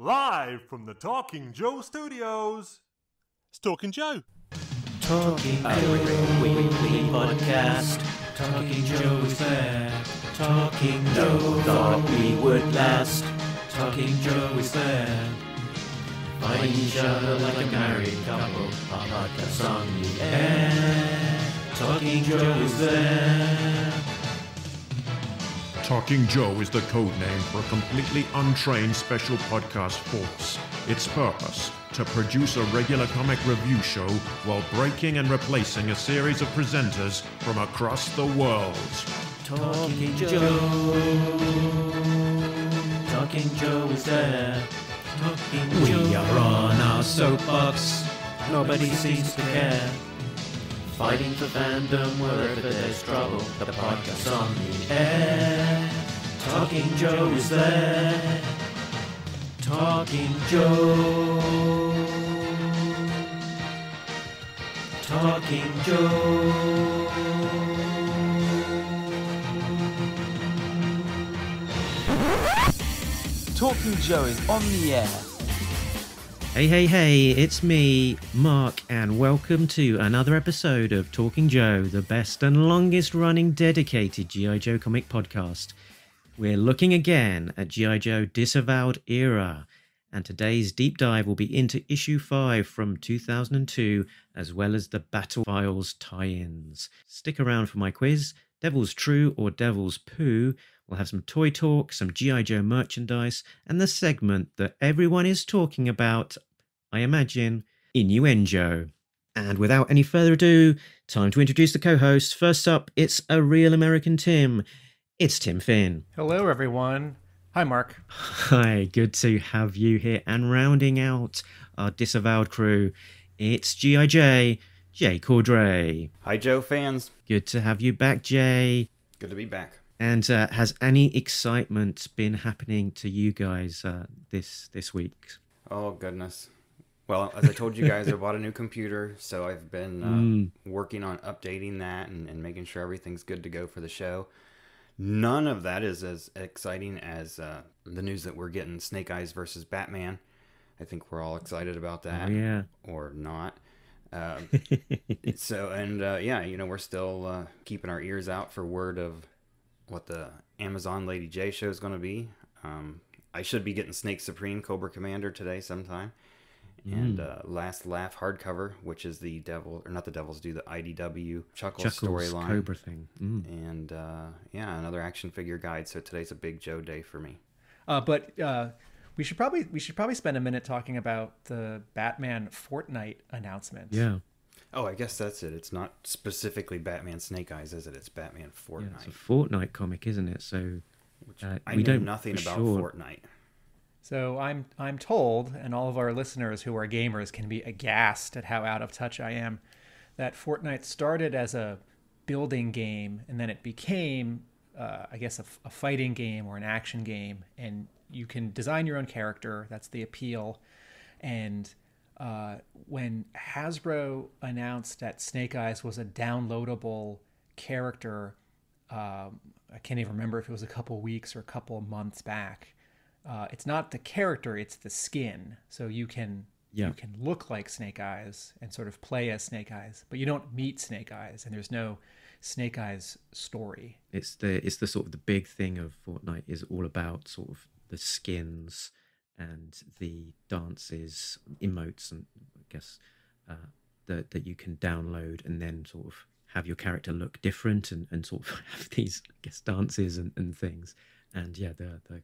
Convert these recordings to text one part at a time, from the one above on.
Live from the Talking Joe studios, it's Talking Joe. Talking Joe weekly podcast. Talking Joe is there. Talking Joe thought we would last. Talking Joe is there. Find each other like a married couple. Our podcast on the air. Talking Joe is there. Talking Joe is the code name for a completely untrained special podcast force. Its purpose, to produce a regular comic review show while breaking and replacing a series of presenters from across the world. Talking Joe. Talking Joe is there. Talking Joe. We are on our soapbox. Nobody seems to care. Fighting for fandom wherever there's trouble. The podcast on the air. Talking Joe is there. Talking Joe. Talking Joe. Talking Joe is on the air. Hey, it's me, Mark, and welcome to another episode of Talking Joe, the best and longest running dedicated G.I. Joe comic podcast. We're looking again at G.I. Joe Disavowed era, and today's deep dive will be into issue 5 from 2002, as well as the Battlefiles tie-ins. Stick around for my quiz, Devil's True or Devil's Poo. We'll have some toy talk, some G.I. Joe merchandise, and the segment that everyone is talking about, I imagine, innuendo. And without any further ado, time to introduce the co-hosts. First up, it's a real American Tim. It's Tim Finn. Hello, everyone. Hi, Mark. Hi, good to have you here. And rounding out our Disavowed crew, it's G.I.J. Cordray. Hi, Joe fans. Good to have you back, Jay. Good to be back. And has any excitement been happening to you guys this week? Oh, goodness. Well, as I told you guys, I bought a new computer, so I've been working on updating that and making sure everything's good to go for the show. None of that is as exciting as the news that we're getting Snake Eyes versus Batman. I think we're all excited about that. Oh, yeah. Or not. Yeah, we're still keeping our ears out for word of what the Amazon Lady J show is going to be. I should be getting Snake Supreme Cobra Commander today sometime. And Last Laugh hardcover, which is the IDW Chuckles storyline. Cobra thing. And another action figure guide. So today's a big Joe day for me. But we should probably spend a minute talking about the Batman Fortnite announcement. Yeah. Oh, I guess that's it. It's not specifically Batman Snake Eyes, is it? It's Batman Fortnite. Yeah, it's a Fortnite comic, isn't it? So I know nothing about Fortnite. So I'm told, and all of our listeners who are gamers can be aghast at how out of touch I am, that Fortnite started as a building game, and then it became, I guess, a fighting game or an action game, and you can design your own character. That's the appeal. And when Hasbro announced that Snake Eyes was a downloadable character, I can't even remember if it was a couple weeks or a couple months back. It's not the character, it's the skin. So you can look like Snake Eyes and sort of play as Snake Eyes, but you don't meet Snake Eyes, and there's no Snake Eyes story. It's the sort of the big thing of Fortnite is all about sort of the skins and the dances, emotes, and I guess that you can download and then sort of have your character look different and sort of have these, I guess, dances and things. And yeah, the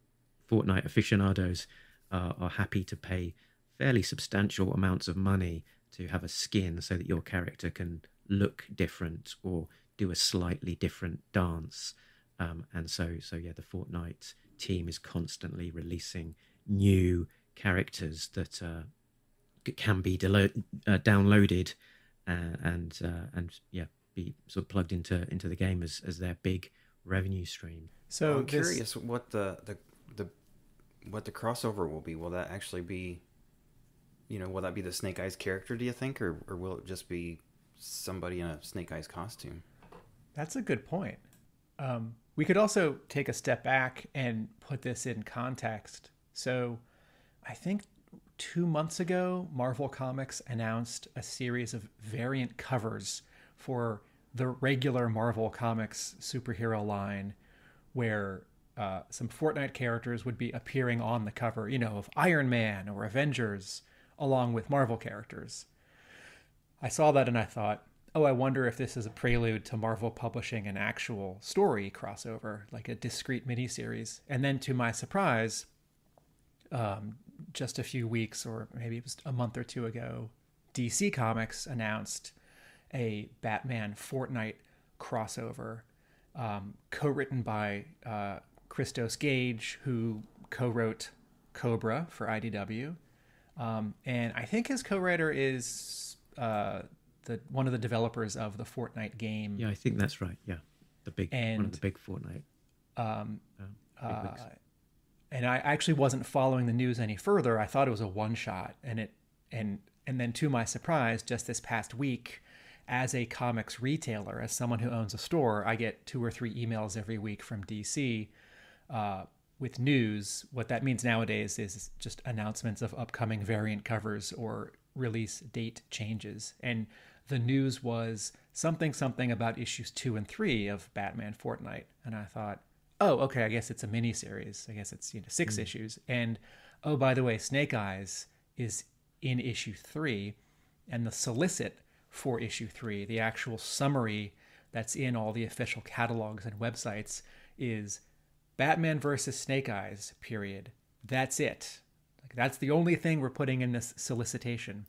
Fortnite aficionados are happy to pay fairly substantial amounts of money to have a skin so that your character can look different or do a slightly different dance. And so the Fortnite team is constantly releasing new characters that can be downloaded and be sort of plugged into the game as their big revenue stream. So I'm curious what the crossover will be. Will that actually be, will that be the Snake Eyes character, do you think, or will it just be somebody in a Snake Eyes costume? That's a good point. We could also take a step back and put this in context. So I think 2 months ago, Marvel Comics announced a series of variant covers for the regular Marvel Comics superhero line, where some Fortnite characters would be appearing on the cover, of Iron Man or Avengers, along with Marvel characters. I saw that and I thought, oh, I wonder if this is a prelude to Marvel publishing an actual story crossover, like a discrete miniseries. And then to my surprise, just a few weeks, or maybe it was a month or two ago, DC Comics announced a Batman Fortnite crossover, co-written by Christos Gage, who co-wrote Cobra for IDW. And I think his co-writer is one of the developers of the Fortnite game. Yeah, I think that's right. Yeah, one of the big Fortnite. And I actually wasn't following the news any further. I thought it was a one-shot, and then to my surprise, just this past week, as a comics retailer, as someone who owns a store, I get 2 or 3 emails every week from DC with news. What that means nowadays is just announcements of upcoming variant covers or release date changes. And the news was something about issues 2 and 3 of Batman Fortnite. And I thought, oh, okay, I guess it's a mini-series. I guess it's 6 issues. And, oh, by the way, Snake Eyes is in issue 3. And the solicit for issue 3, the actual summary that's in all the official catalogs and websites, is Batman versus Snake Eyes, period. That's it. That's the only thing we're putting in this solicitation.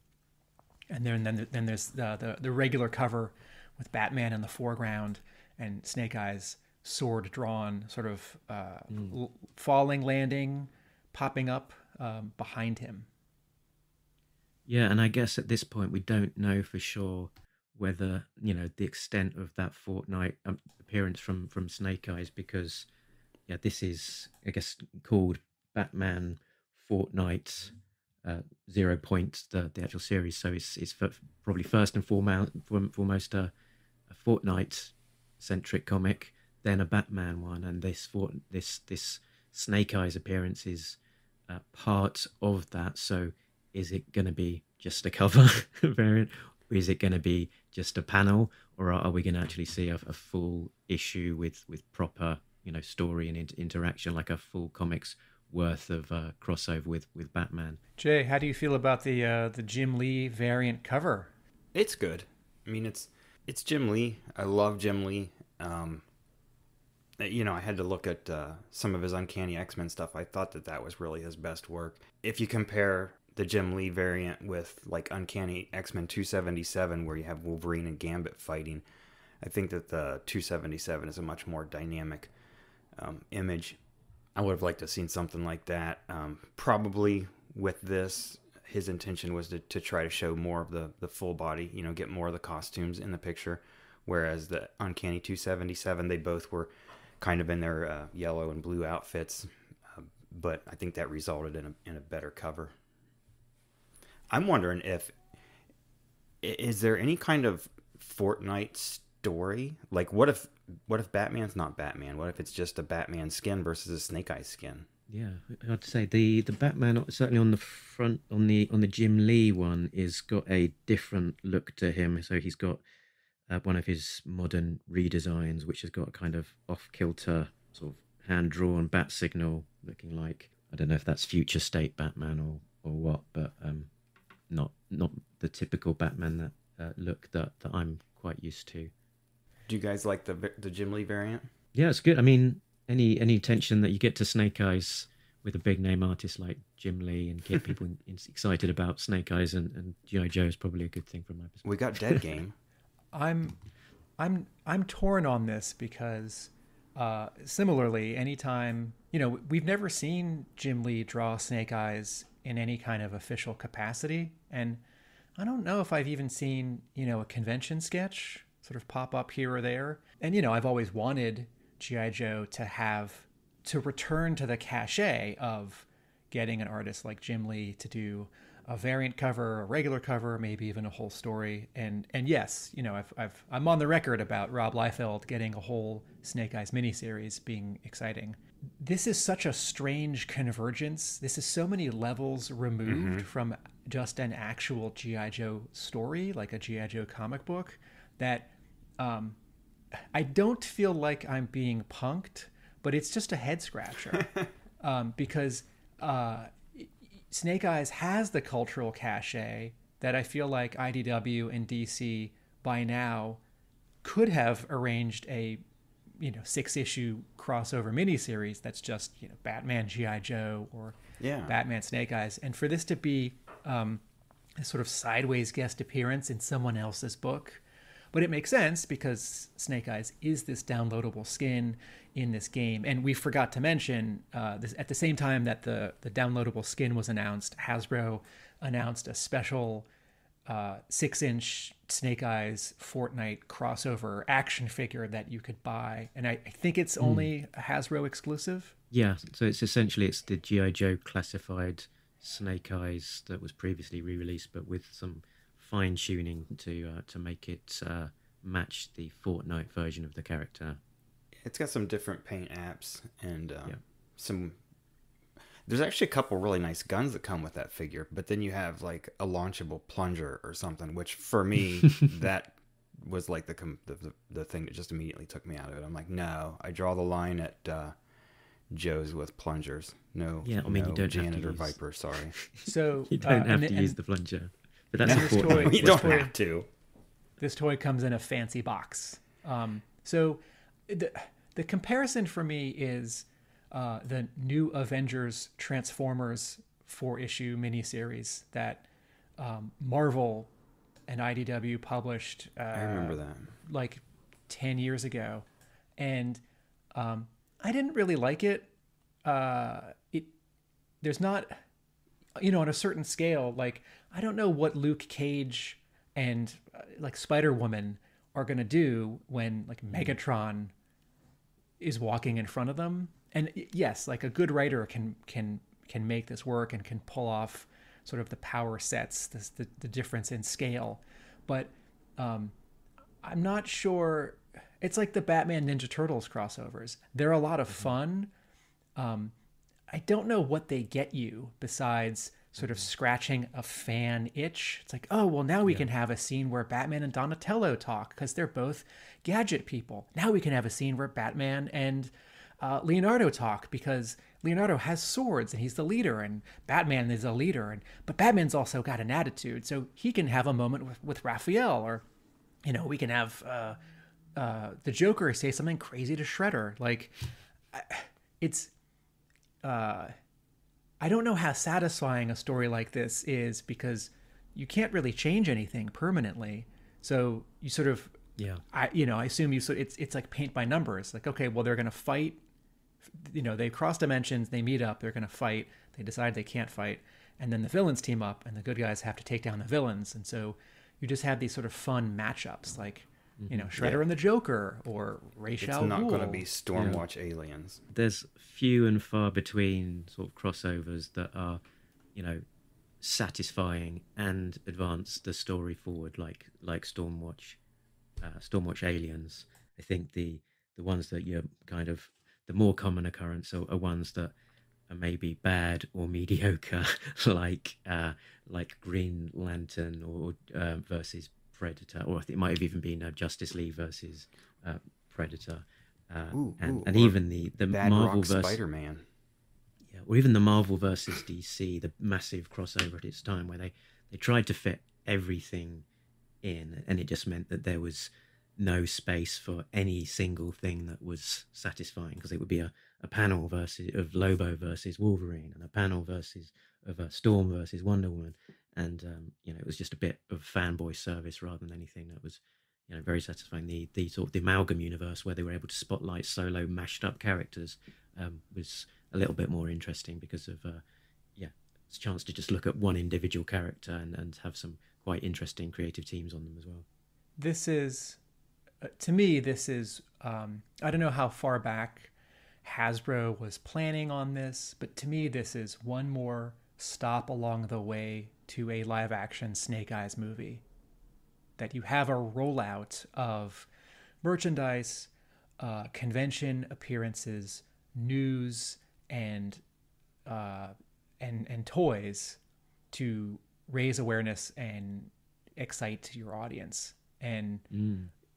And then there's the regular cover with Batman in the foreground and Snake Eyes, sword drawn, sort of falling, landing, popping up behind him. Yeah, and I guess at this point we don't know for sure whether, the extent of that Fortnite appearance from Snake Eyes, because, this is, I guess, called Batman Fortnite 0 Point, the actual series. So it's probably first and foremost a Fortnite-centric comic, then a Batman one, and this Snake Eyes appearance is part of that. So is it going to be just a cover variant, or is it going to be just a panel, or are we going to actually see a full issue with proper story and interaction, like a full comics worth of crossover with Batman? Jay, how do you feel about the Jim Lee variant cover? It's good. I mean, it's Jim Lee. I love Jim Lee. I had to look at some of his Uncanny X-Men stuff. I thought that was really his best work. If you compare the Jim Lee variant with like Uncanny X-Men 277, where you have Wolverine and Gambit fighting, I think that the 277 is a much more dynamic image. I would have liked to have seen something like that. Probably with this, his intention was to try to show more of the full body, get more of the costumes in the picture. Whereas the Uncanny 277, they both were kind of in their yellow and blue outfits. But I think that resulted in a better cover. I'm wondering is there any kind of Fortnite story? Like, what if Batman's not Batman? What if it's just a Batman skin versus a Snake Eyes skin? Yeah, I'd say the Batman, certainly on the front, on the Jim Lee one, is got a different look to him. So he's got one of his modern redesigns, which has got a kind of off-kilter, sort of hand-drawn bat signal, looking like, I don't know if that's future state Batman or what, but not the typical Batman that look that I'm quite used to. Do you guys like the Jim Lee variant? Yeah, it's good. I mean, any attention that you get to Snake Eyes with a big name artist like Jim Lee and get people excited about Snake Eyes and G.I. Joe is probably a good thing from my perspective. We got Dead Game. I'm torn on this because similarly, anytime, we've never seen Jim Lee draw Snake Eyes in any kind of official capacity, and I don't know if I've even seen a convention sketch sort of pop up here or there. And I've always wanted G.I. Joe to return to the cachet of getting an artist like Jim Lee to do a variant cover, a regular cover, maybe even a whole story. And yes, you know, I'm on the record about Rob Liefeld getting a whole Snake Eyes miniseries being exciting. This is such a strange convergence. This is so many levels removed from just an actual G.I. Joe story, like a G.I. Joe comic book, that I don't feel like I'm being punked, but it's just a head scratcher. Because Snake Eyes has the cultural cachet that I feel like IDW and DC by now could have arranged a 6-issue crossover miniseries that's just Batman G.I. Joe or Batman Snake Eyes, and for this to be a sort of sideways guest appearance in someone else's book. But it makes sense because Snake Eyes is this downloadable skin in this game. And we forgot to mention, this, at the same time that the downloadable skin was announced, Hasbro announced a special 6-inch Snake Eyes Fortnite crossover action figure that you could buy. And I think it's only a Hasbro exclusive. Yeah, so it's the G.I. Joe classified Snake Eyes that was previously re-released, but with some fine-tuning to make it match the Fortnite version of the character. It's got some different paint apps and some... There's actually a couple really nice guns that come with that figure, but then you have like a launchable plunger or something, which for me, that was like the thing that just immediately took me out of it. I'm like, no, I draw the line at Joes with plungers. No, you don't Janet or use... Viper, sorry. So you don't have to use the plunger. But that's important. You don't have to. This toy comes in a fancy box. So the comparison for me is the new Avengers Transformers 4-issue miniseries that Marvel and IDW published. I remember that. Like 10 years ago. And I didn't really like it. There's not... on a certain scale, like, I don't know what Luke Cage and like Spider-Woman are going to do when like Megatron is walking in front of them. And yes, like a good writer can make this work and can pull off sort of the power sets, the difference in scale. But I'm not sure. It's like the Batman Ninja Turtles crossovers. They're a lot of fun. I don't know what they get you besides sort of scratching a fan itch. It's like, oh, well, now we can have a scene where Batman and Donatello talk because they're both gadget people. Now we can have a scene where Batman and Leonardo talk because Leonardo has swords and he's the leader and Batman is a leader. But Batman's also got an attitude, so he can have a moment with Raphael, or, we can have the Joker say something crazy to Shredder. Like, it's... I don't know how satisfying a story like this is because you can't really change anything permanently. So you sort of, I assume it's like paint by numbers. Like, okay, well, they're going to fight, they cross dimensions, they meet up, they're going to fight, they decide they can't fight. And then the villains team up and the good guys have to take down the villains. And so you just have these sort of fun matchups like, Shredder and the Joker, or Ra's al Ghul. It's not going to be Stormwatch aliens. There's few and far between sort of crossovers that are, satisfying and advance the story forward, like Stormwatch aliens. I think the ones that you're kind of the more common occurrence are ones that are maybe bad or mediocre, like Green Lantern or versus Predator, or I think it might have even been Justice League versus Predator, and even the Bad Marvel Rock versus Spider-Man. Yeah, or even the Marvel versus DC, the massive crossover at its time, where they tried to fit everything in, and it just meant that there was no space for any single thing that was satisfying, because it would be a panel of Lobo versus Wolverine, and a panel of Storm versus Wonder Woman. And it was just a bit of fanboy service rather than anything that was, very satisfying. The sort of the amalgam universe where they were able to spotlight solo mashed up characters was a little bit more interesting because of it's a chance to just look at one individual character and have some quite interesting creative teams on them as well. This is, to me, I don't know how far back Hasbro was planning on this, but to me, this is one more stop along the way to a live action Snake Eyes movie. That you have a rollout of merchandise, convention appearances, news, and toys to raise awareness and excite your audience. And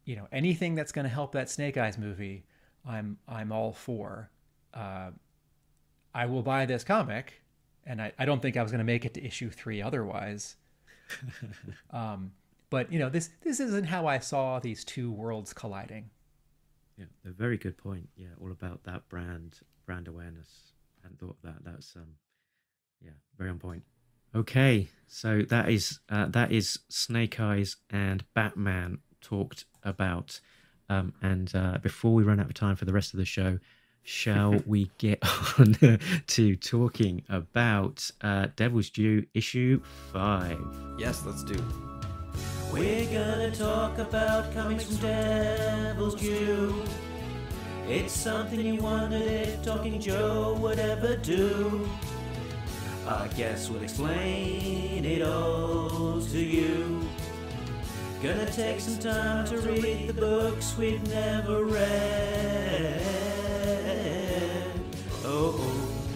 you know, anything that's going to help that Snake Eyes movie, I'm all for. I will buy this comic, and I don't think I was going to make it to issue 3 otherwise. But you know, this isn't how I saw these two worlds colliding. Yeah, a very good point. Yeah, all about that brand awareness. I hadn't thought of that. That's yeah, very on point. Okay, so that is Snake Eyes and Batman talked about. And before we run out of time for the rest of the show, shall we get on to talking about Devil's Due issue 5? Yes, let's do. We're gonna talk about comics from Devil's Due. It's something you wondered if Talking Joe would ever do. I guess we'll explain it all to you. Gonna take some time to read the books we've never read.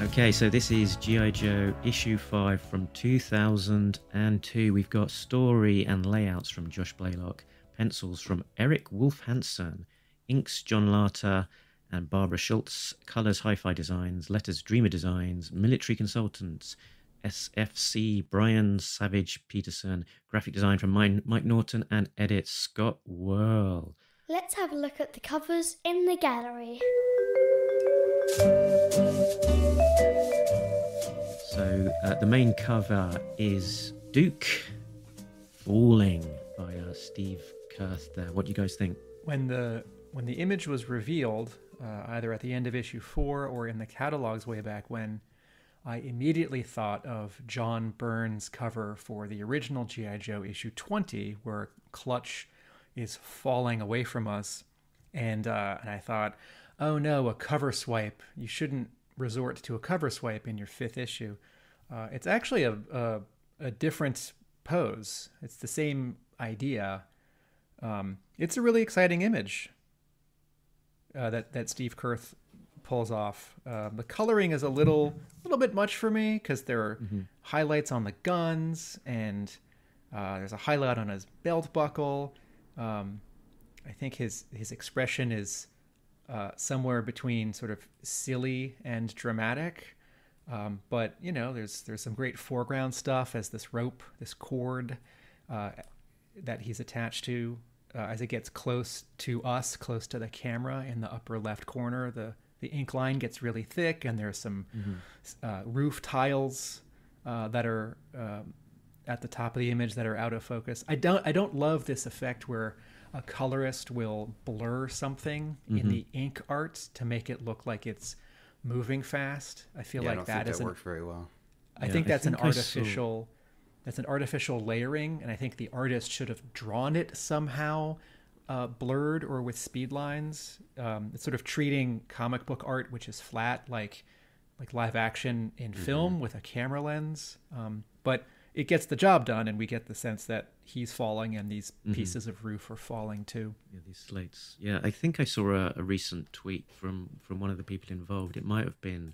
Okay, so this is G.I. Joe issue 5 from 2002. We've got story and layouts from Josh Blaylock, pencils from Eric Wolf-Hansen, inks John Larter and Barbara Schultz, colors Hi-Fi Designs, letters Dreamer Designs, military consultants SFC Brian Savage Peterson, graphic design from Mike Norton, and edit Scott Whirl. Let's have a look at the covers in the gallery. So the main cover is Duke Falling by Steve Kurth there. What do you guys think? When the image was revealed, either at the end of issue 4 or in the catalogs way back when, I immediately thought of John Byrne's cover for the original G.I. Joe issue 20, where Clutch is falling away from us. And I thought, oh no, a cover swipe. You shouldn't resort to a cover swipe in your 5th issue. It's actually a different pose. It's the same idea. It's a really exciting image that Steve Kurth pulls off. The coloring is a little bit much for me because there are highlights on the guns, and there's a highlight on his belt buckle. I think his expression is somewhere between sort of silly and dramatic. But you know, there's some great foreground stuff as this rope, this cord that he's attached to. As it gets close to us, close to the camera in the upper left corner, the ink line gets really thick, and there's some roof tiles that are at the top of the image that are out of focus. I don't love this effect where a colorist will blur something in the ink art to make it look like it's moving fast. I feel like that works very well. I think that's an artificial. That's an artificial layering, and I think the artist should have drawn it somehow blurred or with speed lines. It's sort of treating comic book art, which is flat, like live action in film with a camera lens. But it gets the job done, and we get the sense that he's falling and these pieces of roof are falling too. Yeah, these slates. Yeah, I think I saw a recent tweet from one of the people involved. It might have been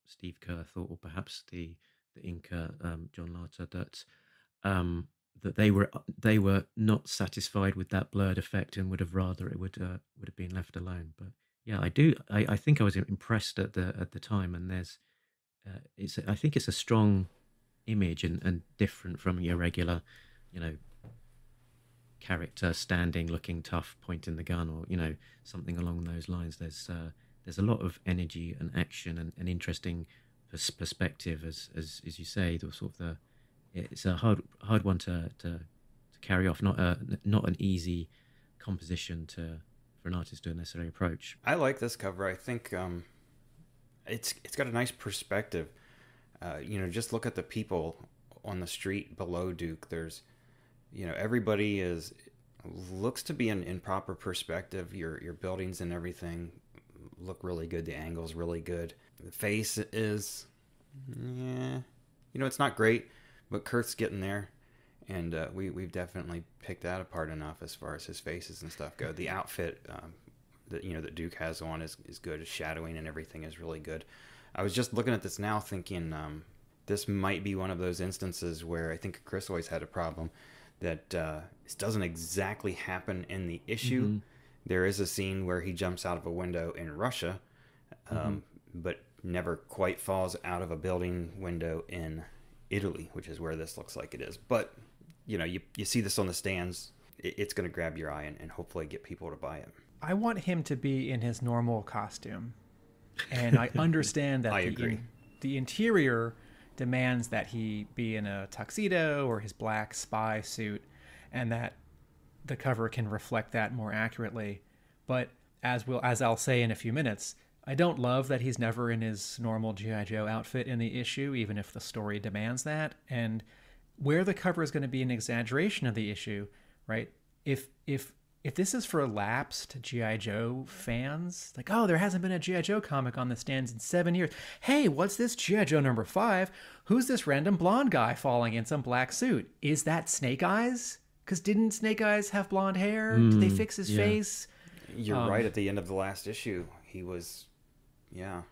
Steve Kurth or perhaps the inker John Larter, that they were not satisfied with that blurred effect and would have rather it would have been left alone. But yeah, I think I was impressed at the time, and I think it's a strong image and different from your regular, you know, character standing looking tough pointing the gun, or you know, something along those lines. There's a lot of energy and action and interesting perspective, as you say. It's a hard one to carry off. Not an easy composition for an artist to necessarily approach. I like this cover. I think it's got a nice perspective. You know, just look at the people on the street below Duke. There's, you know, everybody looks to be in proper perspective. Your buildings and everything look really good. The angle's really good. The face is Yeah, it's not great, but Kurt's getting there, and we've definitely picked that apart enough as far as his faces and stuff go. The outfit that Duke has on is good. His shadowing and everything is really good. I was just looking at this now, thinking this might be one of those instances where I think Chris always had a problem that this doesn't exactly happen in the issue. Mm-hmm. There is a scene where he jumps out of a window in Russia, but never quite falls out of a building window in Italy, which is where this looks like it is. But, you see this on the stands, it's going to grab your eye and hopefully get people to buy it. I want him to be in his normal costume. And I understand that I agree. The interior demands that he be in a tuxedo or his black spy suit, and that the cover can reflect that more accurately. But as I'll say in a few minutes, I don't love that he's never in his normal G.I. Joe outfit in the issue, even if the story demands that. And where the cover is going to be an exaggeration of the issue, right? If this is for lapsed G.I. Joe fans, like, oh, there hasn't been a G.I. Joe comic on the stands in 7 years. Hey, what's this G.I. Joe number 5? Who's this random blonde guy falling in some black suit? Is that Snake Eyes? Because didn't Snake Eyes have blonde hair? Did they fix his face? You're right. At the end of the last issue, he was,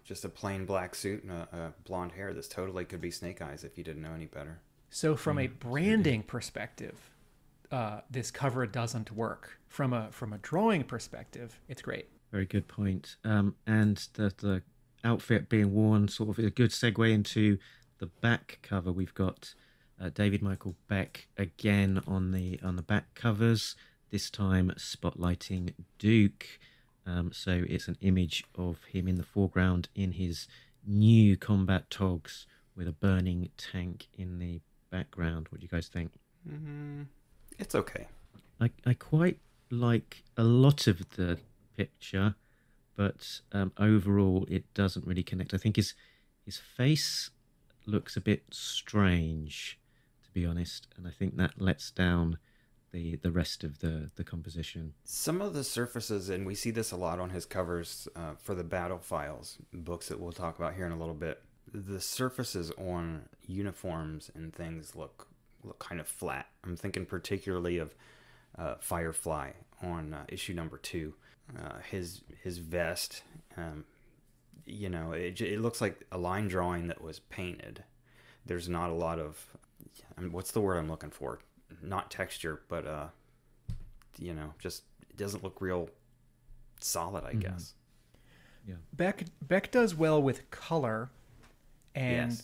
just a plain black suit and a blonde hair. This totally could be Snake Eyes if you didn't know any better. So from a branding perspective, this cover doesn't work. From a drawing perspective, it's great. Very good point. And the outfit being worn, sort of a good segue into the back cover. We've got David Michael Beck again on the back covers, this time spotlighting Duke. So it's an image of him in the foreground in his new combat togs with a burning tank in the background. What do you guys think? It's okay. I quite like a lot of the picture, but overall it doesn't really connect. I think his face looks a bit strange, to be honest, and I think that lets down the rest of the composition. Some of the surfaces, and we see this a lot on his covers for the Battlefiles books that we'll talk about here in a little bit, the surfaces on uniforms and things look kind of flat. I'm thinking particularly of Firefly on issue number 2. His vest, it looks like a line drawing that was painted. There's not a lot of, what's the word I'm looking for? Not texture, but just it doesn't look real solid, I guess. Yeah. Beck does well with color and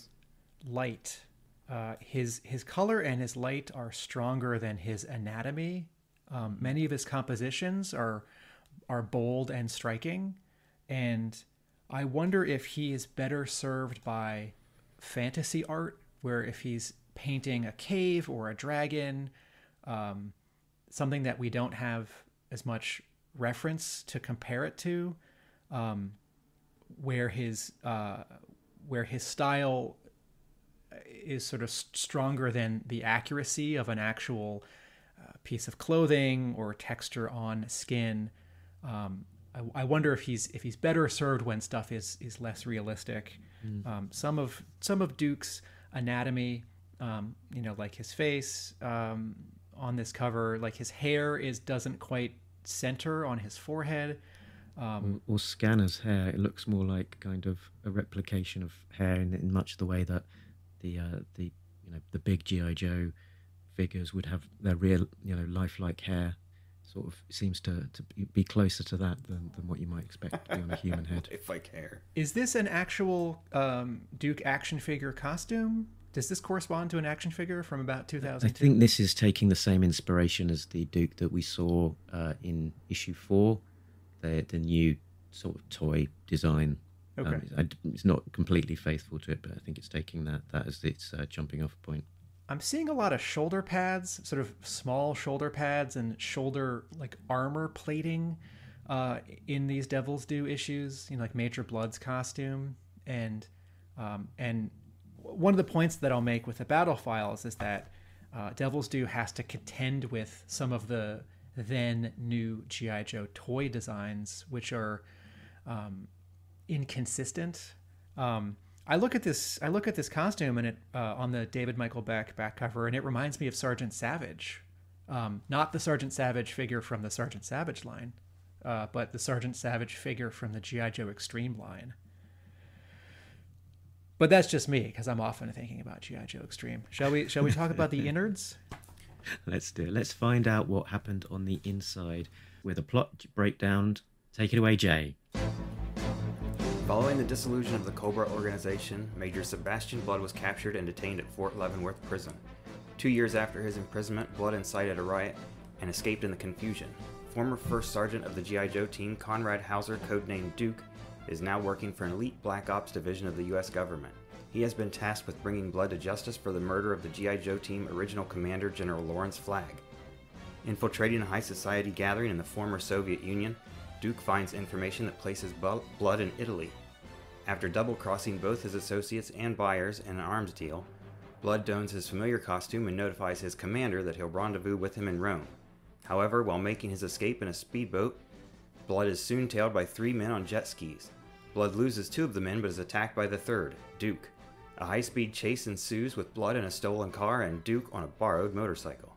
light. His color and his light are stronger than his anatomy. Many of his compositions are bold and striking, and I wonder if he is better served by fantasy art, where if he's painting a cave or a dragon, something that we don't have as much reference to compare it to, where his style is sort of stronger than the accuracy of an actual piece of clothing or texture on skin. I wonder if he's better served when stuff is less realistic. Some of Duke's anatomy, like his face on this cover, like his hair doesn't quite center on his forehead. Or Scanner's hair, it looks more like kind of a replication of hair in much the way that the big G.I. Joe figures would have their real lifelike hair. Sort of seems to be closer to that than what you might expect to be on a human head. Lifelike hair. Is this an actual Duke action figure costume? Does this correspond to an action figure from about 2002? I think this is taking the same inspiration as the Duke that we saw in issue 4, the new sort of toy design. Okay. It's not completely faithful to it, but I think it's taking that as its jumping off point. I'm seeing a lot of shoulder pads, sort of small shoulder pads and shoulder armor plating in these Devil's Due issues, like Major Blood's costume. And one of the points that I'll make with the Battlefiles is that Devil's Due has to contend with some of the then new G.I. Joe toy designs, which are inconsistent. I look at this costume and it on the David Michael Beck back cover, and it reminds me of Sergeant Savage, not the Sergeant Savage figure from the Sergeant Savage line, but the Sergeant Savage figure from the G.I. Joe Extreme line. But that's just me, because I'm often thinking about G.I. Joe Extreme. Shall we talk about the innards? Let's do it. Let's find out what happened on the inside with a plot breakdown. Take it away, Jay. Following the dissolution of the Cobra organization, Major Sebastian Blood was captured and detained at Fort Leavenworth Prison. 2 years after his imprisonment, Blood incited a riot and escaped in the confusion. Former First Sergeant of the G.I. Joe team, Conrad Hauser, codenamed Duke, is now working for an elite Black Ops division of the U.S. government. He has been tasked with bringing Blood to justice for the murder of the G.I. Joe team original commander, General Lawrence Flagg. Infiltrating a high society gathering in the former Soviet Union, Duke finds information that places Blood in Italy. After double-crossing both his associates and buyers in an arms deal, Blood dons his familiar costume and notifies his commander that he'll rendezvous with him in Rome. However, while making his escape in a speedboat, Blood is soon tailed by 3 men on jet skis. Blood loses 2 of the men but is attacked by the third, Duke. A high-speed chase ensues with Blood in a stolen car and Duke on a borrowed motorcycle.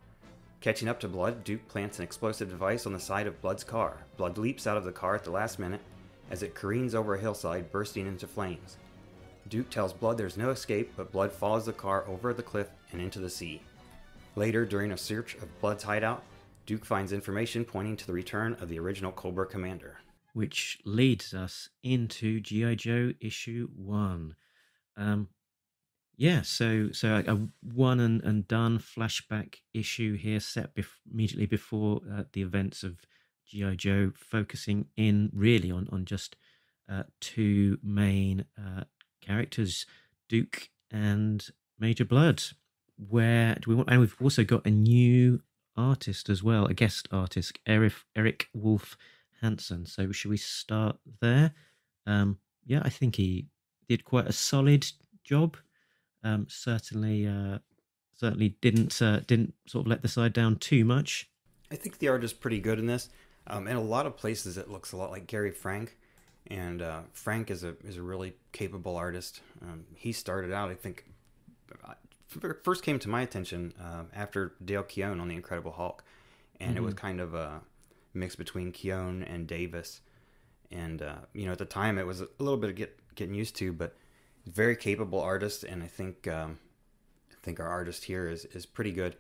Catching up to Blood, Duke plants an explosive device on the side of Blood's car. Blood leaps out of the car at the last minute as it careens over a hillside, bursting into flames. Duke tells Blood there's no escape, but Blood follows the car over the cliff and into the sea. Later, during a search of Blood's hideout, Duke finds information pointing to the return of the original Cobra commander. Which leads us into G.I. Joe issue 1. So a one and done flashback issue here set immediately before the events of G.I. Joe, focusing in really on just 2 main characters, Duke and Major Blood. And we've also got a new artist as well, a guest artist, Eric Wolf Hansen. So should we start there? I think he did quite a solid job. Certainly didn't sort of let the side down too much. I think the art is pretty good in this. In a lot of places, it looks a lot like Gary Frank, and Frank is a really capable artist. He started out, I think, first came to my attention after Dale Keown on The Incredible Hulk, and it was kind of a mix between Keown and Davis, and at the time it was a little bit of getting used to, but very capable artist, and I think our artist here is pretty good.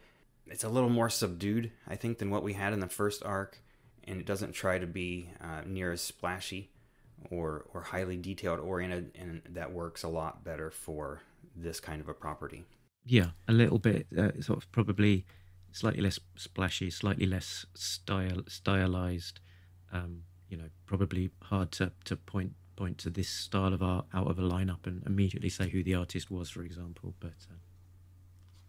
It's a little more subdued, I think, than what we had in the first arc, and it doesn't try to be near as splashy or highly detailed oriented, and that works a lot better for this kind of a property. Yeah, a little bit sort of probably slightly less splashy, slightly less stylized. Probably hard to point to this style of art out of a lineup and immediately say who the artist was, for example.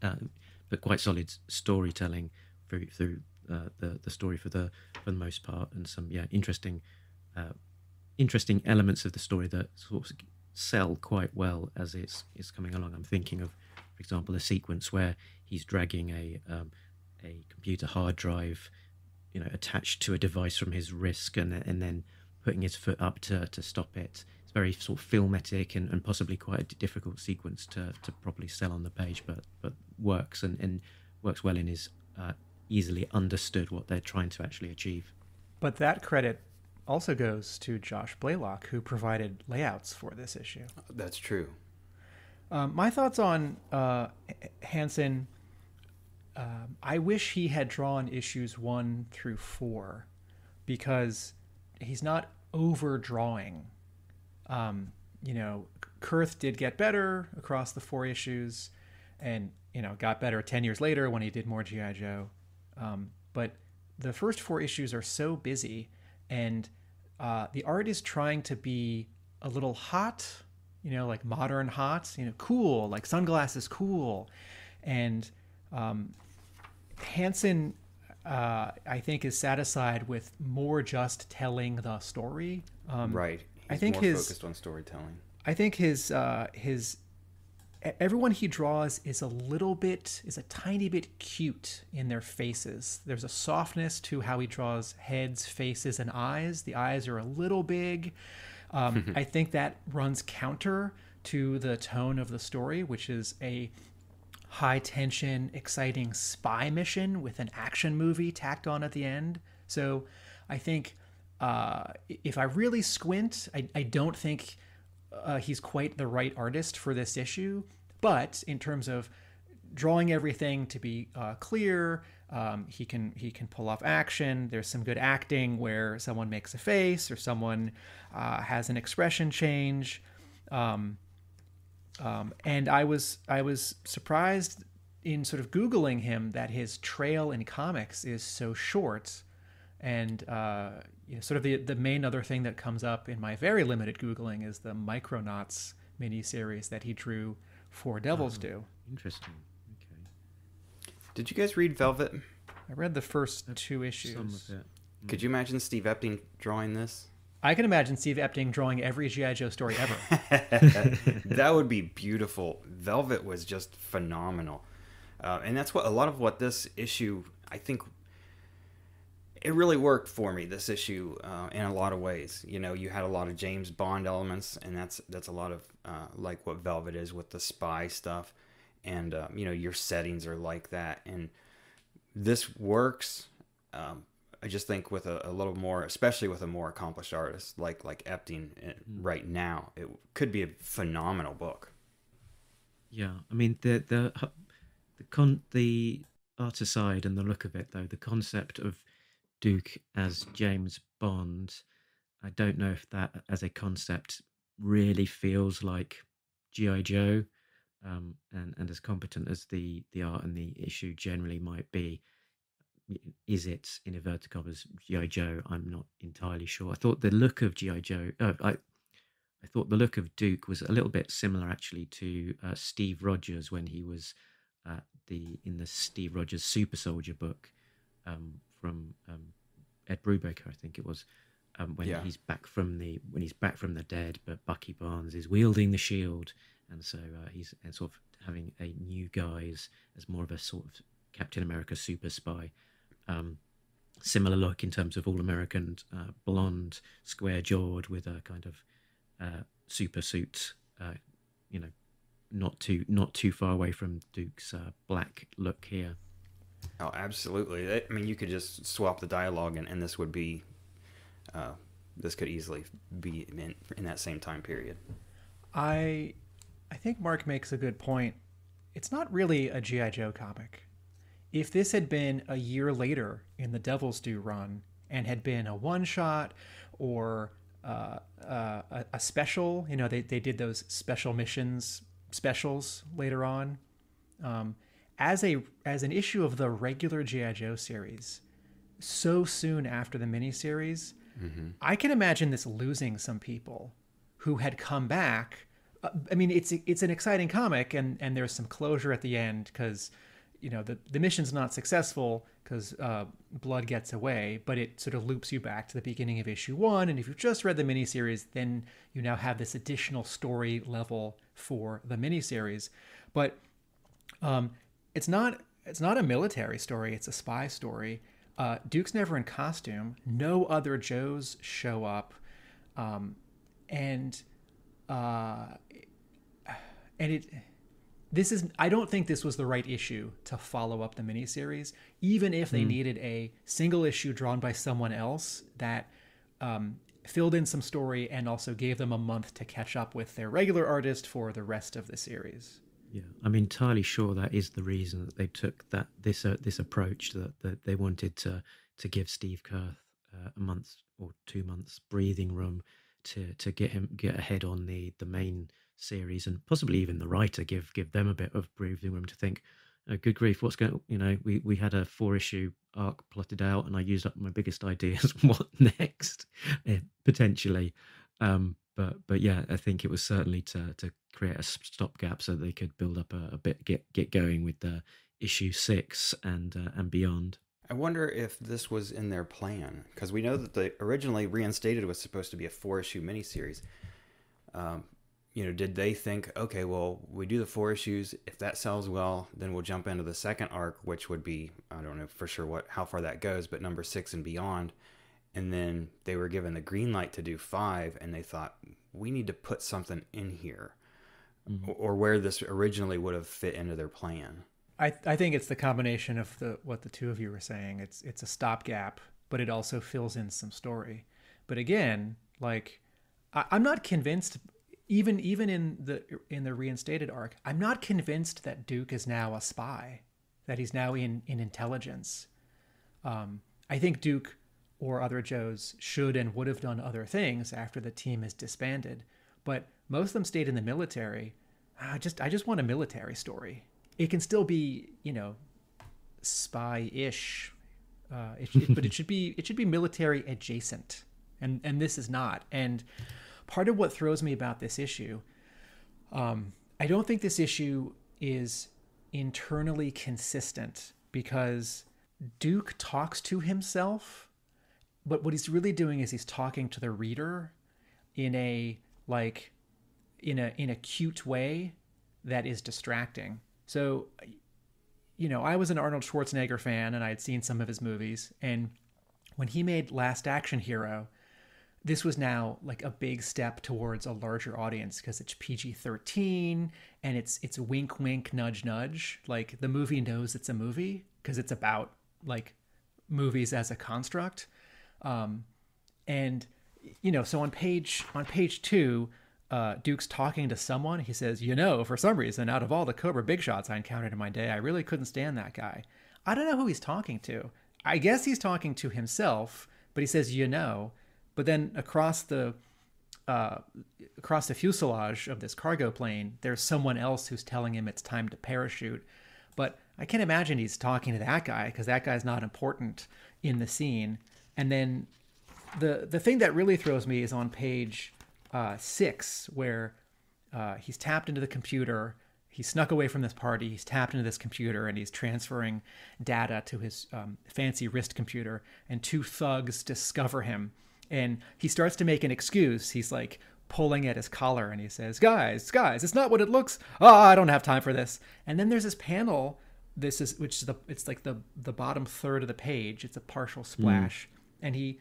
But quite solid storytelling through the story for the most part, and some interesting elements of the story that sort of sell quite well as it's coming along. I'm thinking of, for example, a sequence where he's dragging a computer hard drive, attached to a device from his wrist, and then putting his foot up to stop it. It's very sort of filmatic and possibly quite a difficult sequence to properly sell on the page, but works and works well and is easily understood what they're trying to actually achieve. But that credit also goes to Josh Blaylock, who provided layouts for this issue. That's true. My thoughts on Hansen, I wish he had drawn issues 1 through 4, because he's not overdrawing. Kurth did get better across the 4 issues, and got better 10 years later when he did more G.I. Joe. But the first 4 issues are so busy, and the art is trying to be a little hot, like modern hot, cool, like sunglasses cool. And Hansen, I think, is satisfied with more just telling the story. Right. I think more focused on storytelling. I think his everyone he draws is a tiny bit cute in their faces. There's a softness to how he draws heads, faces, and eyes. The eyes are a little big. I think that runs counter to the tone of the story, which is a high tension, exciting spy mission with an action movie tacked on at the end. So I think if I really squint, I don't think he's quite the right artist for this issue. But in terms of drawing everything to be clear, he can pull off action. There's some good acting where someone makes a face or someone has an expression change. And I was surprised in sort of Googling him that his trail in comics is so short. And sort of the main other thing that comes up in my very limited Googling is the Micronauts miniseries that he drew for Devil's Due. Interesting. Okay. Did you guys read Velvet? I read the first 2 issues. Some of it. Could you imagine Steve Epting drawing this? I can imagine Steve Epting drawing every G.I. Joe story ever. That would be beautiful. Velvet was just phenomenal. And that's what a lot of what this issue, I think, it really worked for me, this issue, in a lot of ways. You know, you had a lot of James Bond elements, and that's a lot of like what Velvet is with the spy stuff. And, your settings are like that. And this works, I just think with a little more, especially with a more accomplished artist like Epting right now, it could be a phenomenal book. Yeah, I mean the art aside and the look of it, though, the concept of Duke as James Bond, I don't know if that as a concept really feels like G.I. Joe, and as competent as the art and the issue generally might be. Is it, in inverted commas, G.I. Joe? I'm not entirely sure. I thought the look of G.I. Joe... I thought the look of Duke was a little bit similar, actually, to Steve Rogers when he was in the Steve Rogers Super Soldier book from Ed Brubaker, I think it was, when he's back from the dead, but Bucky Barnes is wielding the shield, and so he's sort of having a new guise as more of a sort of Captain America super spy. Similar look in terms of all-American, blonde, square-jawed with a kind of super suit, not too far away from Duke's black look here. Oh, absolutely. I mean, you could just swap the dialogue, and this would be, this could easily be in that same time period. I think Mark makes a good point. It's not really a G.I. Joe comic. If this had been a year later in the Devil's Due run and had been a one-shot or a special, they did those special missions specials later on, as an issue of the regular G.I. Joe series, so soon after the miniseries, I can imagine this losing some people who had come back. I mean, it's an exciting comic, and there's some closure at the end because the mission's not successful because Blood gets away, but it sort of loops you back to the beginning of issue 1. And if you've just read the miniseries, then you now have this additional story level for the miniseries. But it's not a military story; it's a spy story. Duke's never in costume. No other Joes show up, I don't think this was the right issue to follow up the miniseries, even if they needed a single issue drawn by someone else that filled in some story and also gave them a month to catch up with their regular artist for the rest of the series. Yeah, I'm entirely sure that is the reason that they took this approach, that they wanted to give Steve Kurth a month or 2 months breathing room to get ahead on the main series, and possibly even the writer give them a bit of breathing room to think, oh, good grief, what's going on? We had a 4-issue arc plotted out and I used up my biggest ideas. What next? Potentially. But yeah, I think it was certainly to create a stopgap so they could build up a bit, get going with the issue 6 and beyond. I wonder if this was in their plan, because we know that they originally Reinstated was supposed to be a 4-issue miniseries. Did they think, okay, well, we do the 4 issues. If that sells well, then we'll jump into the second arc, which would be, I don't know for sure how far that goes, but number 6 and beyond. And then they were given the green light to do 5, and they thought, we need to put something in here. or where this originally would have fit into their plan. I think it's the combination of what the two of you were saying. It's a stopgap, but it also fills in some story. But again, like I'm not convinced. Even in the reinstated arc, I'm not convinced that Duke is now a spy, that he's now in intelligence. I think Duke or other Joes should and would have done other things after the team is disbanded, but most of them stayed in the military. I just want a military story. It can still be, spy-ish, but it should be military adjacent, and this is not. And part of what throws me about this issue, I don't think this issue is internally consistent, because Duke talks to himself, but what he's really doing is he's talking to the reader in a cute way that is distracting. So, I was an Arnold Schwarzenegger fan, and I had seen some of his movies. And when he made Last Action Hero, this was now like a big step towards a larger audience, because it's PG-13 and it's wink, wink, nudge, nudge. Like, the movie knows it's a movie because it's about like movies as a construct. And so on page 2, Duke's talking to someone. He says, for some reason, out of all the Cobra big shots I encountered in my day, I really couldn't stand that guy. I don't know who he's talking to. I guess he's talking to himself, but he says, but then across the fuselage of this cargo plane, there's someone else who's telling him it's time to parachute. But I can't imagine he's talking to that guy, because that guy's not important in the scene. And then the thing that really throws me is on page 6, where he's tapped into the computer. He snuck away from this party. He's tapped into this computer, and he's transferring data to his fancy wrist computer. And 2 thugs discover him, and he starts to make an excuse. He's like pulling at his collar, and he says, guys, it's not what it looks. I don't have time for this. And then there's this panel. It's like the bottom third of the page. It's a partial splash, and he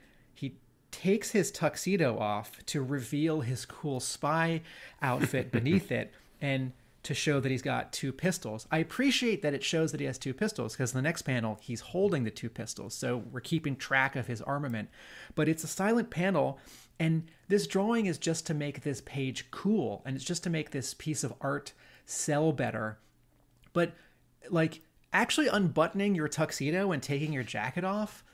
takes his tuxedo off to reveal his cool spy outfit beneath it, and to show that he's got 2 pistols. I appreciate that it shows that he has 2 pistols, because in the next panel, he's holding the 2 pistols. So we're keeping track of his armament. But it's a silent panel, and this drawing is just to make this page cool, and it's just to make this piece of art sell better. But like, actually unbuttoning your tuxedo and taking your jacket off,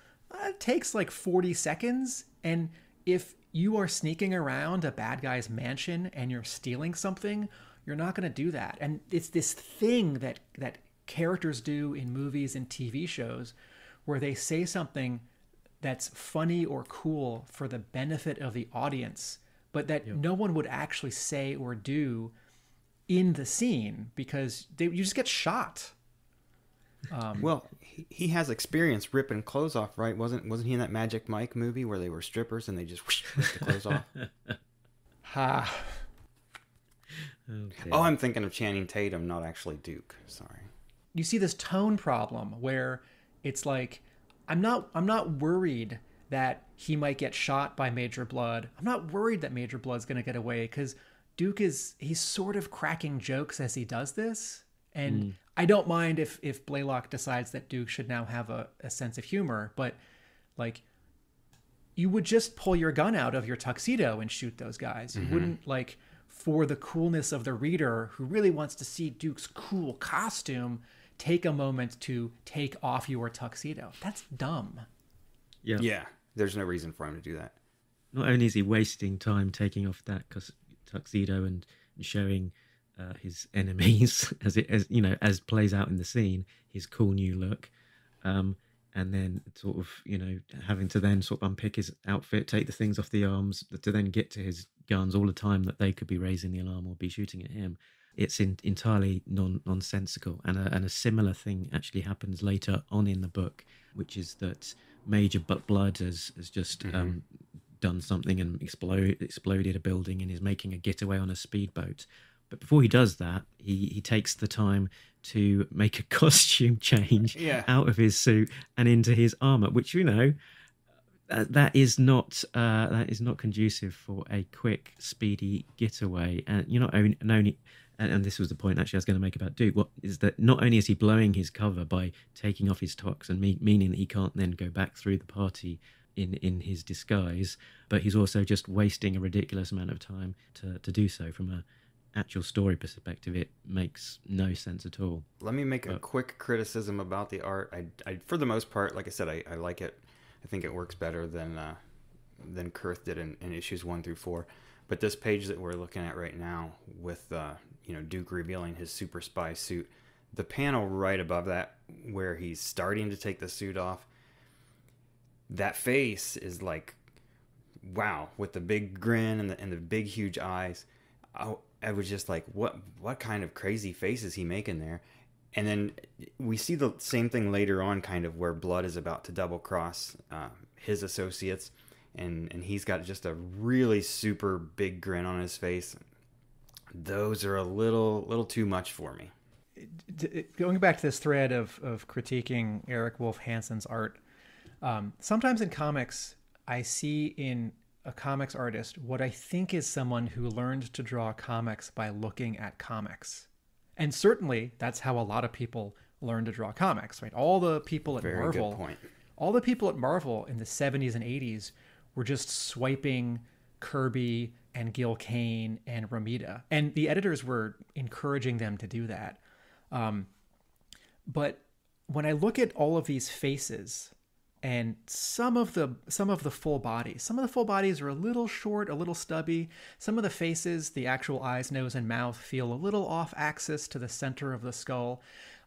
it takes like 40 seconds. And if you are sneaking around a bad guy's mansion and you're stealing something, you're not going to do that. And it's this thing that characters do in movies and TV shows, where they say something that's funny or cool for the benefit of the audience, but that no one would actually say or do in the scene, because you just get shot. Well, he has experience ripping clothes off, right? Wasn't he in that Magic Mike movie where they were strippers and they just ripped the clothes off? Ha. Okay. Oh, I'm thinking of Channing Tatum, not actually Duke. Sorry. You see this tone problem where it's like, I'm not worried that he might get shot by Major Blood. I'm not worried that Major Blood's going to get away, because Duke he's sort of cracking jokes as he does this. And I don't mind if Blaylock decides that Duke should now have a sense of humor, but like, you would just pull your gun out of your tuxedo and shoot those guys. You wouldn't, like, for the coolness of the reader who really wants to see Duke's cool costume, take a moment to take off your tuxedo. That's dumb. Yeah. There's no reason for him to do that. Not only is he wasting time taking off that tuxedo and showing his enemies as plays out in the scene, his cool new look, and then sort of having to then sort of unpick his outfit, take the things off the arms to then get to his guns all the time that they could be raising the alarm or be shooting at him. It's entirely nonsensical. And a similar thing actually happens later on in the book, which is that Major Blood has just done something and exploded a building and is making a getaway on a speedboat. But before he does that, he takes the time to make a costume change out of his suit and into his armor, which that is not conducive for a quick, speedy getaway. And you're not only and this was the point actually I was going to make about Duke, what is that not only is he blowing his cover by taking off his tox and meaning that he can't then go back through the party in his disguise, but he's also just wasting a ridiculous amount of time to do so. From a actual story perspective, it makes no sense at all. Let me make a quick criticism about the art. I for the most part, like I said, I like it. I think it works better than Kurth did in issues 1 through 4. But this page that we're looking at right now with Duke revealing his super spy suit, the panel right above that where he's starting to take the suit off, that face is like, wow, with the big grin and the big huge eyes. I was just like, what kind of crazy face is he making there? And then we see the same thing later on, kind of where Blood is about to double cross his associates. And he's got just a really super big grin on his face. Those are a little too much for me. Going back to this thread of critiquing Eric Wolf Hansen's art, sometimes in comics, I see in a comics artist what I think is someone who learned to draw comics by looking at comics. And certainly that's how a lot of people learn to draw comics, right? All the people at Marvel, good point. All the people at Marvel in the 70s and 80s were just swiping Kirby and Gil Kane and Romita. And the editors were encouraging them to do that. But when I look at all of these faces and some of the full bodies, some of the full bodies are a little short, a little stubby. Some of the faces, the actual eyes, nose, and mouth feel a little off axis to the center of the skull.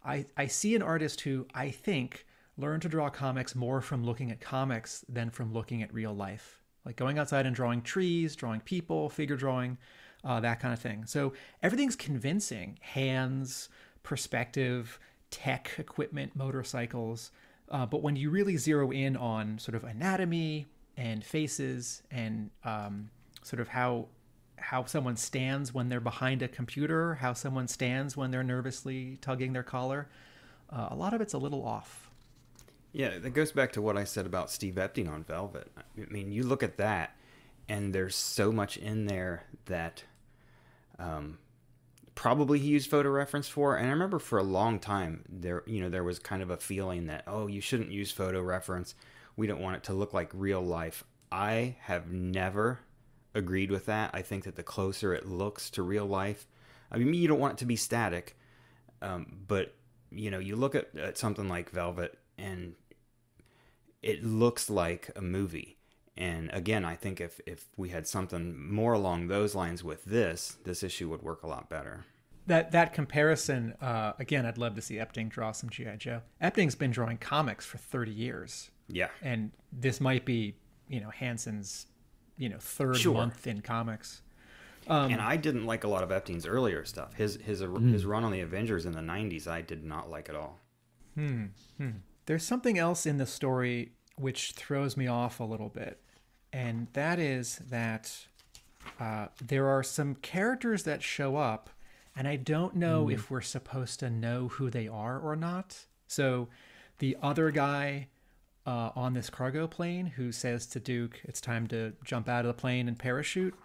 I see an artist who I think learn to draw comics more from looking at comics than from looking at real life. Like going outside and drawing trees, drawing people, figure drawing, that kind of thing. So everything's convincing. Hands, perspective, tech, equipment, motorcycles. But when you really zero in on sort of anatomy and faces and sort of how someone stands when they're behind a computer, how someone stands when they're nervously tugging their collar, a lot of it's a little off. Yeah, that goes back to what I said about Steve Epting on Velvet. I mean, you look at that, and there's so much in there that probably he used photo reference for. And I remember for a long time, there was kind of a feeling that, oh, you shouldn't use photo reference. We don't want it to look like real life. I have never agreed with that. I think that the closer it looks to real life, I mean, you don't want it to be static, but you look at something like Velvet, and it looks like a movie. And again, I think if we had something more along those lines with this issue would work a lot better. That comparison, again, I'd love to see Epting draw some G.I. Joe. Epting's been drawing comics for 30 years. Yeah. And this might be, Hansen's, third month in comics. And I didn't like a lot of Epting's earlier stuff. His run on the Avengers in the 90s, I did not like at all. There's something else in the story which throws me off a little bit, and that is that there are some characters that show up, and I don't know if we're supposed to know who they are or not. So the other guy on this cargo plane who says to Duke, it's time to jump out of the plane and parachute,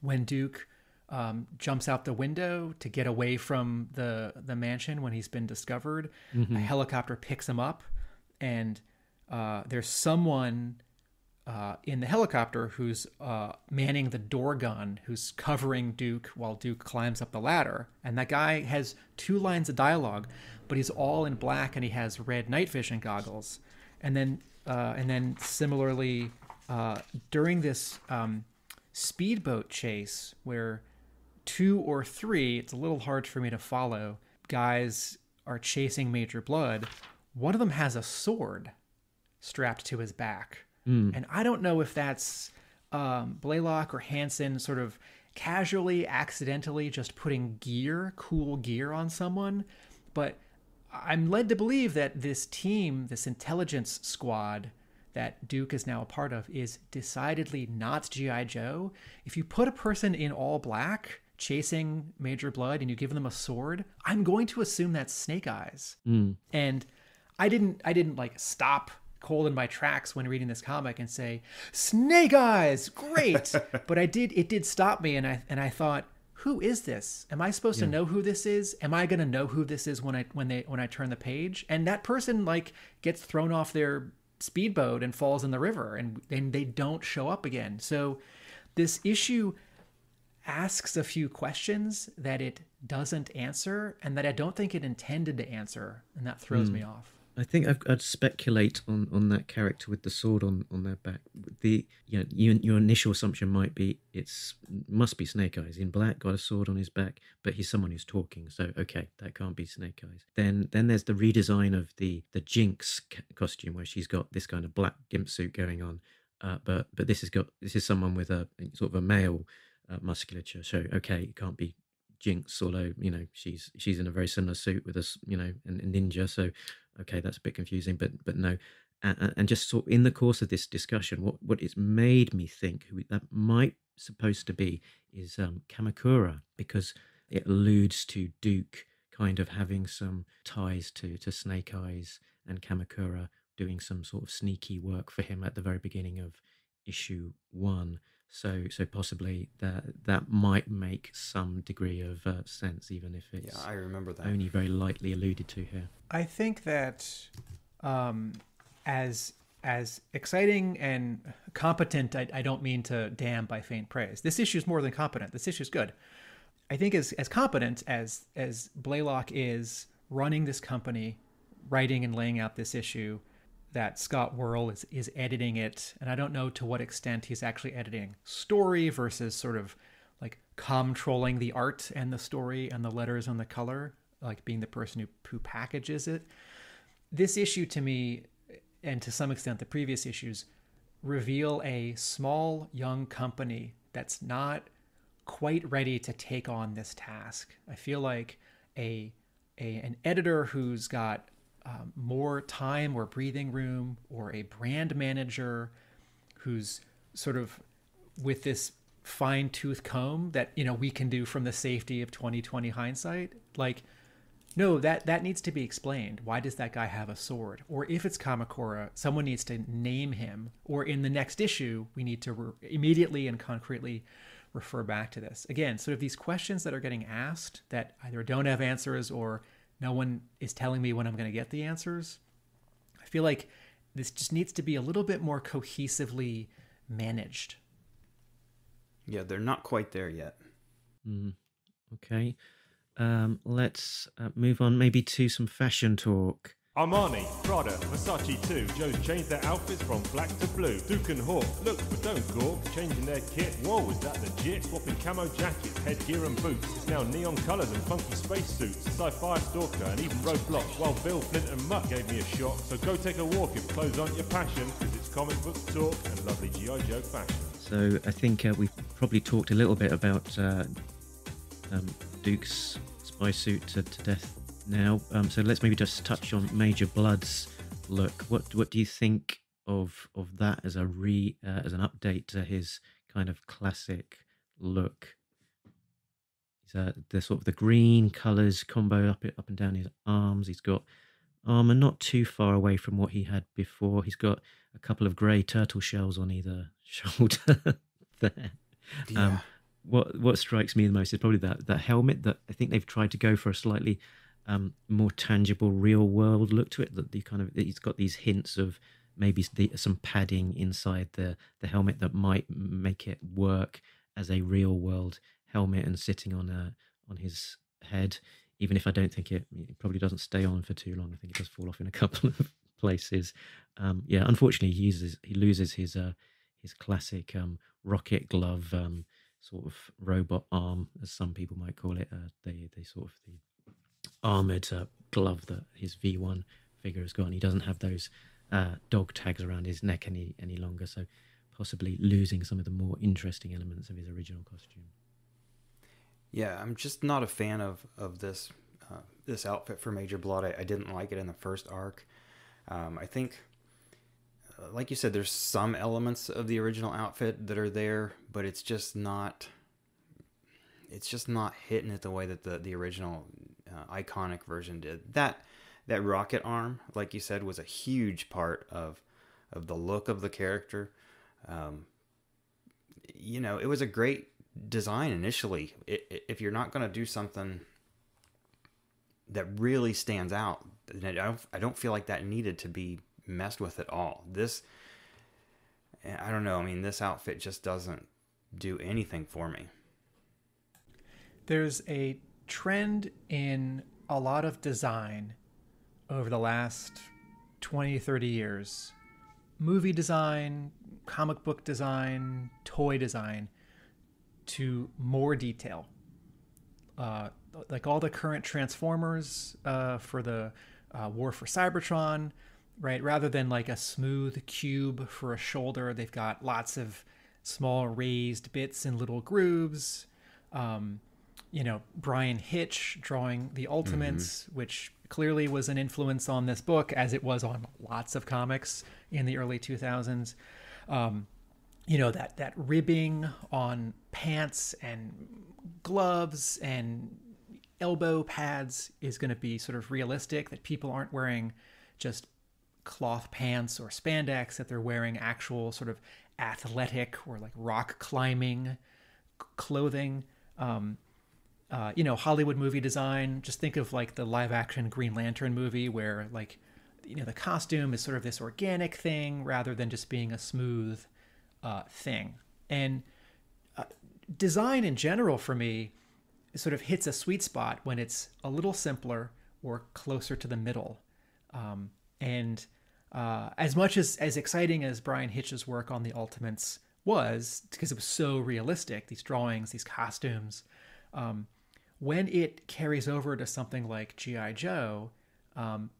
when Duke jumps out the window to get away from the mansion when he's been discovered, a helicopter picks him up, and there's someone in the helicopter who's manning the door gun, who's covering Duke while Duke climbs up the ladder. And that guy has 2 lines of dialogue, but he's all in black and he has red night vision goggles. And then similarly, during this speedboat chase where 2 or 3, it's a little hard for me to follow, guys are chasing Major Blood, one of them has a sword strapped to his back. And I don't know if that's Blaylock or Hansen sort of casually, accidentally just putting cool gear on someone, but I'm led to believe that this team, this intelligence squad that Duke is now a part of, is decidedly not G.I. Joe. If you put a person in all black chasing Major Blood and you give them a sword, I'm going to assume that's Snake Eyes. And I didn't like stop cold in my tracks when reading this comic and say, Snake Eyes, great. But it did stop me, and I thought, who is this? Am I supposed to know who this is? Am I going to know who this is when I turn the page? And that person like gets thrown off their speedboat and falls in the river, and they don't show up again. So this issue asks a few questions that it doesn't answer, and that I don't think it intended to answer, and that throws me off. I think I'd speculate on that character with the sword on their back. Your initial assumption might be must be Snake Eyes in black, got a sword on his back, but he's someone who's talking, so okay, that can't be Snake Eyes. Then there's the redesign of the Jinx costume, where she's got this kind of black gimp suit going on, but this is someone with a sort of a male musculature, so okay, it can't be Jinx, although she's in a very similar suit with a ninja, so okay, that's a bit confusing, but no. And just sort of in the course of this discussion, what it's made me think who that might supposed to be is Kamakura, because it alludes to Duke kind of having some ties to Snake Eyes, and Kamakura doing some sort of sneaky work for him at the very beginning of issue 1. So possibly that might make some degree of sense, even if it's I remember that. Only very lightly alluded to here. I think that as exciting and competent, I don't mean to damn by faint praise. This issue is more than competent. This issue is good. I think as competent as Blaylock is running this company, writing and laying out this issue, that Scott Worrell is editing it, and I don't know to what extent he's actually editing story versus sort of like controlling the art and the story and the letters and the color, like being the person who packages it. This issue to me, and to some extent the previous issues, reveal a small young company that's not quite ready to take on this task. I feel like an editor who's got more time or breathing room, or a brand manager who's sort of with this fine-tooth comb that we can do from the safety of 2020 hindsight, like, no, that needs to be explained. Why does that guy have a sword? Or if it's Kamakura, someone needs to name him, or in the next issue we need to immediately and concretely refer back to this. Again, sort of these questions that are getting asked that either don't have answers or no one is telling me when I'm going to get the answers. I feel like this just needs to be a little bit more cohesively managed. Yeah, they're not quite there yet. Okay. Let's move on maybe to some fashion talk. Armani, Prada, Versace too. Joe's changed their outfits from black to blue. Duke and Hawk, look but don't gawk. Changing their kit, whoa, is that legit? Swapping camo jackets, headgear and boots. It's now neon colours and funky spacesuits. Sci-fi stalker and even roadblock. While Bill, Flint and Mutt gave me a shock. So go take a walk if clothes aren't your passion, because it's comic book talk and lovely G.I. Joe fashion. So I think we've probably talked a little bit about Duke's spy suit to death now, so let's maybe just touch on Major Blood's look. What do you think of that as an update to his kind of classic look? The sort of the green colours combo up and down his arms. He's got armour not too far away from what he had before. He's got a couple of grey turtle shells on either shoulder there. Yeah. What strikes me the most is probably that helmet that I think they've tried to go for a slightly more tangible, real world look to it. That he's got these hints of maybe some padding inside the helmet that might make it work as a real world helmet and sitting on his head. Even if I don't think it probably doesn't stay on for too long. I think it does fall off in a couple of places. Unfortunately, he loses his classic rocket glove. Sort of robot arm, as some people might call it. They sort of the armored glove that his V1 figure has got. And he doesn't have those dog tags around his neck any longer, so possibly losing some of the more interesting elements of his original costume. Yeah, I'm just not a fan of this this outfit for Major Blood. I didn't like it in the first arc. I think, like you said, there's some elements of the original outfit that are there, but it's just not hitting it the way that the original iconic version did. That rocket arm, like you said, was a huge part of the look of the character. It was a great design initially. If you're not going to do something that really stands out, I don't feel like that needed to be messed with at all. I don't know. I mean, this outfit just doesn't do anything for me. There's a trend in a lot of design over the last 20, 30 years. Movie design, comic book design, toy design, to more detail. Like all the current Transformers for the War for Cybertron, right? Rather than like a smooth cube for a shoulder, they've got lots of small raised bits and little grooves. Brian Hitch drawing the Ultimates, which clearly was an influence on this book, as it was on lots of comics in the early 2000s. That ribbing on pants and gloves and elbow pads is going to be sort of realistic, that people aren't wearing just cloth pants or spandex, that they're wearing actual sort of athletic or like rock climbing clothing. Hollywood movie design, just think of like the live action Green Lantern movie where like, the costume is sort of this organic thing rather than just being a smooth thing. And design in general for me sort of hits a sweet spot when it's a little simpler or closer to the middle. As much as exciting as Brian Hitch's work on the Ultimates was, because it was so realistic, these drawings, these costumes, when it carries over to something like G.I. Joe,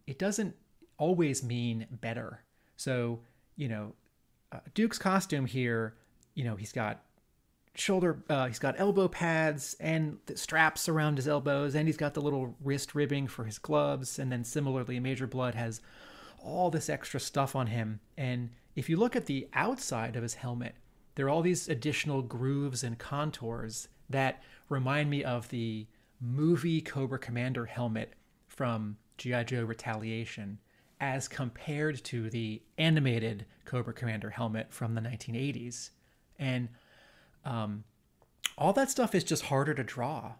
it doesn't always mean better. So, Duke's costume here, he's got he's got elbow pads and the straps around his elbows, and he's got the little wrist ribbing for his gloves. And then similarly, Major Blood has all this extra stuff on him. And if you look at the outside of his helmet, there are all these additional grooves and contours that remind me of the movie Cobra Commander helmet from G.I. Joe Retaliation, as compared to the animated Cobra Commander helmet from the 1980s. And all that stuff is just harder to draw,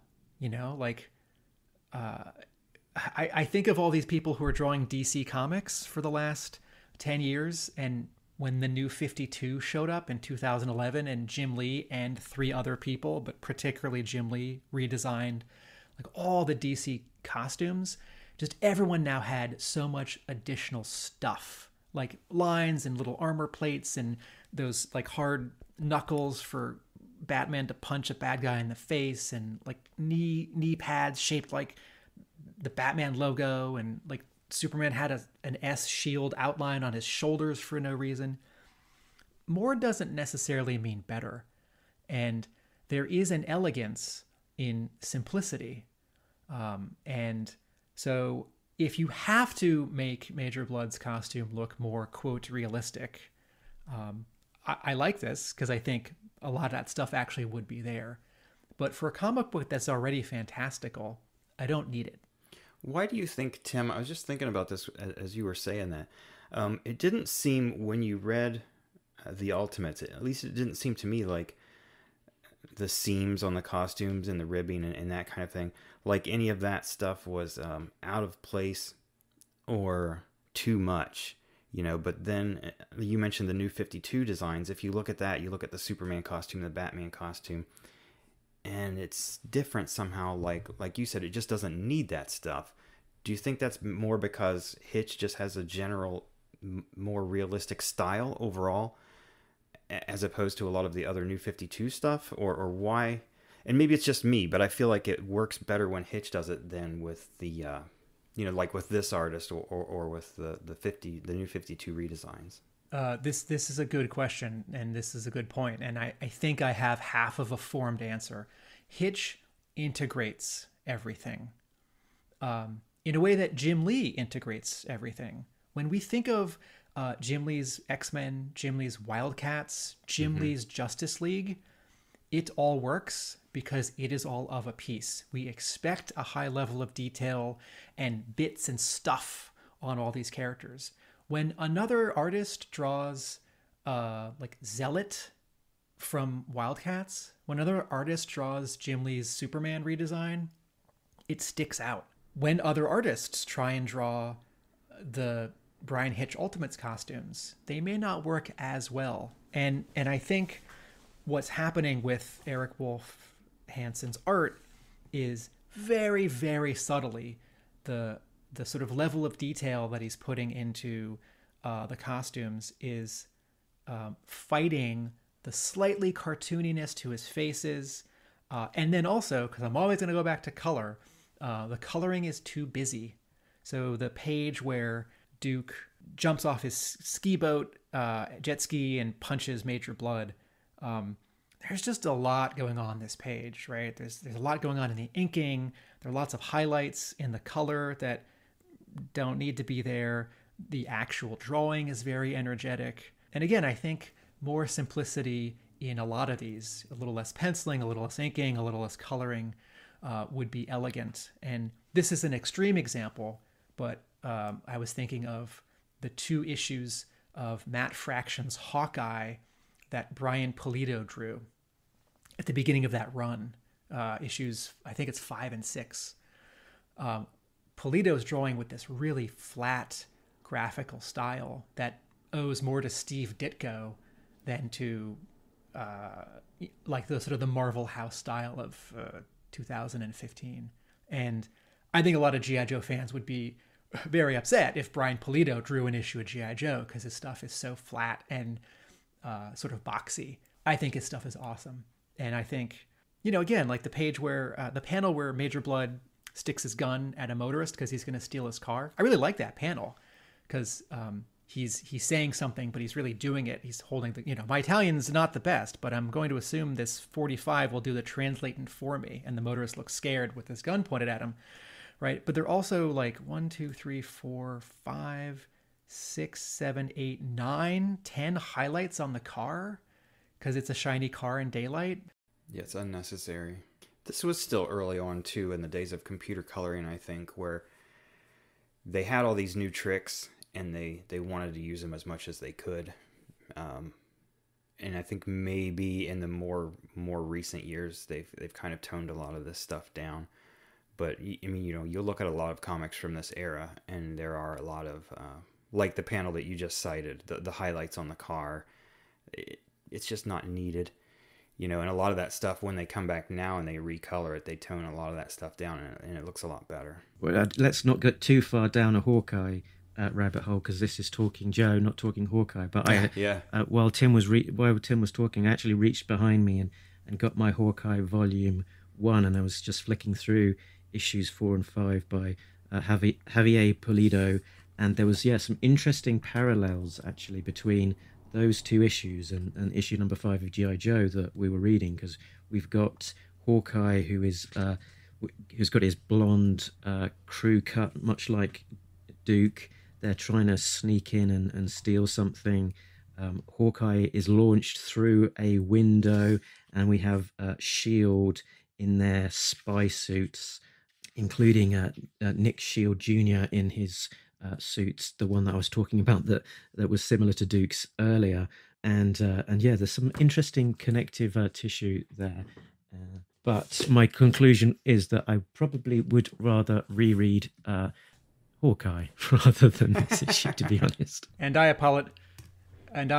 I think of all these people who are drawing DC comics for the last 10 years, and when the New 52 showed up in 2011 and Jim Lee and 3 other people, but particularly Jim Lee, redesigned like all the DC costumes, just everyone now had so much additional stuff, like lines and little armor plates and those like hard knuckles for Batman to punch a bad guy in the face, and like knee pads shaped like the Batman logo, and like Superman had an S shield outline on his shoulders for no reason. More doesn't necessarily mean better. And there is an elegance in simplicity. And so if you have to make Major Blood's costume look more, quote, realistic, I like this because I think a lot of that stuff actually would be there. But for a comic book that's already fantastical, I don't need it. Why do you think, Tim, I was just thinking about this as you were saying that, it didn't seem, when you read the Ultimates, at least it didn't seem to me like the seams on the costumes and the ribbing and that kind of thing, like any of that stuff was out of place or too much, but then you mentioned the New 52 designs. If you look at that, you look at the Superman costume, the Batman costume, and it's different somehow. Like you said, it just doesn't need that stuff. Do you think that's more because Hitch just has a general, more realistic style overall, as opposed to a lot of the other New 52 stuff, or why? And maybe it's just me, but I feel like it works better when Hitch does it than with the, like with this artist or with the New 52 redesigns. This is a good question, and this is a good point, and I think I have half of a formed answer. Hitch integrates everything in a way that Jim Lee integrates everything. When we think of Jim Lee's X-Men, Jim Lee's Wildcats, Jim Lee's Justice League, it all works because it is all of a piece. We expect a high level of detail and bits and stuff on all these characters. When another artist draws like Zealot from Wildcats, when another artist draws Jim Lee's Superman redesign, it sticks out. When other artists try and draw the Brian Hitch Ultimates costumes, they may not work as well. And I think what's happening with Eric Wolf Hansen's art is very, very subtly the sort of level of detail that he's putting into the costumes is fighting the slightly cartooniness to his faces. And then also, because I'm always going to go back to color, the coloring is too busy. So the page where Duke jumps off his ski boat, jet ski, and punches Major Blood, there's just a lot going on this page, right? There's a lot going on in the inking. There are lots of highlights in the color that don't need to be there. The actual drawing is very energetic. And again, I think more simplicity in a lot of these, a little less penciling, a little less inking, a little less coloring, would be elegant. And this is an extreme example, but I was thinking of the 2 issues of Matt Fraction's Hawkeye that Brian Pulido drew at the beginning of that run, issues, I think it's 5 and 6. Pulido's drawing with this really flat graphical style that owes more to Steve Ditko than to like the sort of the Marvel House style of 2015. And I think a lot of G.I. Joe fans would be very upset if Brian Pulido drew an issue of G.I. Joe because his stuff is so flat and sort of boxy. I think his stuff is awesome. And I think, again, like the page where, the panel where Major Blood sticks his gun at a motorist because he's going to steal his car. I really like that panel because he's saying something, but he's really doing it. He's holding the, my Italian's not the best, but I'm going to assume this 45 will do the translating for me. And the motorist looks scared with his gun pointed at him, right? But they're also like 1, 2, 3, 4, 5, 6, 7, 8, 9, 10 highlights on the car because it's a shiny car in daylight. Yeah, it's unnecessary. This was still early on, too, in the days of computer coloring, I think, where they had all these new tricks and they wanted to use them as much as they could. And I think maybe in the more recent years, they've kind of toned a lot of this stuff down. But, I mean, you'll look at a lot of comics from this era, and there are a lot of, like the panel that you just cited, the highlights on the car, it's just not needed. And a lot of that stuff, when they come back now and they recolor it, they tone a lot of that stuff down, and it looks a lot better. Well, let's not get too far down a Hawkeye rabbit hole, because this is Talking Joe, not Talking Hawkeye. But while Tim was talking, I actually reached behind me and got my Hawkeye Volume 1, and I was just flicking through issues 4 and 5 by Javier Pulido, and there was some interesting parallels actually between those 2 issues and issue number 5 of G.I. Joe that we were reading, because we've got Hawkeye who's got his blonde crew cut, much like Duke. They're trying to sneak in and steal something. Hawkeye is launched through a window, and we have S.H.I.E.L.D. in their spy suits, including Nick Shield Jr. in his suits, the one that I was talking about that was similar to Duke's earlier, and there's some interesting connective tissue there. But my conclusion is that I probably would rather reread Hawkeye rather than this issue, to be honest. And I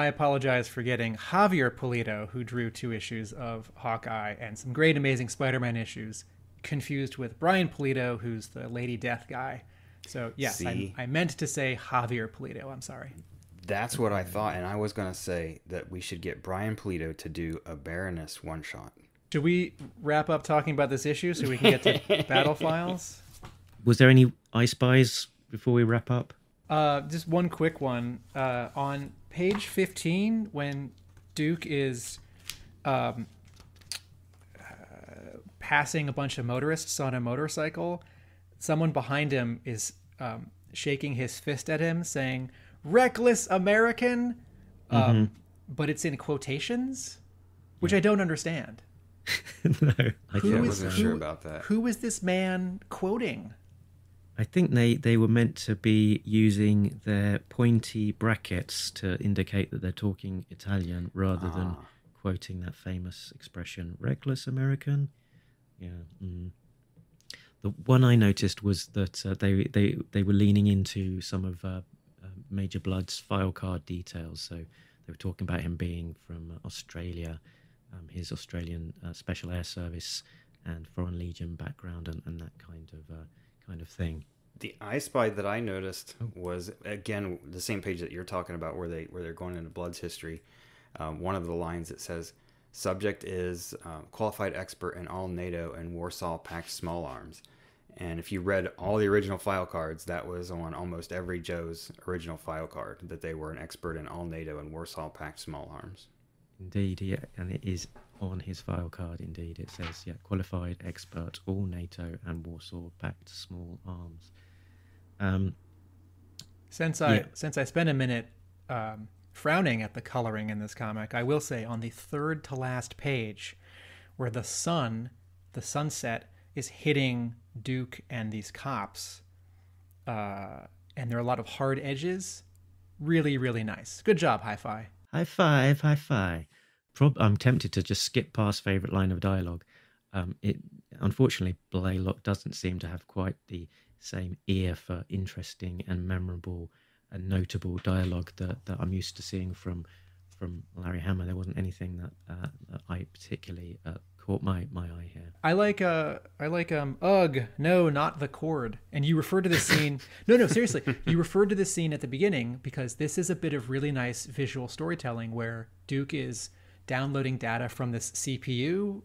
apologize for getting Javier Pulido, who drew 2 issues of Hawkeye and some great, amazing Spider-Man issues, confused with Brian Pulido, who's the Lady Death guy. So, yes, I meant to say Javier Pulido. I'm sorry. That's what I thought, and I was going to say that we should get Brian Pulido to do a Baroness one-shot. Should we wrap up talking about this issue so we can get to Battlefiles? Was there any I Spies before we wrap up? Just one quick one. On page 15, when Duke is passing a bunch of motorists on a motorcycle, someone behind him is shaking his fist at him, saying, "Reckless American," but it's in quotations, which I don't understand. No, I wasn't sure about that. Who is this man quoting? I think they were meant to be using their pointy brackets to indicate that they're talking Italian rather than quoting that famous expression, reckless American. Yeah. The one I noticed was that they were leaning into some of Major Blood's file card details. So they were talking about him being from Australia, his Australian Special Air Service and Foreign Legion background, and that kind of thing. The I Spy that I noticed was, again, the same page that you're talking about, where they're going into Blood's history. One of the lines that says, "Subject is qualified expert in all NATO and Warsaw Pact small arms." And if you read all the original file cards, that was on almost every Joe's original file card, that they were an expert in all NATO and Warsaw Pact small arms. Indeed, yeah, and it is on his file card. Indeed, it says, yeah, qualified expert, all NATO and Warsaw Pact small arms. Since I spent a minute frowning at the coloring in this comic, I will say on the third to last page, where the sunset is hitting Duke and these cops, and there are a lot of hard edges. Really, really nice. Good job, Hi-Fi. High five, high five. I'm tempted to just skip past favourite line of dialogue. Unfortunately, Blaylock doesn't seem to have quite the same ear for interesting and memorable and notable dialogue that I'm used to seeing from Larry Hama. There wasn't anything that I particularly caught my eye here. I like ugh, no, not the cord. And you referred to this scene. No, seriously. You referred to this scene at the beginning because this is a bit of really nice visual storytelling where Duke is downloading data from this CPU,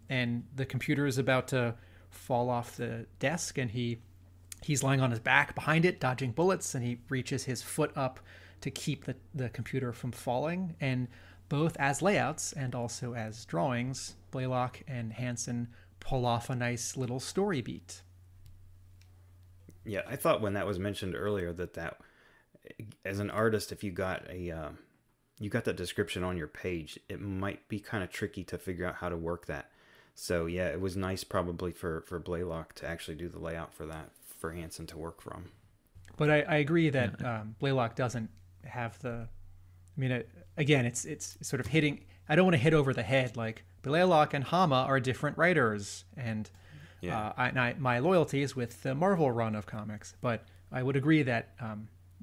and the computer is about to fall off the desk, and he's lying on his back behind it, dodging bullets, and he reaches his foot up to keep the computer from falling. And both as layouts and also as drawings, Blaylock and Hansen pull off a nice little story beat. Yeah, I thought when that was mentioned earlier that as an artist, if you got that description on your page, it might be kind of tricky to figure out how to work that. So yeah, it was nice probably for Blaylock to actually do the layout for that, for Hansen to work from. But I agree that Blaylock doesn't have the... I mean, again, it's sort of hitting... I don't want to hit over the head like Blaylock and Hama are different writers, and my loyalty is with the Marvel run of comics. But I would agree that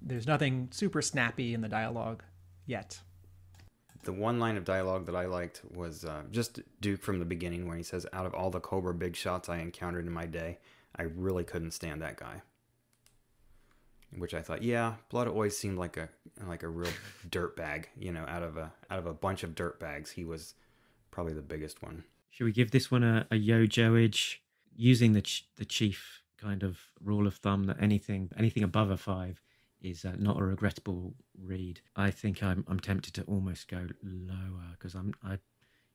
there's nothing super snappy in the dialogue yet. The one line of dialogue that I liked was just Duke from the beginning, when he says, "Out of all the Cobra big shots I encountered in my day, I really couldn't stand that guy." Which I thought, yeah, Blood always seemed like a real dirt bag. You know, out of a bunch of dirt bags, he was probably the biggest one. Should we give this one a yo-joage? Using the chief kind of rule of thumb that anything above a 5 is not a regrettable read. I think I'm tempted to almost go lower, because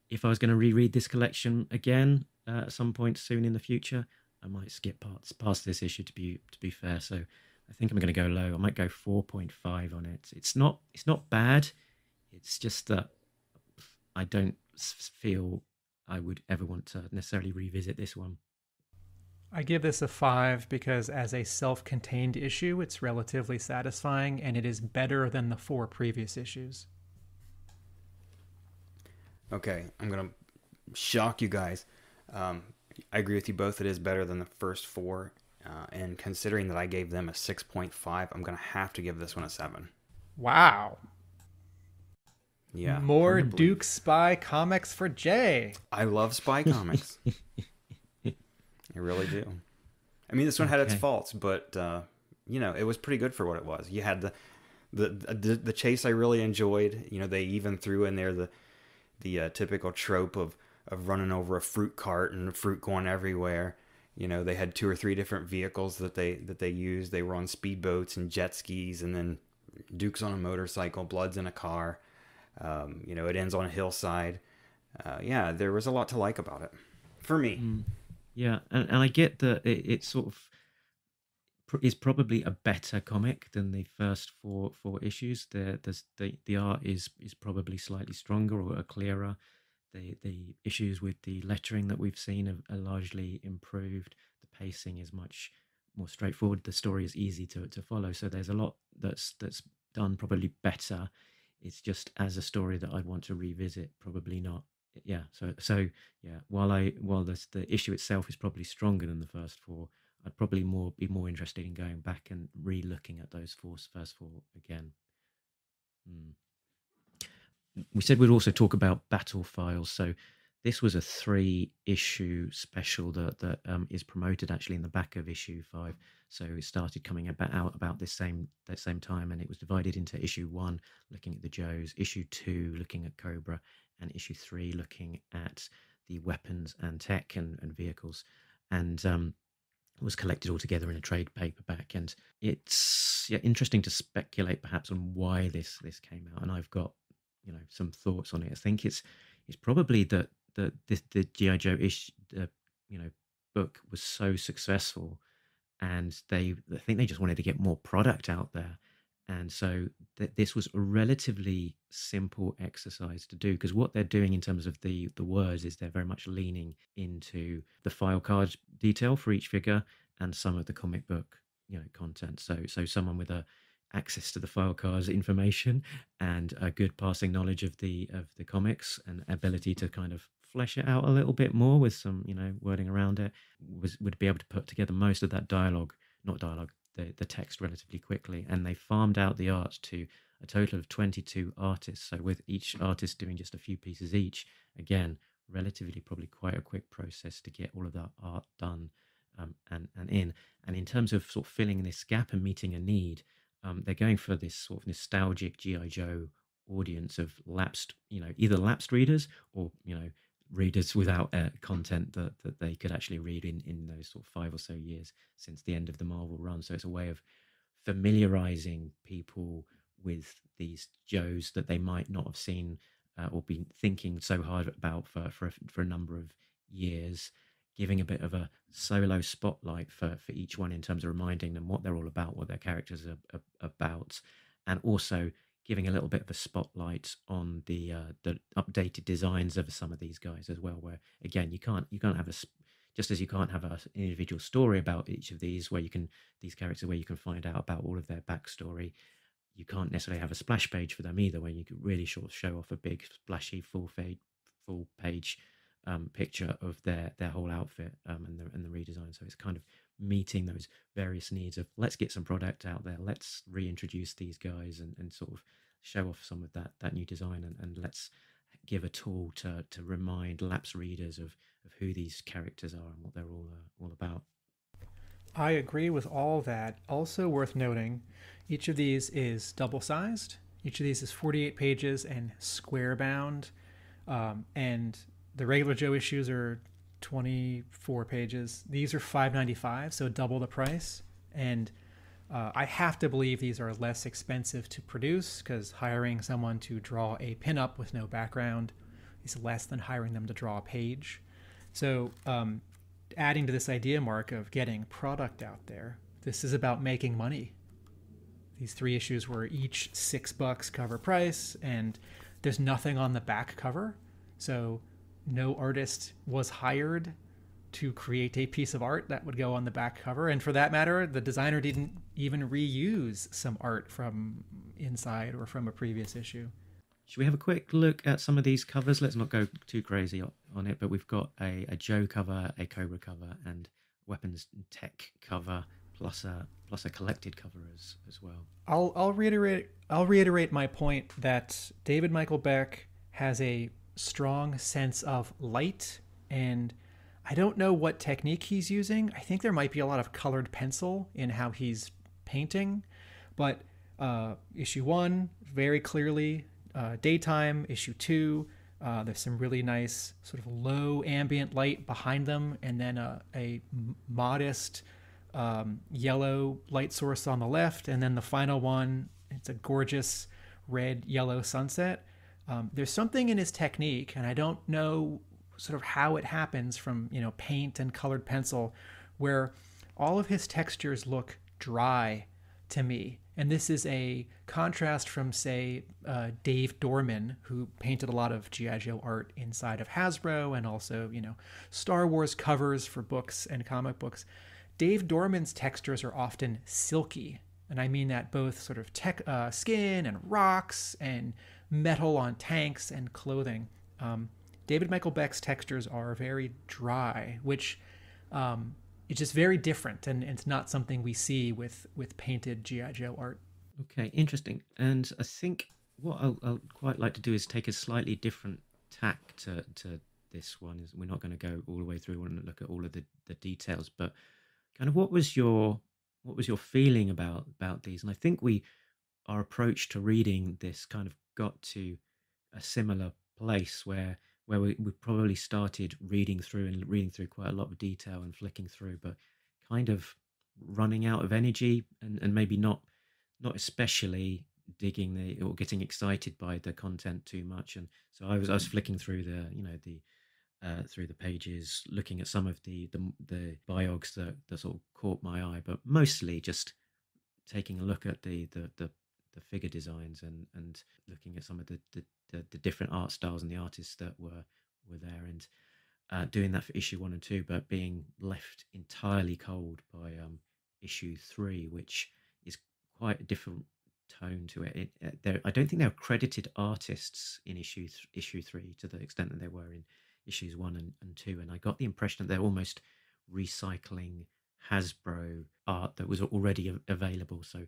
if I was going to reread this collection again at some point soon in the future, I might skip past this issue, to be fair. So I think I'm going to go low. I might go 4.5 on it. It's not bad. It's just that I don't feel I would ever want to necessarily revisit this one. I give this a 5 because as a self-contained issue, it's relatively satisfying, and it is better than the 4 previous issues. Okay, I'm going to shock you guys. I agree with you both. It is better than the first 4. And considering that I gave them a 6.5, I'm going to have to give this one a 7. Wow. Yeah. More probably. Duke Spy comics for Jay. I love spy comics. I really do. I mean, this one had its faults, but, it was pretty good for what it was. You had the chase I really enjoyed. You know, they even threw in there the typical trope of running over a fruit cart and fruit going everywhere. You know, they had 2 or 3 different vehicles that they used. They were on speedboats and jet skis, and then Duke's on a motorcycle, Blood's in a car. It ends on a hillside. There was a lot to like about it, for me. Yeah, and I get that it sort of is probably a better comic than the first four issues. The art is probably slightly stronger or clearer. The issues with the lettering that we've seen are largely improved. The pacing is much more straightforward. The story is easy to follow. So there's a lot that's done probably better it's just as a story that I'd want to revisit, probably not. Yeah, so yeah, while the issue itself is probably stronger than the first four, I'd probably be more interested in going back and re-looking at those first four again. We said we'd also talk about Battlefiles. So this was a 3-issue special that is promoted actually in the back of issue 5. So it started coming out about that same time, and it was divided into issue 1, looking at the Joes, issue 2, looking at Cobra, and issue 3, looking at the weapons and tech and vehicles. And was collected all together in a trade paperback. And it's interesting to speculate perhaps on why this came out. And I've got some thoughts on it. I think it's probably that the G.I. Joe book was so successful, and I think they just wanted to get more product out there. And so this was a relatively simple exercise to do, because what they're doing in terms of the words is they're very much leaning into the file card detail for each figure and some of the comic book content. So someone with access to the file cards information and a good passing knowledge of the comics and ability to kind of flesh it out a little bit more with some wording around it would be able to put together most of that the text relatively quickly. And they farmed out the art to a total of 22 artists, so with each artist doing just a few pieces each, again relatively probably quite a quick process to get all of that art done and in terms of sort of filling this gap and meeting a need. They're going for this sort of nostalgic G.I. Joe audience of lapsed, either lapsed readers or, readers without content that they could actually read in those sort of 5 or so years since the end of the Marvel run. So it's a way of familiarizing people with these Joes that they might not have seen or been thinking so hard about for a number of years, giving a bit of a solo spotlight for each one in terms of reminding them what they're all about, what their characters are about, and also giving a little bit of a spotlight on the updated designs of some of these guys as well, where again you can't have just as you can't have an individual story about each of these characters where you can find out about all of their backstory. You can't necessarily have a splash page for them either, where you could really sort of show off a big splashy full page picture of their whole outfit and the redesign. So it's kind of meeting those various needs of, let's get some product out there, let's reintroduce these guys and sort of show off some of that new design, and let's give a tool to remind lapsed readers of who these characters are and what they're all about. I agree with all that. Also worth noting, each of these is double-sized. Each of these is 48 pages and square bound, and the regular Joe issues are 24 pages. These are $5.95, so double the price. And I have to believe these are less expensive to produce, because hiring someone to draw a pinup with no background is less than hiring them to draw a page. So adding to this idea, Mark, of getting product out there, this is about making money. These 3 issues were each $6 cover price, and there's nothing on the back cover. So no artist was hired to create a piece of art that would go on the back cover. And for that matter, the designer didn't even reuse some art from inside or from a previous issue. Should we have a quick look at some of these covers? Let's not go too crazy on it, but we've got a Joe cover, a Cobra cover, and weapons and tech cover, plus a collected cover as well. I'll reiterate my point that David Michael Beck has a strong sense of light, and I don't know what technique he's using. I think there might be a lot of colored pencil in how he's painting, but issue 1 very clearly daytime. Issue 2 there's some really nice sort of low ambient light behind them, and then a modest yellow light source on the left, and then the final one, it's a gorgeous red yellow sunset. There's something in his technique, and I don't know sort of how it happens from paint and colored pencil, where all of his textures look dry to me. And this is a contrast from, say, Dave Dorman, who painted a lot of G.I. Joe art inside of Hasbro and also, Star Wars covers for books and comic books. Dave Dorman's textures are often silky. And I mean that both sort of skin and rocks and metal on tanks and clothing. David Michael Beck's textures are very dry, which is just very different, and it's not something we see with painted G.I. Joe art. Okay, interesting. And I think what I'll quite like to do is take a slightly different tack to this one. Is we're not going to go all the way through and look at all of the details, but kind of what was your feeling about these? And I think our approach to reading this kind of got to a similar place where we probably started reading through quite a lot of detail and flicking through, but kind of running out of energy and maybe not especially digging or getting excited by the content too much. And so I was flicking through through the pages, looking at some of the biogs that sort of caught my eye, but mostly just taking a look at the figure designs and looking at some of the different art styles and the artists that were there, and doing that for issue 1 and 2, but being left entirely cold by issue 3, which is quite a different tone to it. I don't think they were credited artists in issue 3 to the extent that they were in issues 1 and 2, and I got the impression that they're almost recycling Hasbro art that was already available. So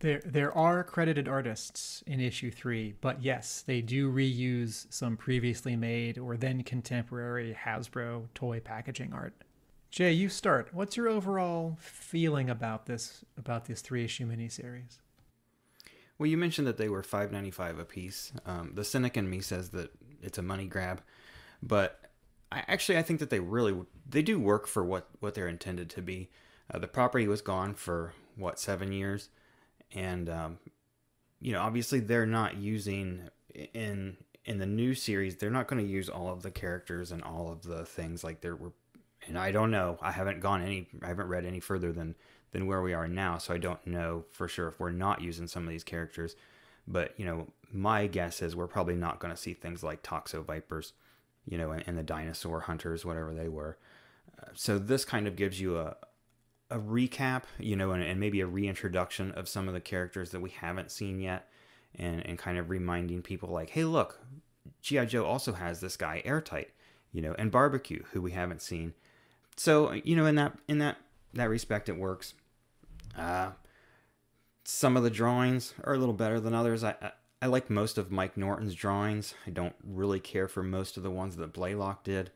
there are credited artists in issue 3, but yes, they do reuse some previously made or then contemporary Hasbro toy packaging art. Jay, you start. What's your overall feeling about this 3-issue miniseries? Well, you mentioned that they were $5.95 a piece. The cynic in me says that it's a money grab, but I think that they do work for what they're intended to be. The property was gone for 7 years, and obviously they're not using in the new series. They're not going to use all of the characters and all of the things like there were. And I don't know. I haven't read any further than where we are now, so I don't know for sure if we're not using some of these characters. But my guess is we're probably not going to see things like Toxo Vipers, and the dinosaur hunters, whatever they were. So this kind of gives you a recap, and maybe a reintroduction of some of the characters that we haven't seen yet, and kind of reminding people like, hey, look, G.I. Joe also has this guy Airtight, and Barbecue, who we haven't seen. So, in that respect, it works. Some of the drawings are a little better than others. I like most of Mike Norton's drawings. I don't really care for most of the ones that Blaylock did.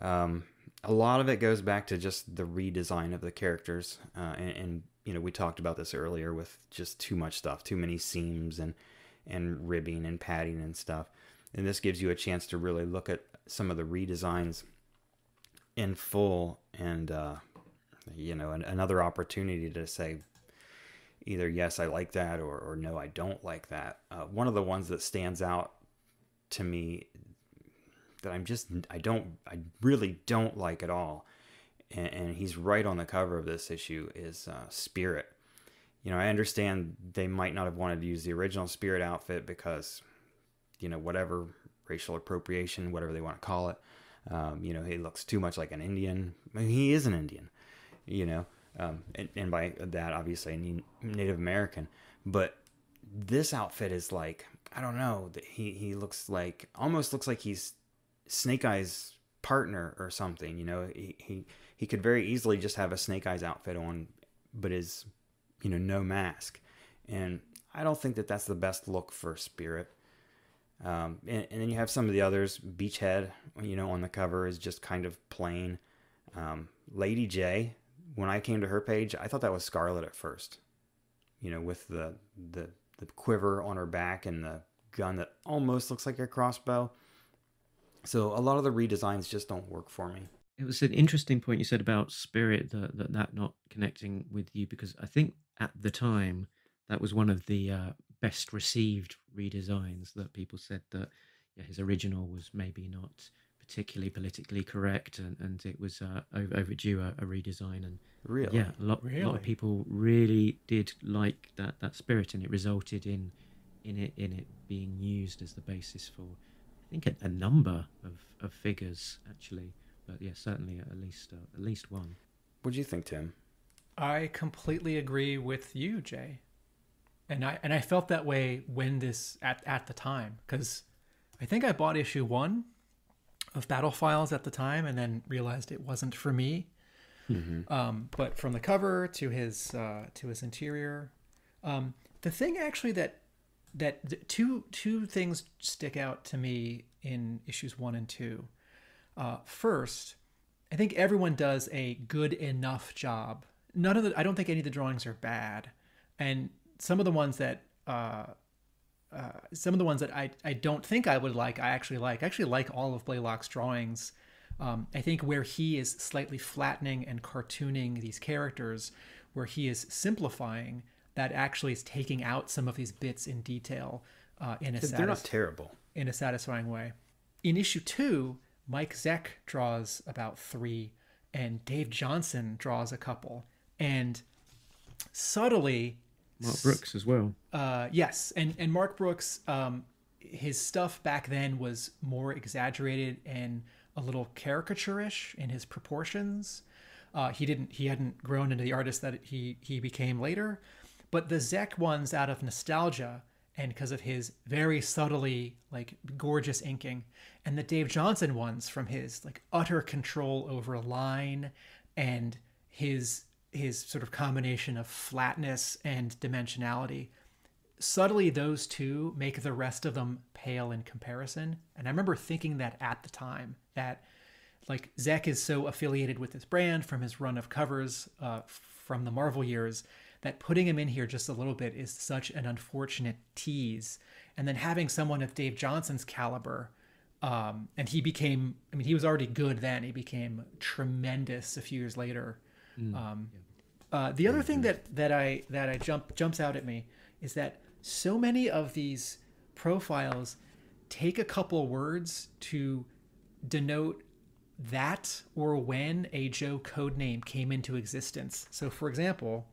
A lot of it goes back to just the redesign of the characters. And we talked about this earlier with just too much stuff, too many seams and ribbing and padding and stuff. And this gives you a chance to really look at some of the redesigns in full, and another opportunity to say either yes, I like that, or no, I don't like that. One of the ones that stands out to me that I really don't like at all, and he's right on the cover of this issue, is Spirit. I understand they might not have wanted to use the original Spirit outfit because whatever, racial appropriation, whatever they want to call it. He looks too much like an Indian. I mean, he is an Indian, and by that, obviously, Native American. But this outfit is like, I don't know, that he almost looks like he's Snake Eyes' partner or something. He could very easily just have a Snake Eyes outfit on, but is, no mask. And I don't think that that's the best look for Spirit. And then you have some of the others. Beachhead, on the cover is just kind of plain. Lady J, when I came to her page, I thought that was Scarlet at first. With the quiver on her back and the gun that almost looks like a crossbow. So a lot of the redesigns just don't work for me. It was an interesting point you said about Spirit, that not connecting with you, because I think at the time that was one of the best received redesigns, that people said that his original was maybe not particularly politically correct, and it was overdue a redesign. And really, a lot of people really did like that Spirit, and it resulted in it being used as the basis for, I think, a number of figures actually, but certainly at least one. What do you think, Tim? I completely agree with you, Jay. And I felt that way when this at the time, because I think I bought issue 1 of Battlefiles at the time and then realized it wasn't for me. But from the cover to his interior, the thing actually that two things stick out to me in issues 1 and 2. First, I think everyone does a good enough job. I don't think any of the drawings are bad, and some of the ones that I don't think I would like, I actually like. I actually like all of Blaylock's drawings. I think where he is slightly flattening and cartooning these characters, where he is simplifying, that actually is taking out some of these bits in detail They're not terrible. In a satisfying way. In issue 2, Mike Zeck draws about 3, and Dave Johnson draws a couple. And subtly... Mark Brooks as well. Yes, and Mark Brooks, his stuff back then was more exaggerated and a little caricature-ish in his proportions. He hadn't grown into the artist that he became later. But the Zeck ones, out of nostalgia and because of his very subtly like gorgeous inking, and the Dave Johnson ones from his like utter control over line and his sort of combination of flatness and dimensionality, subtly those two make the rest of them pale in comparison. And I remember thinking that at the time, that like Zeck is so affiliated with this brand from his run of covers from the Marvel years, that putting him in here just a little bit is such an unfortunate tease. And then having someone of Dave Johnson's caliber, and he became, I mean, he was already good then, he became tremendous a few years later. The other thing that jumps out at me is that so many of these profiles take a couple words to denote that or when a Joe codename came into existence. So, for example,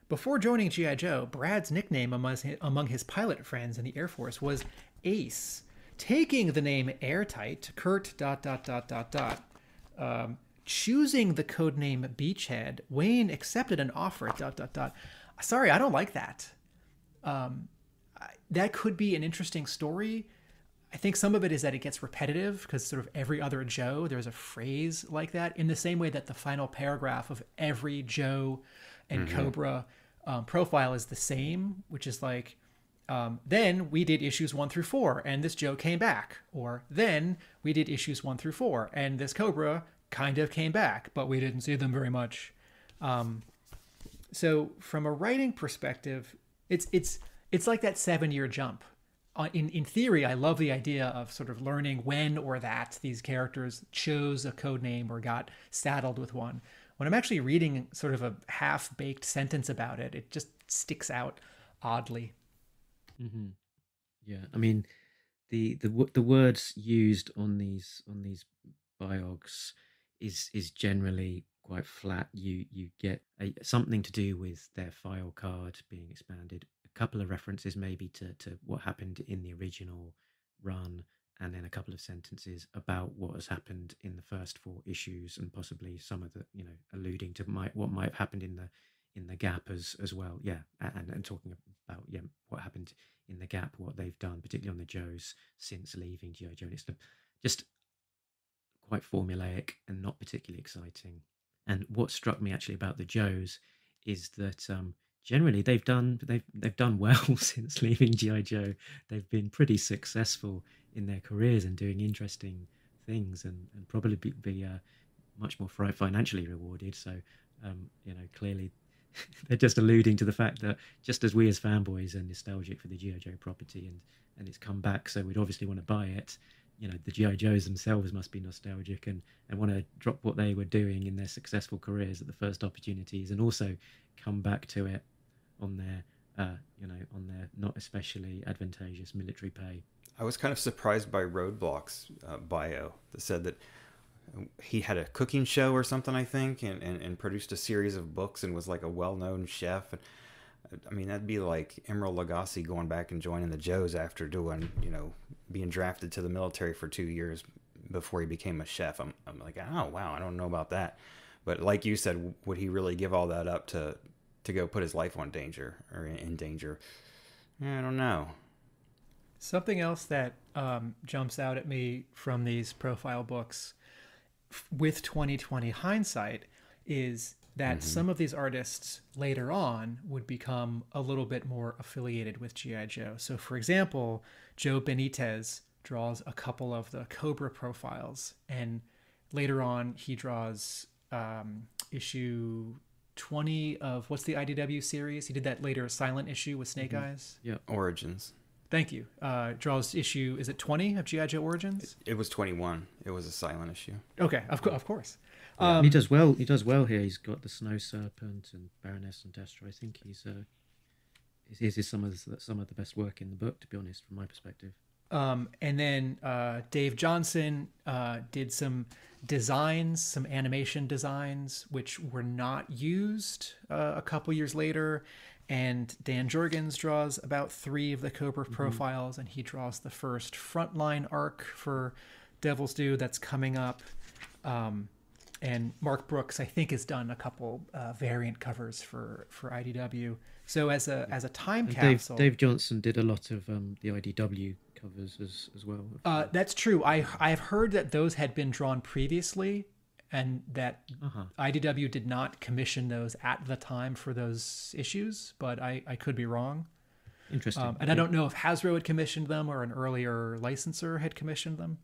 before joining G.I. Joe, Brad's nickname among his pilot friends in the Air Force was Ace. Taking the name Airtight, Kurt ... Choosing the codename Beachhead, Wayne accepted an offer ... Sorry, I don't like that. That could be an interesting story. I think some of it is that it gets repetitive because sort of every other Joe, there's a phrase like that, in the same way that the final paragraph of every Joe and Cobra profile is the same, which is like, then we did issues 1 through 4 and this Joe came back. Or then we did issues 1 through 4 and this Cobra kind of came back, but we didn't see them very much. So from a writing perspective, it's like that 7-year jump. In theory, I love the idea of sort of learning when or that these characters chose a code name or got saddled with one. When I'm actually reading sort of a half-baked sentence about it, it just sticks out oddly. Yeah, I mean, the words used on these biogs is generally quite flat. You get something to do with their file card being expanded. A couple of references maybe to what happened in the original run, and then a couple of sentences about what has happened in the first 4 issues, and possibly some of the, alluding to what might have happened in the gap as well. Yeah, and talking about what happened in the gap, what they've done, particularly on the Joes since leaving G.I. Joe. It's just quite formulaic and not particularly exciting. And what struck me actually about the Joes is that generally they've done well since leaving G.I. Joe. They've been pretty successful in their careers and doing interesting things, and probably be much more financially rewarded. So clearly they're just alluding to the fact that just as we as fanboys are nostalgic for the G.I. Joe property and it's come back, so we'd obviously want to buy it. The G.I. Joes themselves must be nostalgic and want to drop what they were doing in their successful careers at the first opportunities, and also come back to it on their on their not especially advantageous military pay. I was kind of surprised by Roadblock's bio that said that he had a cooking show or something, I think, and produced a series of books and was like a well-known chef. I mean, that'd be like Emeril Lagasse going back and joining the Joes after doing, being drafted to the military for 2 years before he became a chef. I'm like, oh, wow, I don't know about that. But like you said, would he really give all that up to to go put his life on danger or in danger. I don't know. Something else that jumps out at me from these profile books with 2020 hindsight is that some of these artists later on would become a little bit more affiliated with G.I. Joe. So, for example, Joe Benitez draws a couple of the Cobra profiles, and later on he draws issue 20 of, what's the IDW series? He did that later silent issue with Snake Eyes. Yeah. Origins. Thank you. Draws issue, is it 20 of G.I. Joe Origins? It was 21. It was a silent issue. Okay, of course. He does well. He does well here. He's got the Snow Serpent and Baroness and Destro. I think his is some of the best work in the book, to be honest, from my perspective. And then Dave Johnson did some designs, some animation designs, which were not used a couple years later. And Dan Jorgens draws about 3 of the Cobra profiles, and he draws the first frontline arc for Devil's Due that's coming up. And Mark Brooks, I think, has done a couple variant covers for IDW. So as a time capsule, Dave Johnson did a lot of the IDW covers as well. That's true. I've heard that those had been drawn previously, and that IDW did not commission those at the time for those issues, but I could be wrong. Interesting. And I don't know if Hasbro had commissioned them or an earlier licensor had commissioned them.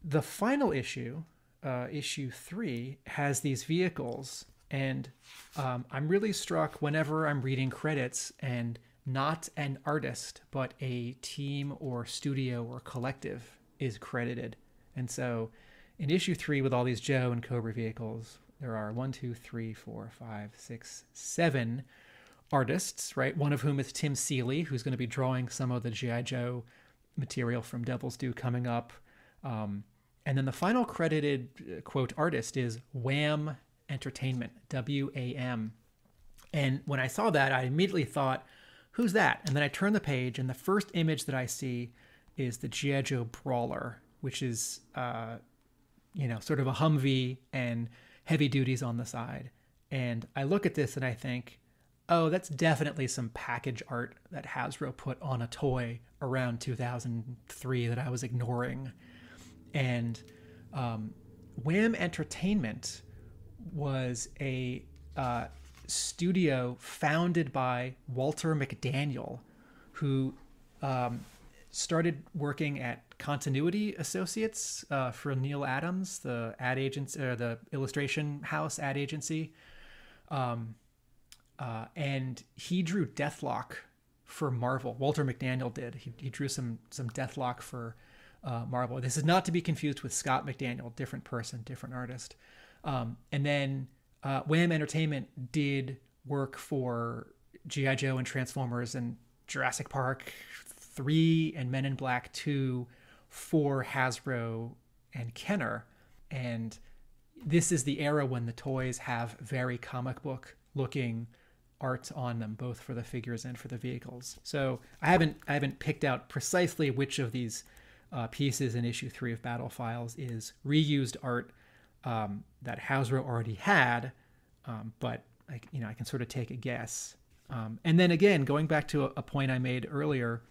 The final issue, issue 3, has these vehicles, and I'm really struck whenever I'm reading credits and not an artist, but a team or studio or collective is credited. And so in issue 3, with all these Joe and Cobra vehicles, there are 7 artists, right? One of whom is Tim Seeley, who's going to be drawing some of the G.I. Joe material from Devil's Due coming up. And then the final credited, quote, artist is Wham Entertainment, WAM. And when I saw that, I immediately thought, who's that? And then I turn the page, and the first image that I see is the G.I. Joe Brawler, which is, sort of a Humvee and heavy duties on the side. And I look at this and I think, oh, that's definitely some package art that Hasbro put on a toy around 2003 that I was ignoring. And Wham Entertainment was a studio founded by Walter McDaniel, who started working at Continuity Associates for Neil Adams, the ad agency, or the illustration house ad agency. And he drew Deathlock for Marvel. Walter McDaniel did. He drew some Deathlock for Marvel. This is not to be confused with Scott McDaniel, different person, different artist. And then Wham Entertainment did work for G.I. Joe and Transformers and Jurassic Park 3 and Men in Black 2 for Hasbro and Kenner. And this is the era when the toys have very comic book looking art on them, both for the figures and for the vehicles. So I haven't picked out precisely which of these pieces in issue 3 of Battlefiles is reused art that Hasbro already had, but I can sort of take a guess. And then again, going back to a point I made earlier,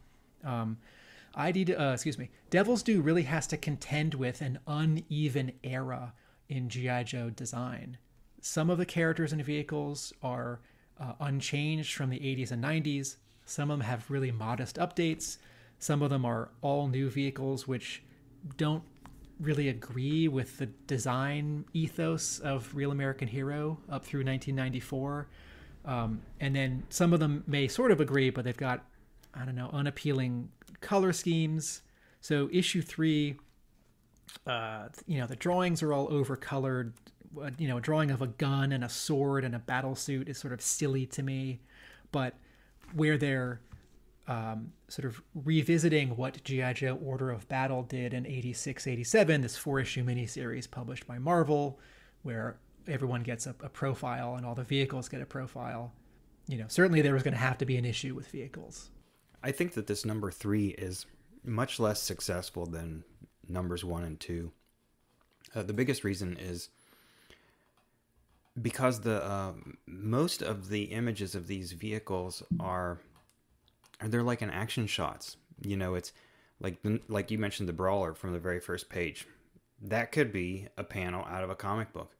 Devil's Due really has to contend with an uneven era in G.I. Joe design. Some of the characters and vehicles are unchanged from the 80s and 90s. Some of them have really modest updates. Some of them are all new vehicles, which don't really agree with the design ethos of Real American Hero up through 1994. And then some of them may sort of agree, but they've got, unappealing color schemes. So issue 3, the drawings are all overcolored. A drawing of a gun and a sword and a battle suit is sort of silly to me. But where they're sort of revisiting what G.I. Joe Order of Battle did in 86, 87, this 4-issue miniseries published by Marvel, where everyone gets a profile and all the vehicles get a profile. Certainly there was going to have to be an issue with vehicles. I think that this number 3 is much less successful than numbers 1 and 2. The biggest reason is because the most of the images of these vehicles they're like in action shots. You know, it's like you mentioned the brawler from the very first page. That could be a panel out of a comic book.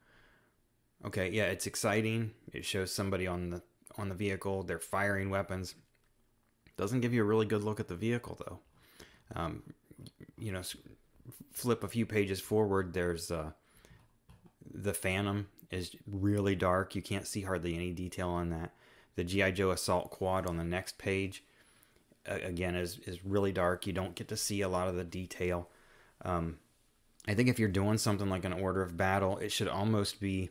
Okay, yeah, it's exciting. It shows somebody on the vehicle. They're firing weapons. Doesn't give you a really good look at the vehicle though. You know, flip a few pages forward. There's the Phantom is really dark. You can't see hardly any detail on that. The G.I. Joe Assault Quad on the next page, again, is really dark. You don't get to see a lot of the detail. I think if you're doing something like an order of battle, it should almost be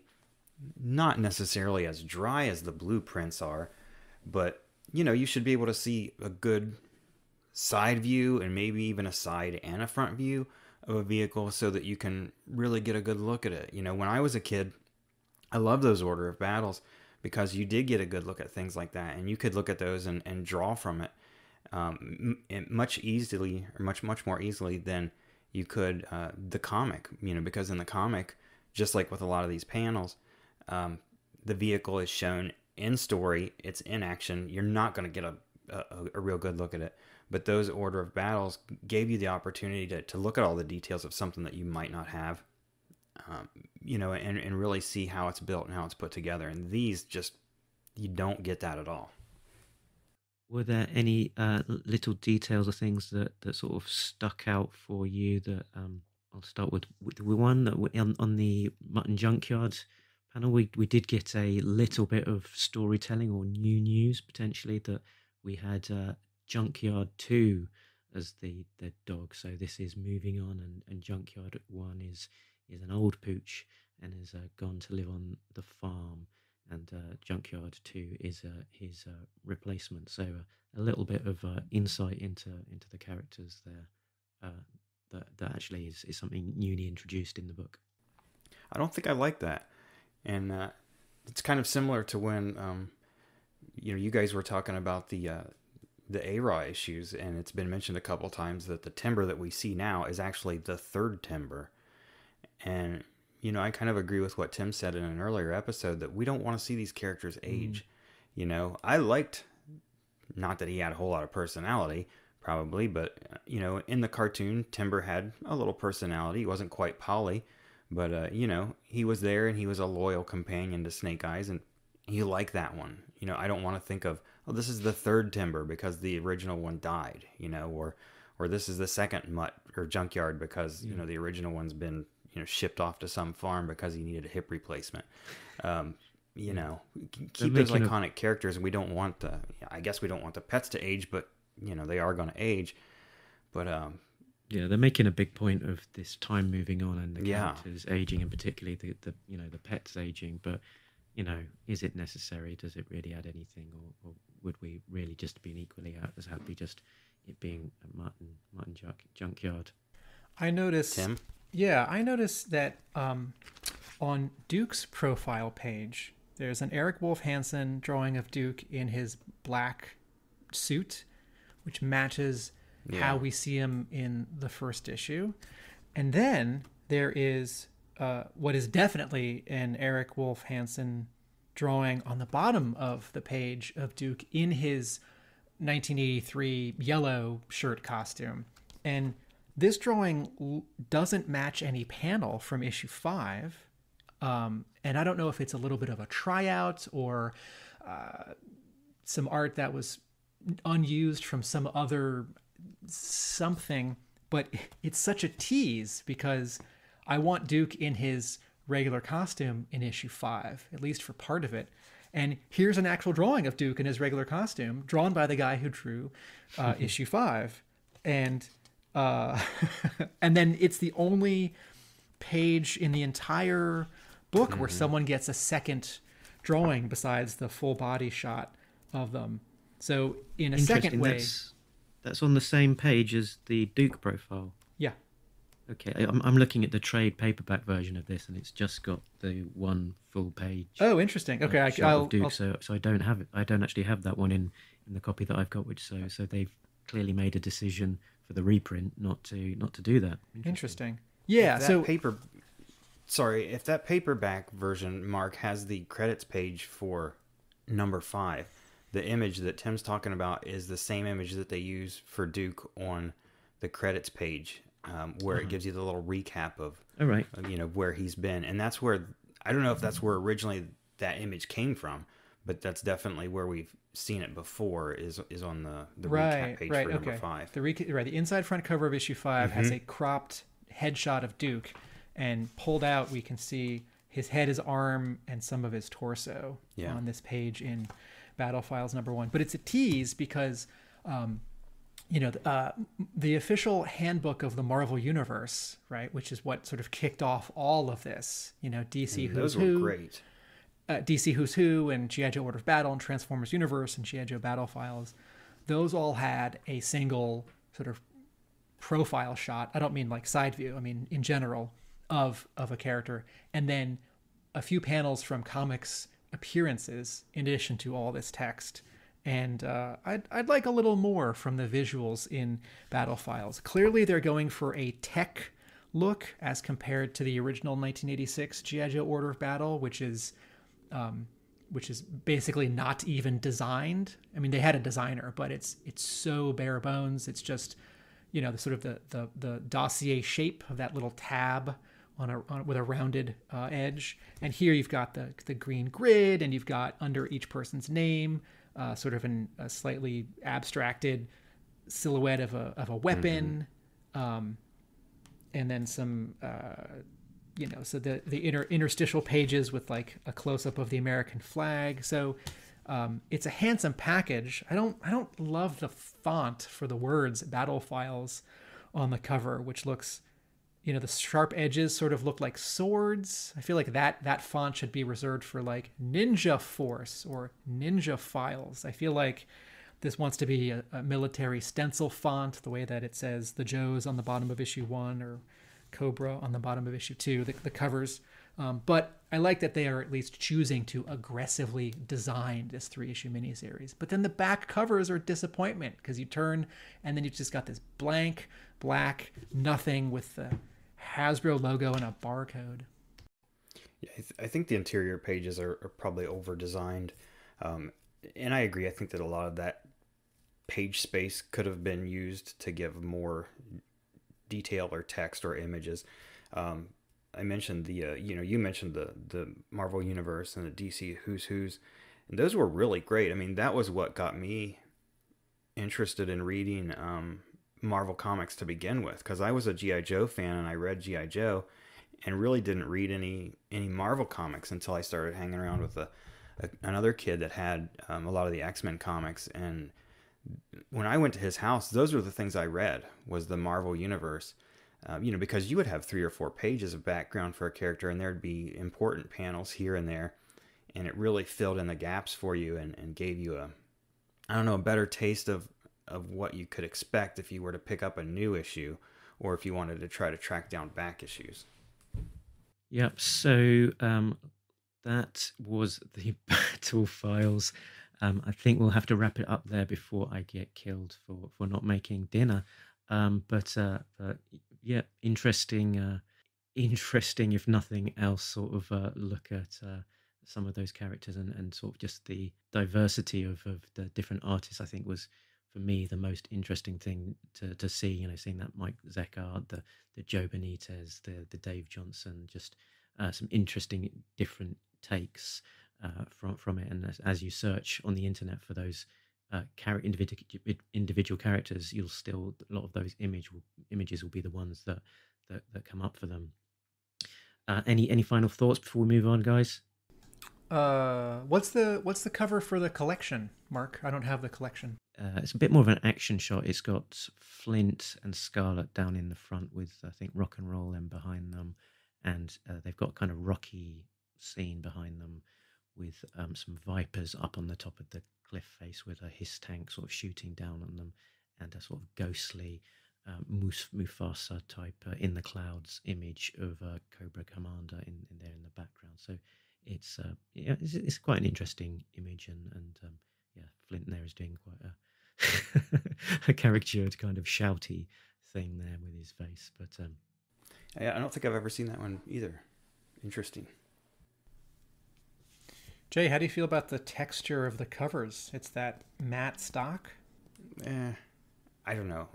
not necessarily as dry as the blueprints are, but, you know, you should be able to see a good side view and maybe even a side and a front view of a vehicle so that you can really get a good look at it. You know, when I was a kid, I loved those order of battles because you did get a good look at things like that, and you could look at those and draw from it much more easily than you could the comic. You know, because in the comic, just like with a lot of these panels, the vehicle is shown in story, it's in action. You're not going to get a real good look at it. But those order of battles gave you the opportunity to look at all the details of something that you might not have, you know, and really see how it's built and how it's put together. And these just, you don't get that at all. Were there any little details or things that sort of stuck out for you that I'll start with one that on the Mutton Junkyard panel, we did get a little bit of storytelling or new news potentially, that we had Junkyard 2 as the dog. So this is moving on, and Junkyard 1 is an old pooch and has gone to live on the farm, and Junkyard 2 is his replacement. So a little bit of insight into the characters there that actually is something newly introduced in the book. I don't think I like that. And it's kind of similar to when you know, you guys were talking about the ARAH issues, and it's been mentioned a couple times that the timber that we see now is actually the third timber. And, you know, I kind of agree with what Tim said in an earlier episode, that we don't want to see these characters age. You know, I liked, not that he had a whole lot of personality, probably, but, you know, in the cartoon, Timber had a little personality. He wasn't quite Polly, but, you know, he was there and he was a loyal companion to Snake Eyes, and you like that one. You know, I don't want to think of, oh, this is the third Timber because the original one died, you know, or this is the second Mutt or Junkyard because, you know, the original one's been, you know, shipped off to some farm because he needed a hip replacement. You know, keep those iconic characters. We don't want I guess we don't want the pets to age, but, you know, they are going to age. But, yeah, they're making a big point of this time moving on and the characters aging, and particularly the you know, the pets aging. But, you know, is it necessary? Does it really add anything, or would we really just been equally as happy just it being a mutton junkyard? I noticed. Tim? Yeah, I noticed that on Duke's profile page, there's an Eric Wolf Hansen drawing of Duke in his black suit, which matches how we see him in the first issue. And then there is what is definitely an Eric Wolf Hansen drawing on the bottom of the page of Duke in his 1983 yellow shirt costume. And this drawing doesn't match any panel from issue 5. And I don't know if it's a little bit of a tryout or some art that was unused from some other something, but it's such a tease because I want Duke in his regular costume in issue 5, at least for part of it. And here's an actual drawing of Duke in his regular costume, drawn by the guy who drew issue 5. And and then it's the only page in the entire book where someone gets a second drawing besides the full body shot of them. So in a second way, that's on the same page as the Duke profile. Yeah. Okay, I'm looking at the trade paperback version of this, and it's just got the one full page. Oh, interesting. Okay, I'll Duke, so I don't have it. I don't actually have that one in the copy that I've got. Which so they've clearly made a decision for the reprint not to do that. Interesting. Yeah. So sorry, if that paperback version, Mark, has the credits page for number 5, the image that Tim's talking about is the same image that they use for Duke on the credits page, where it gives you the little recap of, where he's been. And that's where, I don't know if that's where originally that image came from, but that's definitely where we've seen it before, is on the recap page for number 5. The inside front cover of issue 5 has a cropped headshot of Duke, and pulled out we can see his head, his arm, and some of his torso on this page in Battlefiles number 1. But it's a tease because the official handbook of the Marvel Universe, right, which is what sort of kicked off all of this, DC Who's Who. Those were great. DC Who's Who and G.I. Joe Order of Battle and Transformers Universe and G.I. Joe Battlefiles, those all had a single sort of profile shot. I don't mean like side view, I mean in general, of a character, and then a few panels from comics appearances in addition to all this text. And I'd like a little more from the visuals in Battlefiles. Clearly they're going for a tech look as compared to the original 1986 G.I. Joe Order of Battle, which is basically not even designed. I mean, they had a designer, but it's so bare bones. It's just, the sort of the dossier shape of that little tab with a rounded edge. And here you've got the green grid, and you've got under each person's name sort of a slightly abstracted silhouette of a weapon, and then some so the interstitial pages with like a close-up of the American flag. So it's a handsome package. I don't love the font for the words Battlefiles on the cover, which looks, the sharp edges sort of look like swords. I feel like that font should be reserved for like Ninja Force or Ninja Files. I feel like this wants to be a military stencil font, the way that it says the Joes on the bottom of issue 1 or Cobra on the bottom of issue 2, the covers. But I like that they are at least choosing to aggressively design this 3-issue miniseries. But then the back covers are a disappointment, because you turn and then you've just got this blank black nothing with the Hasbro logo and a barcode. Yeah, I think the interior pages are probably over-designed. And I agree. I think that a lot of that page space could have been used to give more detail or text or images. I mentioned you mentioned the Marvel Universe and the DC Who's, and those were really great. I mean, that was what got me interested in reading Marvel comics to begin with, because I was a G.I. Joe fan and I read G.I. Joe and really didn't read any Marvel comics until I started hanging around with another kid that had a lot of the X-Men comics. And when I went to his house, those were the things I read, was the Marvel Universe. Because you would have 3 or 4 pages of background for a character, and there'd be important panels here and there, and it really filled in the gaps for you and gave you a better taste of what you could expect if you were to pick up a new issue, or if you wanted to try to track down back issues. Yep. So that was the Battlefiles. I think we'll have to wrap it up there before I get killed for not making dinner. But yeah, interesting if nothing else, sort of look at some of those characters and sort of just the diversity of the different artists. I think was, for me, the most interesting thing to see. Seeing that Mike Zeckard, the Joe Benitez, the Dave Johnson, just some interesting different takes from it. And as you search on the internet for those individual characters, you'll still, a lot of those images will be the ones that come up for them. Any final thoughts before we move on, guys? What's the cover for the collection, Mark? I don't have the collection. It's a bit more of an action shot. It's got Flint and Scarlet down in the front with, I think, Rock and Roll then behind them, and they've got kind of rocky scene behind them with some Vipers up on the top of the cliff face with a hiss tank sort of shooting down on them, and a sort of ghostly Mufasa type in the clouds image of Cobra Commander in there in the background. So it's quite an interesting image, and Flint there is doing quite a caricatured kind of shouty thing there with his face. But I don't think I've ever seen that one either. Interesting. Jay, how do you feel about the texture of the covers? It's that matte stock? I don't know.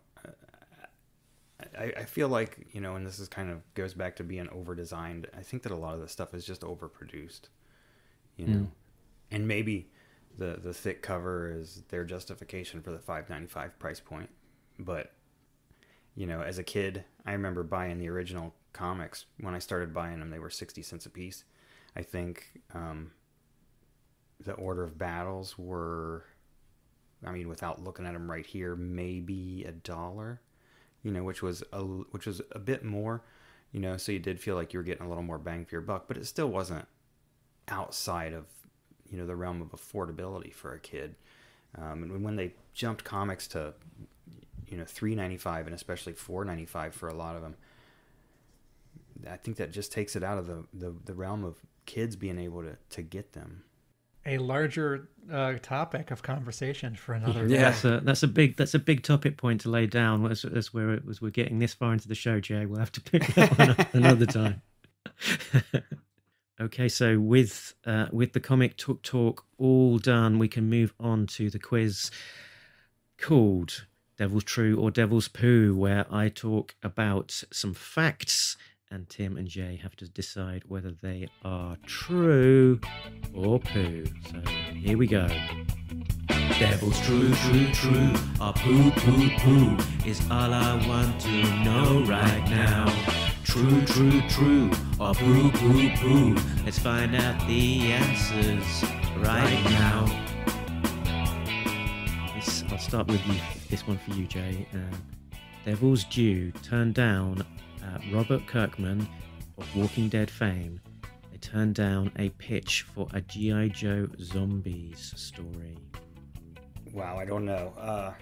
I feel like, you know, and this is kind of goes back to being over-designed. I think that a lot of this stuff is just overproduced, you know. And maybe the thick cover is their justification for the $5.95 price point. But, you know, as a kid, I remember buying the original comics. When I started buying them, they were 60 cents a piece. I think the Order of Battles were, I mean, without looking at them right here, maybe $1. You know, which was a bit more, you know, so you did feel like you were getting a little more bang for your buck, but it still wasn't outside of, you know, the realm of affordability for a kid. And when they jumped comics to, you know, $3.95 and especially $4.95 for a lot of them, I think that just takes it out of the realm of kids being able to get them. A larger topic of conversation for another Yeah, day. that's a big topic point to lay down. As we're getting this far into the show, Jay, we'll have to pick that one up another time. Okay, so with the comic talk all done, we can move on to the quiz called Devil's True or Devil's Poo, where I talk about some facts and Tim and Jay have to decide whether they are true or poo. So here we go. Devil's true, true, true, or poo, poo, poo is all I want to know right now. True, true, true, or poo, poo, poo. Let's find out the answers right now. I'll start with you. This one for you, Jay. Devil's Due turned down Robert Kirkman of Walking Dead fame. They turned down a pitch for a G.I. Joe Zombies story. Wow, I don't know.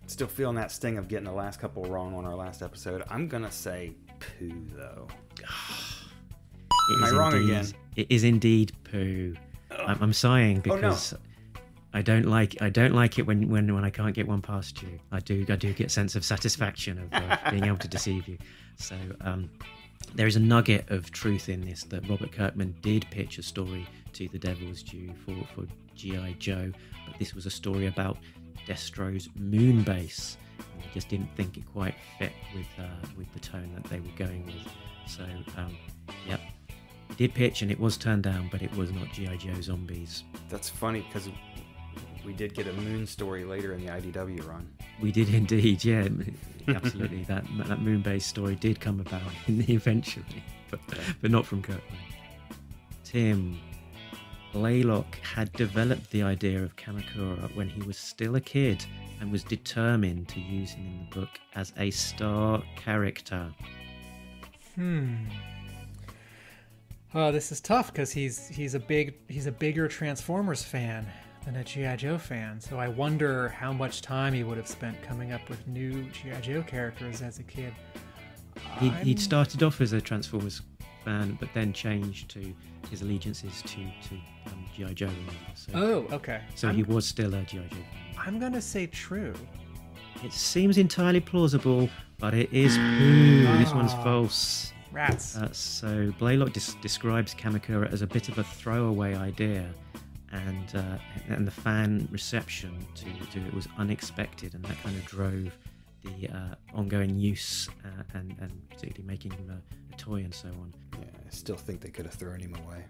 Still feeling that sting of getting the last couple wrong on our last episode. I'm gonna say poo, though. Am I wrong again? It is indeed poo. I'm sighing because I don't like it when I can't get one past you. I do get a sense of satisfaction of being able to deceive you. So there is a nugget of truth in this, that Robert Kirkman did pitch a story to the Devil's Due for G.I. Joe, but this was a story about Destro's moon base. And I just didn't think it quite fit with the tone that they were going with. So yep, he did pitch and it was turned down, but it was not G.I. Joe Zombies. That's funny because we did get a moon story later in the IDW run. We did indeed, yeah, absolutely. that moon-based story did come about eventually, but not from Kirkman. Tim, Blaylock had developed the idea of Kamakura when he was still a kid and was determined to use him in the book as a star character. Oh, this is tough because he's a bigger Transformers fan than a G.I. Joe fan, so I wonder how much time he would have spent coming up with new G.I. Joe characters as a kid. He'd started off as a Transformers fan, but then changed to his allegiances to G.I. Joe. So, okay. So he was still a G.I. Joe fan. I'm going to say true. It seems entirely plausible, but it is poo. This one's false. Rats. So Blaylock describes Kamakura as a bit of a throwaway idea, and the fan reception to it was unexpected, and that kind of drove the ongoing use and particularly making him a toy and so on. Yeah, I still think they could have thrown him away.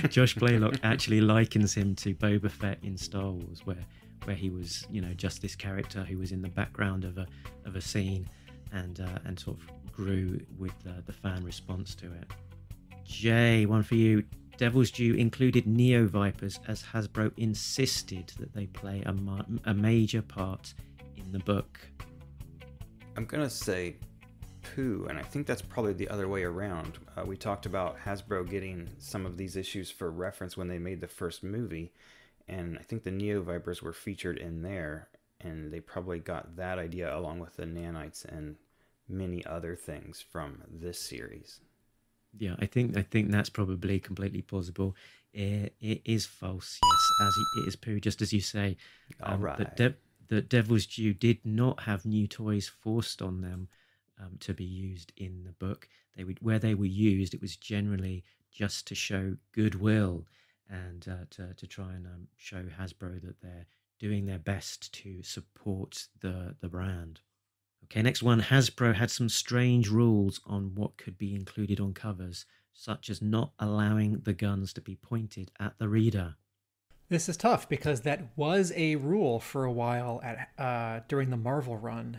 Josh Blaylock actually likens him to Boba Fett in Star Wars, where he was, you know, just this character who was in the background of a scene and sort of grew with the fan response to it. Jay, one for you. Devil's Due included Neo Vipers, as Hasbro insisted that they play a major part in the book. I'm gonna say poo, and I think that's probably the other way around. We talked about Hasbro getting some of these issues for reference when they made the first movie, and I think the Neo Vipers were featured in there, and they probably got that idea along with the nanites and many other things from this series. Yeah, I think that's probably completely plausible. It is false, yes, as it is poo, just as you say. All right. The Devil's Due did not have new toys forced on them to be used in the book. Where they were used, it was generally just to show goodwill and to try and show Hasbro that they're doing their best to support the brand. Okay, next one. Hasbro had some strange rules on what could be included on covers, such as not allowing the guns to be pointed at the reader. This is tough because that was a rule for a while at during the Marvel run.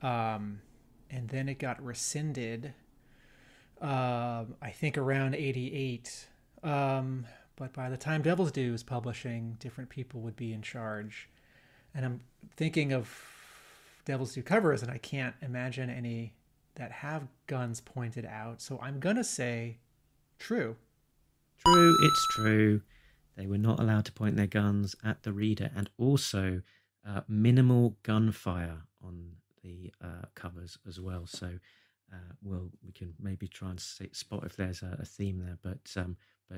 And then it got rescinded, I think around 88. But by the time Devil's Due was publishing, different people would be in charge. And I'm thinking of Devil's Due covers, and I can't imagine any that have guns pointed out. So I'm going to say true. True, it's true. They were not allowed to point their guns at the reader, and also minimal gunfire on the covers as well. So we can maybe try and spot if there's a theme there. But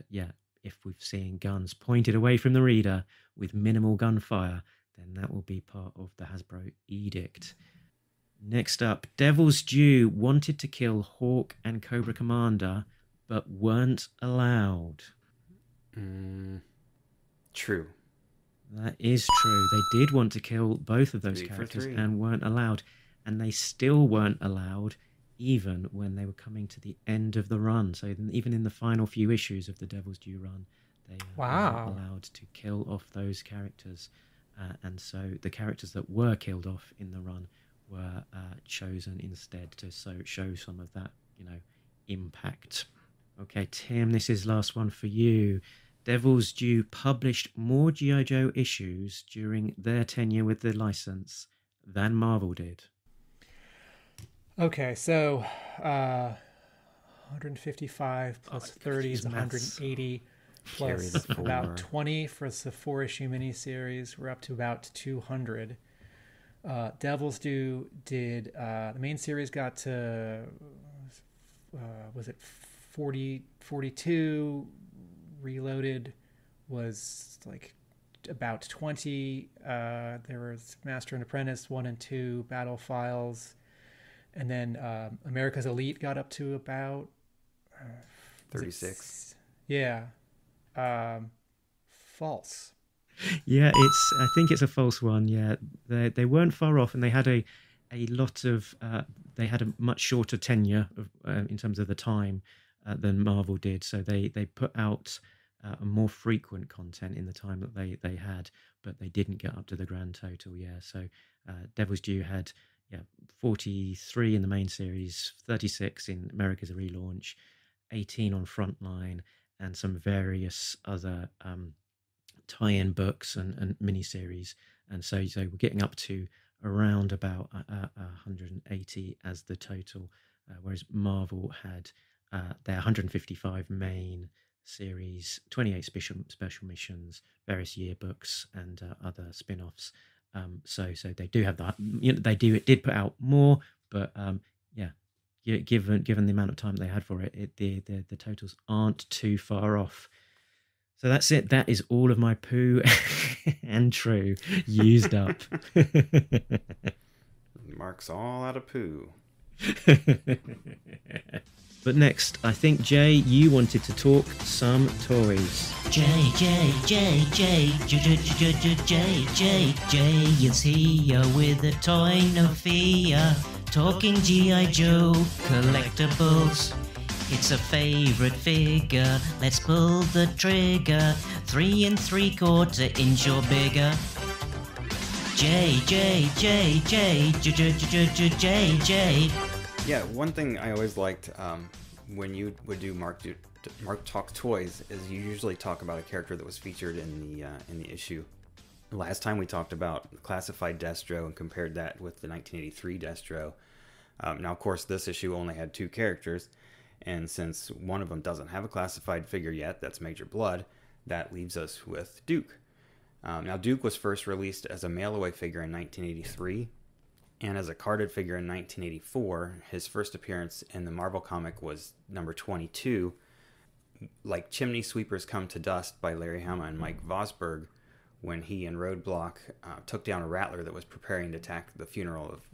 yeah, if we've seen guns pointed away from the reader with minimal gunfire, then that will be part of the Hasbro edict. Next up, Devil's Due wanted to kill Hawk and Cobra Commander, but weren't allowed. True. That is true. They did want to kill both of those characters and weren't allowed. And they still weren't allowed even when they were coming to the end of the run. So even in the final few issues of the Devil's Due run, they were not allowed to kill off those characters. And so the characters that were killed off in the run were chosen instead to show some of that, impact. Okay, Tim, this is last one for you. Devil's Due published more G.I. Joe issues during their tenure with the license than Marvel did. Okay, so 155 plus 30 is 180 plus about 20 for the 4-issue miniseries. We're up to about 200. Devil's Due did the main series got to was it 42? Reloaded was like about 20. There was Master and Apprentice 1 and 2, Battlefiles, and then America's Elite got up to about 36. Yeah. False. Yeah, I think it's a false one. Yeah, they weren't far off, and they had a lot of they had a much shorter tenure in terms of the time than Marvel did. So they put out a more frequent content in the time that they had, but they didn't get up to the grand total. Yeah, so Devil's Due had 43 in the main series, 36 in America's relaunch, 18 on Frontline, and some various other tie-in books and miniseries. And so we're getting up to around about 180 as the total, whereas Marvel had their 155 main series, 28 special missions, various yearbooks, and other spin-offs. So they do have that. It did put out more, but given the amount of time they had for it, the totals aren't too far off. So that's it. That is all of my poo and true used up. Mark's all out of poo. But next, I think, Jay, you wanted to talk some toys. Jay is here with a toy no fear, talking G.I. Joe collectibles. It's a favorite figure, let's pull the trigger, 3 3/4 inch or bigger. Jay. Yeah, one thing I always liked when you would do Mark Talk Toys is you usually talk about a character that was featured in the issue. Last time we talked about classified Destro and compared that with the 1983 Destro. Now, of course, this issue only had 2 characters, and since one of them doesn't have a classified figure yet, that's Major Blood, that leaves us with Duke. Now, Duke was first released as a mail-away figure in 1983, and as a carded figure in 1984. His first appearance in the Marvel comic was number 22, like Chimney Sweepers Come to Dust by Larry Hama and Mike Vosberg, when he and Roadblock took down a Rattler that was preparing to attack the funeral of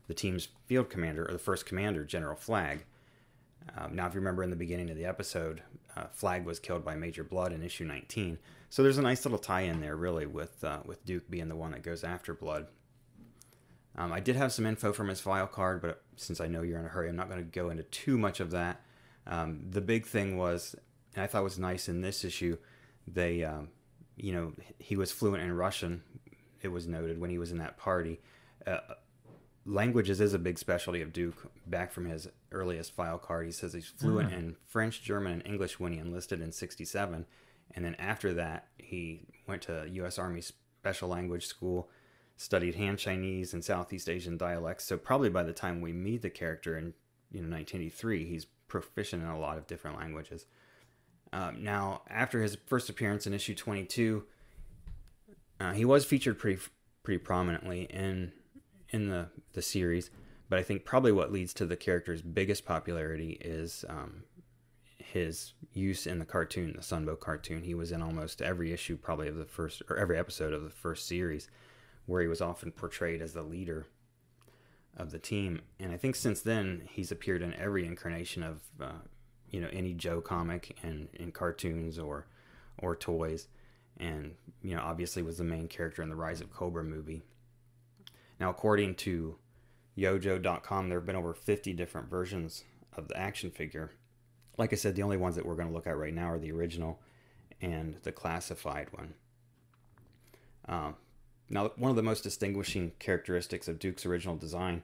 the team's field commander, or the first commander, General Flagg. Now, if you remember in the beginning of the episode, Flagg was killed by Major Blood in issue 19. So there's a nice little tie-in there, really, with Duke being the one that goes after Blood. I did have some info from his file card, but since I know you're in a hurry, I'm not going to go into too much of that. The big thing was, and I thought was nice in this issue, they, he was fluent in Russian, it was noted when he was in that party. Languages is a big specialty of Duke. Back from his earliest file card, he says he's fluent in French, German, and English when he enlisted in 1967. And then after that, he went to U.S. Army Special Language School, studied Han Chinese and Southeast Asian dialects. So probably by the time we meet the character in 1983, he's proficient in a lot of different languages. Now, after his first appearance in issue 22, he was featured pretty prominently in the series, but I think probably what leads to the character's biggest popularity is his use in the cartoon, the Sunbow cartoon. He was in almost every issue, probably of the first, or every episode of the first series, where he was often portrayed as the leader of the team. And I think since then he's appeared in every incarnation of any Joe comic and in cartoons or toys, and obviously was the main character in the Rise of Cobra movie. Now, according to Yojo.com, there have been over 50 different versions of the action figure. Like I said, the only ones that we're going to look at right now are the original and the classified one. Now, one of the most distinguishing characteristics of Duke's original design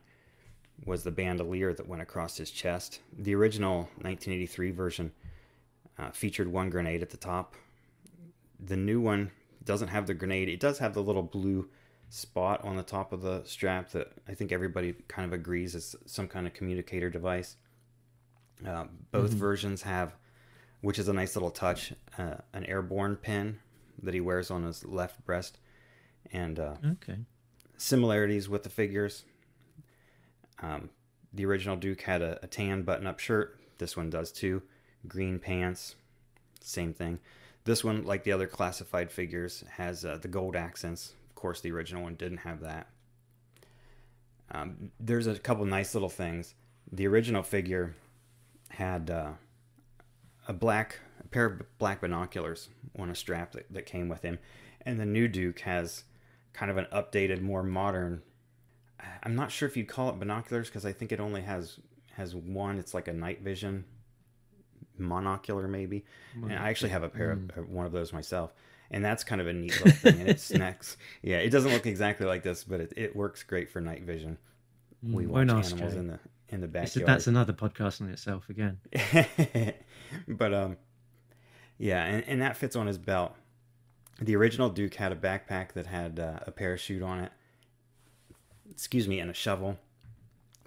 was the bandolier that went across his chest. The original 1983 version featured one grenade at the top. The new one doesn't have the grenade. It does have the little blue spot on the top of the strap that I think everybody kind of agrees is some kind of communicator device. Both versions have, which is a nice little touch, an airborne pin that he wears on his left breast. And similarities with the figures. The original Duke had a tan button-up shirt. This one does too. Green pants, same thing. This one, like the other classified figures, has the gold accents. Of course, the original one didn't have that. There's a couple nice little things. The original figure had a pair of black binoculars on a strap that came with him. And the new Duke has kind of an updated, more modern, I'm not sure if you'd call it binoculars, because I think it only has one. It's like a night vision monocular, maybe. And I actually have a pair of one of those myself, and that's kind of a neat little thing. And it snacks. Yeah, it doesn't look exactly like this, but it works great for night vision. We watch animals in the backyard. That's another podcast in itself again. But yeah, and that fits on his belt. The original Duke had a backpack that had a parachute on it. And a shovel,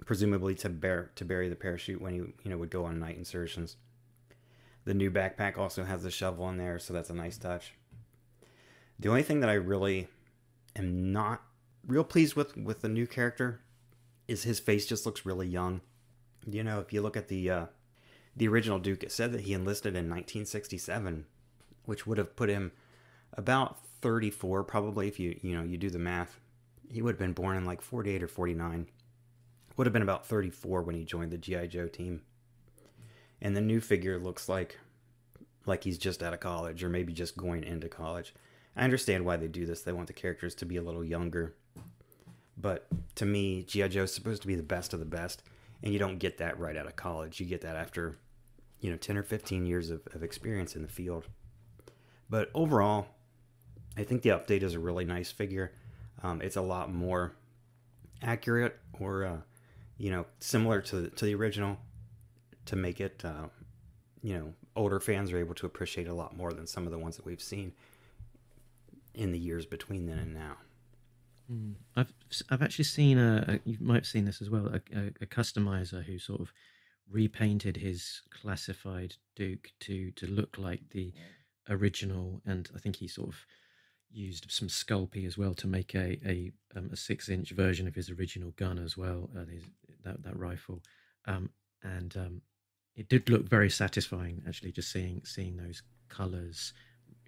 presumably to bury the parachute when he would go on night insertions. The new backpack also has the shovel in there, so that's a nice touch. The only thing that I really am not real pleased with the new character is his face just looks really young. If you look at the original Duke, it said that he enlisted in 1967, which would have put him about 34, probably, if you do the math. He would have been born in like 48 or 49. Would have been about 34 when he joined the G.I. Joe team. And the new figure looks like he's just out of college, or maybe just going into college. I understand why they do this. They want the characters to be a little younger. But to me, G.I. Joe is supposed to be the best of the best, and you don't get that right out of college. You get that after 10 or 15 years of experience in the field. But overall, I think the update is a really nice figure. It's a lot more accurate, or similar to the original, to make it older fans are able to appreciate a lot more than some of the ones that we've seen in the years between then and now. I've actually seen you might have seen this as well, a customizer who sort of repainted his classified Duke to look like the original, and I think he sort of used some Sculpey as well to make a 6-inch version of his original gun as well, that rifle, and it did look very satisfying, actually, just seeing those colours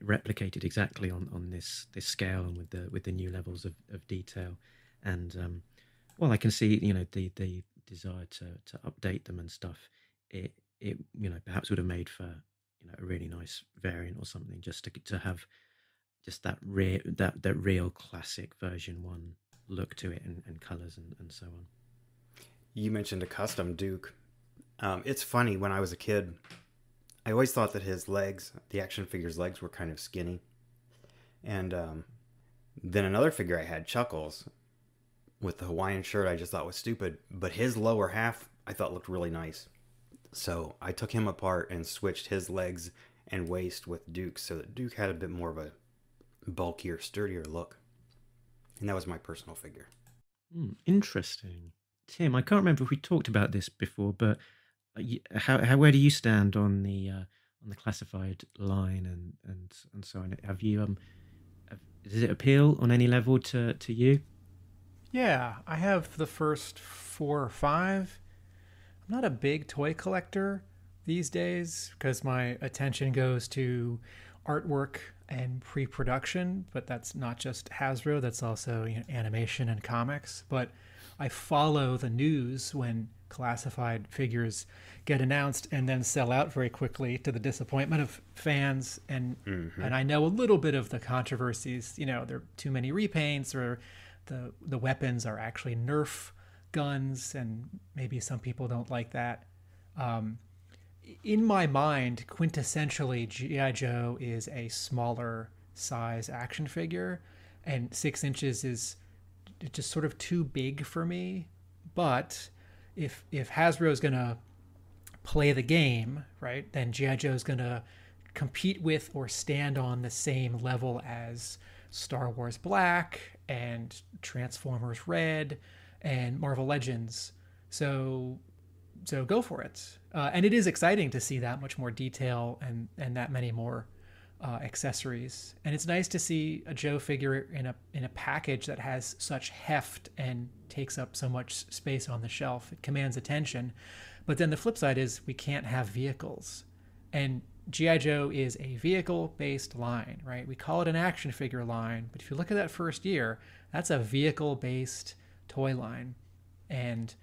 replicated exactly on this scale, and with the new levels of detail. And Well, I can see, the desire to update them and stuff. It perhaps would have made for a really nice variant or something, just to have just that real classic version 1 look to it, and colors and so on. You mentioned a custom Duke. It's funny, when I was a kid, I always thought that his legs, the action figure's legs, were kind of skinny. And then another figure I had, Chuckles, with the Hawaiian shirt, I just thought was stupid. But his lower half, I thought looked really nice. So I took him apart and switched his legs and waist with Duke's, so that Duke had a bit more of a bulkier, sturdier look. And that was my personal figure. Interesting. Tim, I can't remember if we talked about this before, but where do you stand on the classified line and so on? Have you does it appeal on any level to you? Yeah, I have the first 4 or 5. I'm not a big toy collector these days because my attention goes to artwork and pre-production, but that's not just Hasbro, that's also animation and comics. But I follow the news when classified figures get announced and then sell out very quickly, to the disappointment of fans. And I know a little bit of the controversies. There are too many repaints, or the weapons are actually Nerf guns, and maybe some people don't like that. In my mind, quintessentially, G.I. Joe is a smaller size action figure, and 6 inches is just sort of too big for me. But if Hasbro is going to play the game, right, then G.I. Joe is going to compete with or stand on the same level as Star Wars Black and Transformers Red and Marvel Legends. So go for it. And it is exciting to see that much more detail and that many more accessories. And it's nice to see a Joe figure in a package that has such heft and takes up so much space on the shelf. It commands attention. But then the flip side is we can't have vehicles. And G.I. Joe is a vehicle-based line, right? We call it an action figure line, but if you look at that first year, that's a vehicle-based toy line. And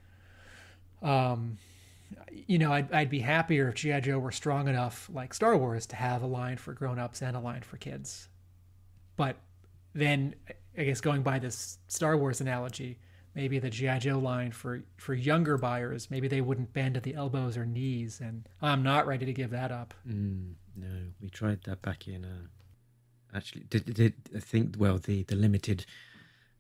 I'd be happier if G.I. Joe were strong enough, like Star Wars, to have a line for grown-ups and a line for kids. But then, I guess going by this Star Wars analogy, maybe the G.I. Joe line for younger buyers, maybe they wouldn't bend at the elbows or knees, and I'm not ready to give that up. No, we tried that back in... actually, did I think, well, the limited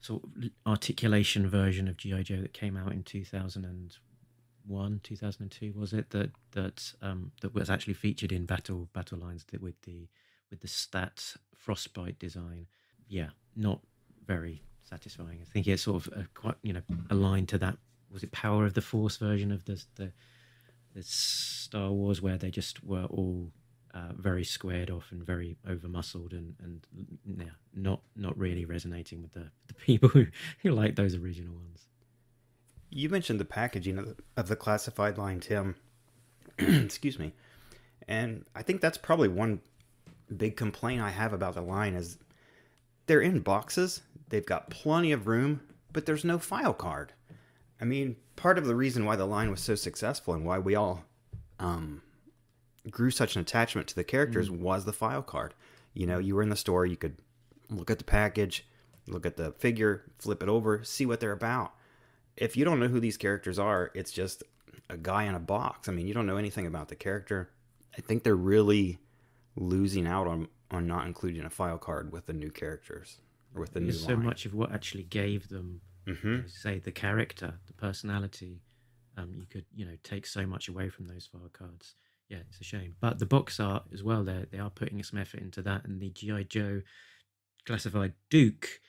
sort of articulation version of G.I. Joe that came out in 2001, 2002, was it, that was actually featured in Battle Lines with the stat frostbite design. Yeah, not very satisfying. I think it's sort of quite aligned to that. Was it Power of the Force version of the Star Wars, where they just were all very squared off and very over muscled and not really resonating with the people who like those original ones. You mentioned the packaging of the classified line, Tim. Excuse me. And I think that's probably one big complaint I have about the line is they're in boxes. They've got plenty of room, but there's no file card. I mean, part of the reason why the line was so successful and why we all grew such an attachment to the characters was the file card. You were in the store, you could look at the package, look at the figure, flip it over, see what they're about. If you don't know who these characters are, it's just a guy in a box. I mean, you don't know anything about the character. I think they're really losing out on not including a file card with the new characters or with the new line. So much of what actually gave them, say, the character, the personality. You could, take so much away from those file cards. Yeah, it's a shame. But the box art as well, they are putting some effort into that. And the G.I. Joe classified Duke,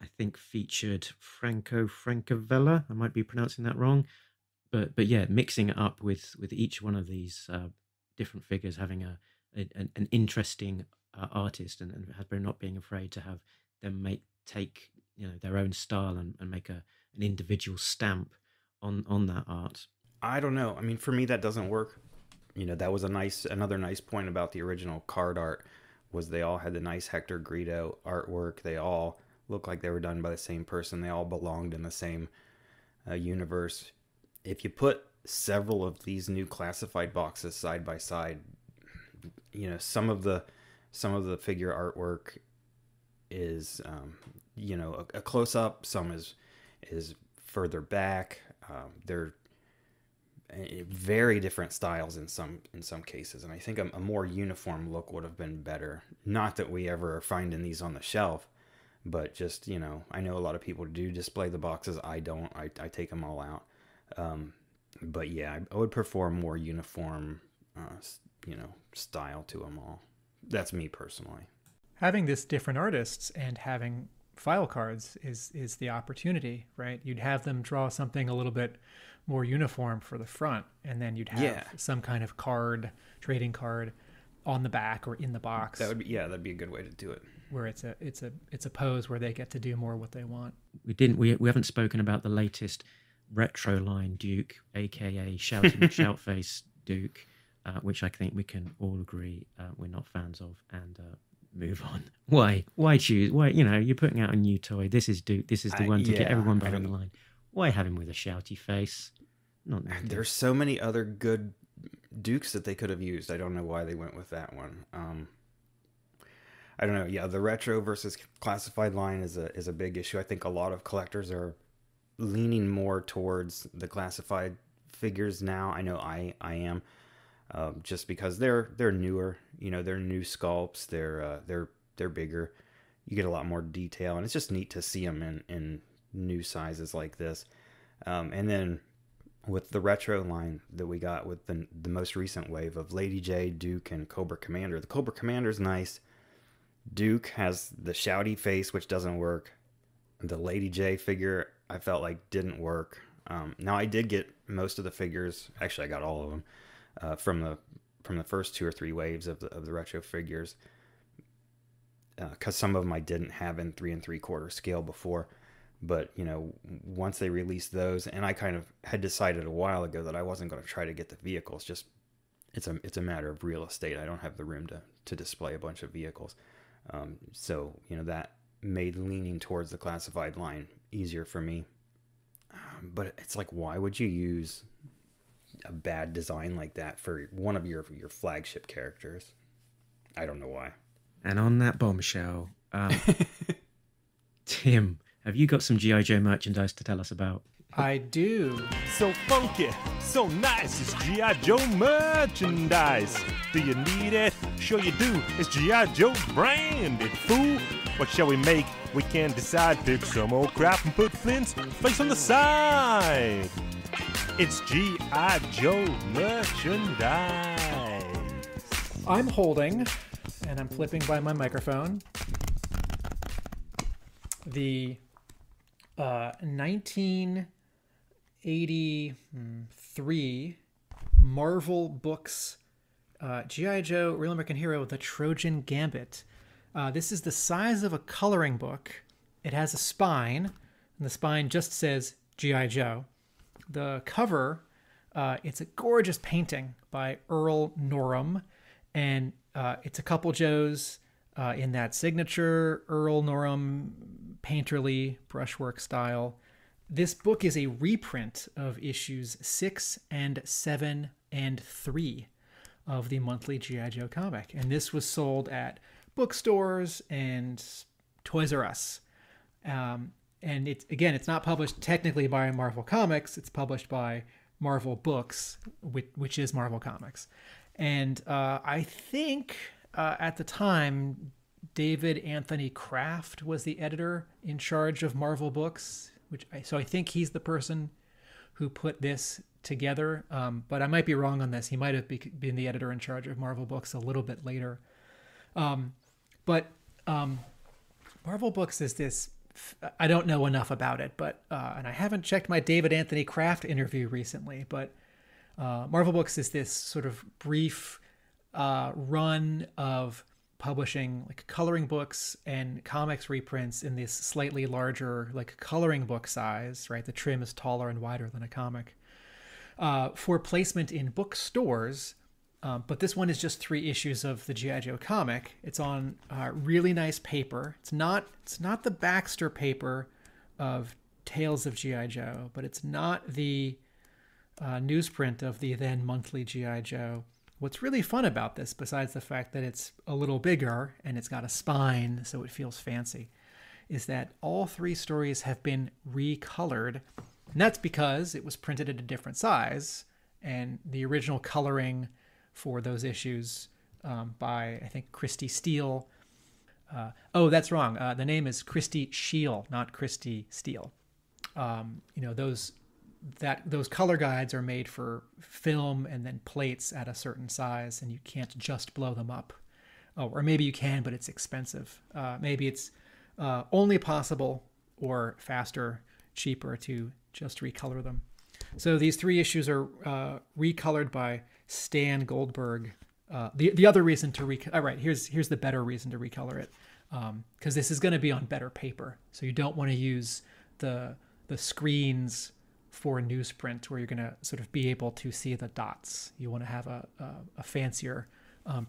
I think, featured Franco Francavilla. I might be pronouncing that wrong. But yeah, mixing it up with each one of these different figures having an interesting artist, and Hasbro not being afraid to have them take their own style and make an individual stamp on that art. I don't know. I mean, for me, that doesn't work. That was another nice point about the original card art was they all had the nice Hector Greedo artwork. They all looked like they were done by the same person. They all belonged in the same universe. If you put several of these new classified boxes side by side, you know, some of the figure artwork is a close up, some is further back. They're very different styles in some cases, and I think a more uniform look would have been better. Not that we ever are finding these on the shelf, but just, you know, I know a lot of people do display the boxes. I don't. I take them all out. But yeah, I would prefer more uniform, style to them all. That's me personally. Having this different artists and having file cards is the opportunity, right? You'd have them draw something a little bit more uniform for the front, and then you'd have some kind of trading card on the back or in the box. That'd be a good way to do it. Where it's a pose where they get to do more what they want. We haven't spoken about the latest retro line Duke, aka Shoutface Duke, which I think we can all agree we're not fans of, and move on. Why choose? Why, you know, you're putting out a new toy. This is Duke. This is the one to get everyone behind the line. Why have him with a shouty face? Not needed. There's so many other good Dukes that they could have used. I don't know why they went with that one. I don't know. Yeah, the retro versus classified line is a big issue. I think a lot of collectors are leaning more towards the classified figures now. I know I am, just because they're newer. You know, they're new sculpts. They're bigger. You get a lot more detail, and it's just neat to see them in new sizes like this. And then with the retro line that we got with the most recent wave of Lady J, Duke, and Cobra Commander. The Cobra Commander's nice. Duke has the shouty face, which doesn't work. The Lady J figure, I felt like didn't work. Now I did get most of the figures. Actually, I got all of them from the first 2 or 3 waves of the retro figures, because some of them I didn't have in 3 3/4 scale before. But, you know, once they released those, and I kind of had decided a while ago that I wasn't going to try to get the vehicles. Just it's a matter of real estate. I don't have the room to display a bunch of vehicles. So, you know, that made leaning towards the classified line easier for me. But it's like, why would you use a bad design like that for one of your flagship characters? I don't know why. And on that bombshell, Tim, have you got some G.I. Joe merchandise to tell us about? I do. So funky, so nice, it's G.I. Joe merchandise. Do you need it? Sure you do. It's G.I. Joe branded, fool. What shall we make? We can't decide. Pick some old crap and put Flint's face on the side. It's G.I. Joe merchandise. I'm holding, and I'm flipping by my microphone, the 1983 Marvel Books G.I. Joe Real American Hero, The Trojan Gambit. This is the size of a coloring book. It has a spine, and the spine just says G.I. Joe. The cover, it's a gorgeous painting by Earl Norham, and it's a couple Joes in that signature Earl Norham painterly brushwork style. This book is a reprint of issues 6 and 7 and 3 of the monthly G.I. Joe comic. And this was sold at bookstores and Toys R Us. And it's not published technically by Marvel Comics. It's published by Marvel Books, which is Marvel Comics. And I think at the time, David Anthony Kraft was the editor in charge of Marvel Books, so I think he's the person who put this together. But I might be wrong on this. He might have been the editor in charge of Marvel Books a little bit later. But Marvel Books is this, I don't know enough about it, but and I haven't checked my David Anthony Kraft interview recently, but Marvel Books is this sort of brief run of publishing like coloring books and comics reprints in this slightly larger like coloring book size, right? The trim is taller and wider than a comic, for placement in bookstores. But this one is just 3 issues of the G.I. Joe comic. It's on really nice paper. It's not the Baxter paper of Tales of G.I. Joe, but it's not the newsprint of the then monthly G.I. Joe. What's really fun about this, besides the fact that it's a little bigger and it's got a spine so it feels fancy, is that all 3 stories have been recolored. And that's because it was printed at a different size, and the original coloring for those issues by, I think, Christy Steele. Oh, that's wrong. The name is Christy Scheel, not Christy Steele. Those color guides are made for film and then plates at a certain size, and you can't just blow them up. Oh, or maybe you can, but it's expensive. Maybe it's only possible or faster, cheaper to just recolor them. So these 3 issues are recolored by Stan Goldberg. The other reason to all right, here's the better reason to recolor it, because this is going to be on better paper. So you don't want to use the screens for newsprint where you're going to sort of be able to see the dots. You want to have a fancier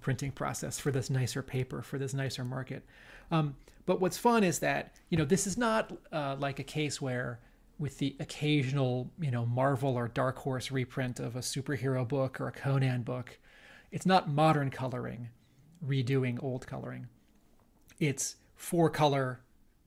printing process for this nicer paper, for this nicer market. But what's fun is that, this is not like a case where, with the occasional, Marvel or Dark Horse reprint of a superhero book or a Conan book, it's not modern coloring redoing old coloring. It's 4-color,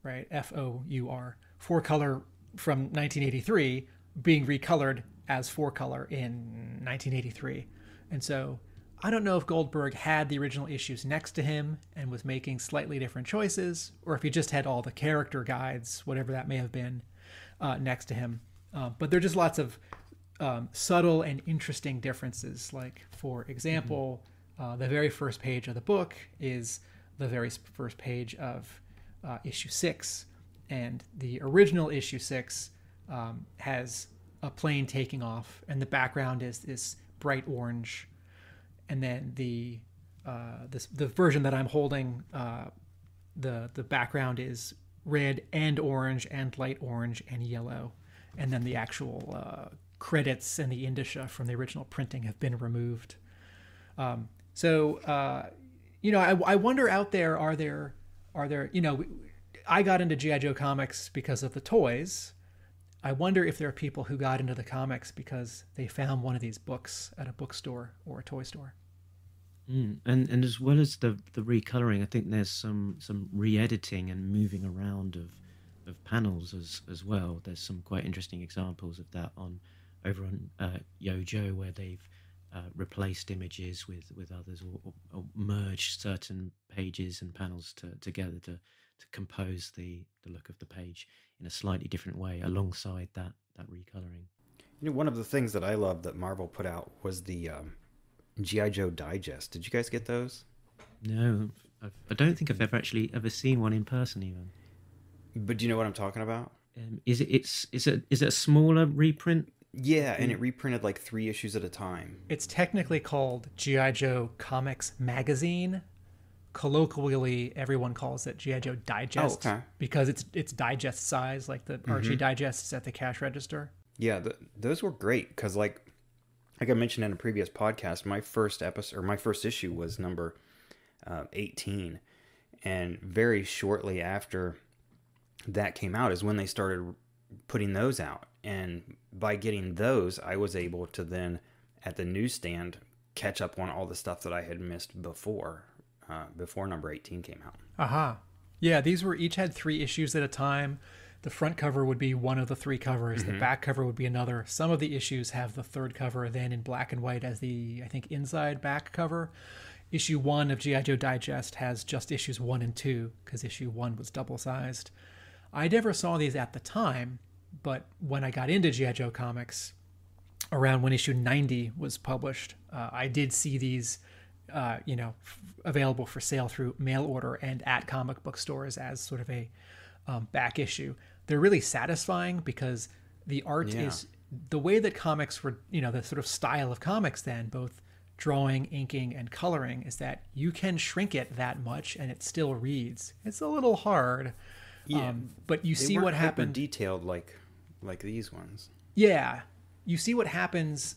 right? F-O-U-R, 4-color from 1983 being recolored as 4-color in 1983. And so I don't know if Goldberg had the original issues next to him and was making slightly different choices, or if he just had all the character guides, whatever that may have been, next to him. But there are just lots of subtle and interesting differences. Like, for example, the very first page of the book is the very first page of issue 6. And the original issue 6 has a plane taking off, and the background is this bright orange. And then the version that I'm holding, the background is red and orange and light orange and yellow. And then the actual credits and the indicia from the original printing have been removed. I wonder out there, are there, I got into G.I. Joe comics because of the toys. I wonder if there are people who got into the comics because they found one of these books at a bookstore or a toy store. And as well as the recoloring, I think there's some re-editing and moving around of panels as well. There's some quite interesting examples of that over on Yojo, where they've replaced images with others, or merged certain pages and panels together to compose the look of the page in a slightly different way alongside that recoloring. One of the things that I loved that Marvel put out was the G.I. Joe Digest. Did you guys get those? No, I don't think I've ever seen one in person even. But do you know what I'm talking about? Is it a smaller reprint? Yeah, and it reprinted like 3 issues at a time. It's technically called G.I. Joe Comics Magazine. Colloquially, everyone calls it G.I. Joe Digest. Oh, okay. Because it's digest size, like the Archie digests at the cash register. Yeah, those were great because, like I mentioned in a previous podcast, my first issue was number 18, and very shortly after that came out is when they started putting those out. And by getting those, I was able to then, at the newsstand, catch up on all the stuff that I had missed before number 18 came out. Aha. Yeah, these each had 3 issues at a time. The front cover would be one of the 3 covers. The back cover would be another. Some of the issues have the 3rd cover then in black and white as the, I think, inside back cover. Issue 1 of G.I. Joe Digest has just issues 1 and 2 because issue 1 was double-sized. I never saw these at the time, but when I got into G.I. Joe comics, around when issue 90 was published, I did see these available for sale through mail order and at comic book stores as sort of a back issue. They're really satisfying because the art is the way that comics were, the sort of style of comics then, both drawing, inking, and coloring, is that you can shrink it that much and it still reads. It's a little hard. Yeah, but you see what happened. Detailed like these ones. Yeah, you see what happens.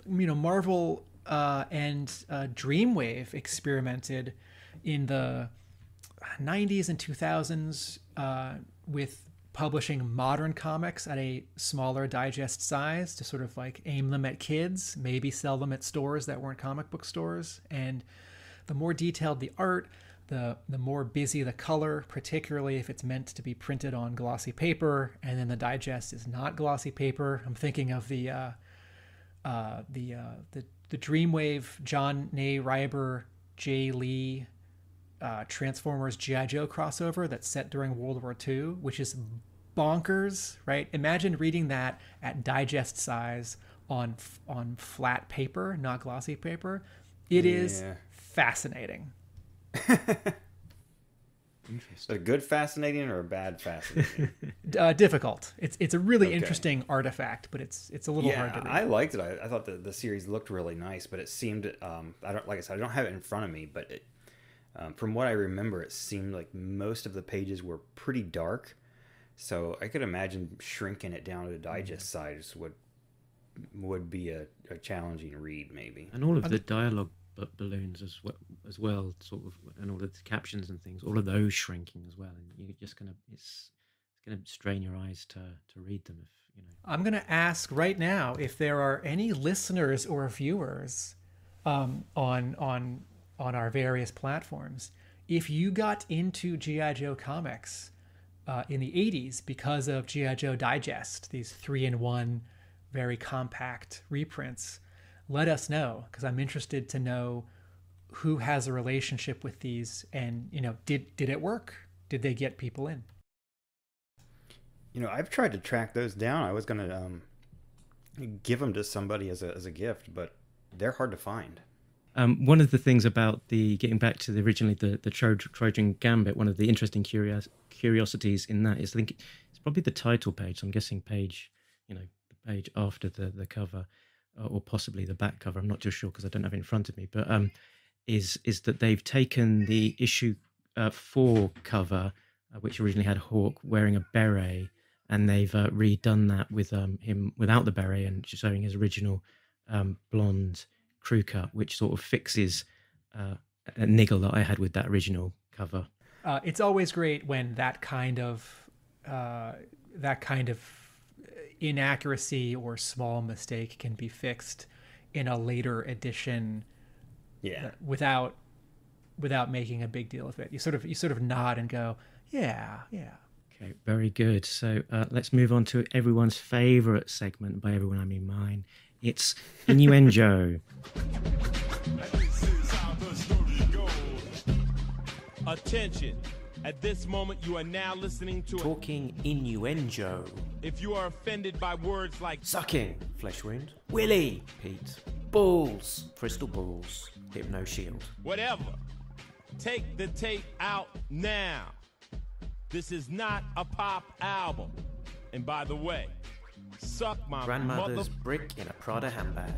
Marvel and Dreamwave experimented in the 90s and 2000s with publishing modern comics at a smaller digest size to sort of like aim them at kids, maybe sell them at stores that weren't comic book stores. And the more detailed the art, the more busy the color, particularly if it's meant to be printed on glossy paper, and then the digest is not glossy paper. I'm thinking of the Dreamwave John Nay Reiber Jay Lee Transformers G.I. Joe crossover that's set during World War II, which is bonkers, right? Imagine reading that at digest size on flat paper, not glossy paper. It is fascinating. Interesting. A good fascinating or a bad fascinating? Difficult. It's a really interesting artifact, but it's a little hard to read. I liked it. I thought the series looked really nice, but it seemed I don't have it in front of me, but it, from what I remember, it seemed like most of the pages were pretty dark. So I could imagine shrinking it down to the digest size would be a challenging read, maybe. And all of the dialogue balloons as well, sort of, and all of the captions and things, all of those shrinking as well, and you're just it's gonna strain your eyes to read them. If you know. I'm gonna ask right now if there are any listeners or viewers on our various platforms, if you got into G.I. Joe comics in the 80s because of G.I. Joe Digest, these 3-in-1 very compact reprints. Let us know, because I'm interested to know who has a relationship with these, and did it work? Did they get people in? I've tried to track those down. I was gonna give them to somebody as a gift, but they're hard to find. One of the things about getting back to originally the Trojan Gambit, one of the interesting curiosities in that is, I think it's probably the title page. So I'm guessing the page after the cover. Or possibly the back cover, I'm not too sure because I don't have it in front of me, but is that they've taken the issue 4 cover, which originally had Hawk wearing a beret, and they've redone that with him without the beret and showing his original blonde crew cut, which sort of fixes a niggle that I had with that original cover. It's always great when that kind of inaccuracy or small mistake can be fixed in a later edition, without making a big deal of it. You sort of nod and go, yeah. Okay, very good. So let's move on to everyone's favorite segment. By everyone I mean mine. It's Innuendo. Attention. At this moment, you are now listening to Talking Innuendo. If you are offended by words like Sucking, flesh wound, Willy, Pete, balls, crystal balls, hypno shield, whatever, take the tape out now. This is not a pop album. And by the way, suck my grandmother's brick in a Prada handbag.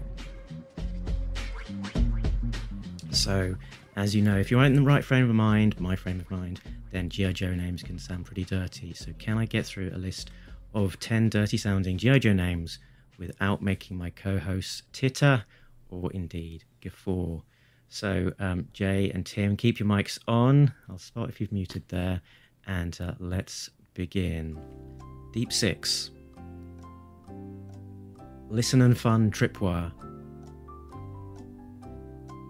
So, as you know, if you aren't in the right frame of mind, my frame of mind, then G.I. Joe names can sound pretty dirty. So can I get through a list of 10 dirty sounding G.I. Joe names without making my co-hosts titter or indeed guffaw? So Jay and Tim, keep your mics on. I'll spot if you've muted there. And let's begin. Deep 6. Listen and Fun Tripwire.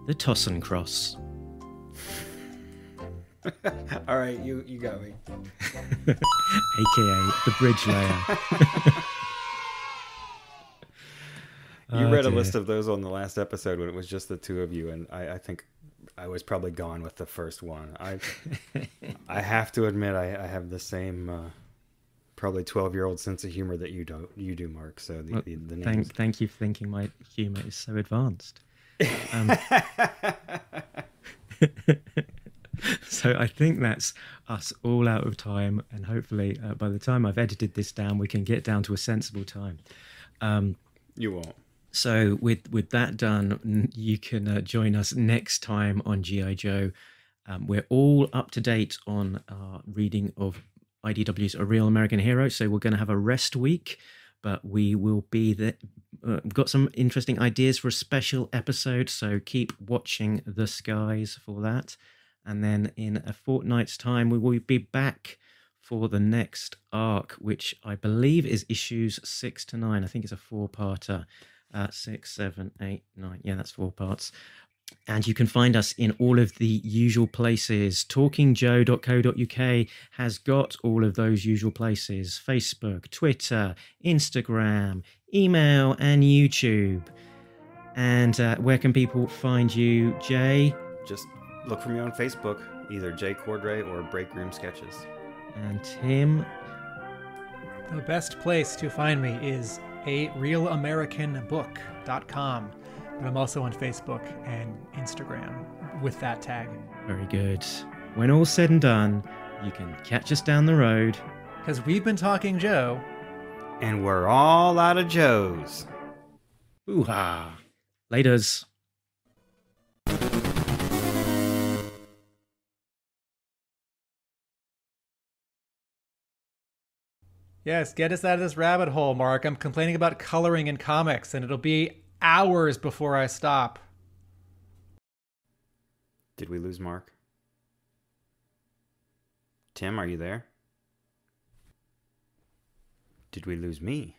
The Toss and Cross. All right, you got me. AKA the Bridge Layer. You read a list of those on the last episode when it was just the two of you, and I think I was probably gone with the first one. I have to admit I have the same probably 12-year-old sense of humor that you do, Mark. So the names. Thank you for thinking my humor is so advanced. So I think that's us all out of time, and hopefully by the time I've edited this down, we can get down to a sensible time. You won't. So with that done, you can join us next time on G.I. Joe. We're all up to date on our reading of IDW's A Real American Hero, so we're going to have a rest week, but we will be there. We've got some interesting ideas for a special episode, so keep watching the skies for that. And then in a fortnight's time, we will be back for the next arc, which I believe is issues 6 to 9. I think it's a 4-parter. 6, 7, 8, 9. Yeah, that's 4 parts. And you can find us in all of the usual places. TalkingJoe.co.uk has got all of those usual places: Facebook, Twitter, Instagram, email, and YouTube. And where can people find you, Jay? Just look for me on Facebook, either Jay Cordray or Break Room Sketches. And Tim? The best place to find me is arealamericanbook.com. But I'm also on Facebook and Instagram with that tag. Very good. When all's said and done, you can catch us down the road. Because we've been talking Joe. And we're all out of Joes. Ooh-ha. Laters. Yes, get us out of this rabbit hole, Mark. I'm complaining about coloring in comics, and it'll be hours before I stop. Did we lose Mark? Tim, are you there? Did we lose me?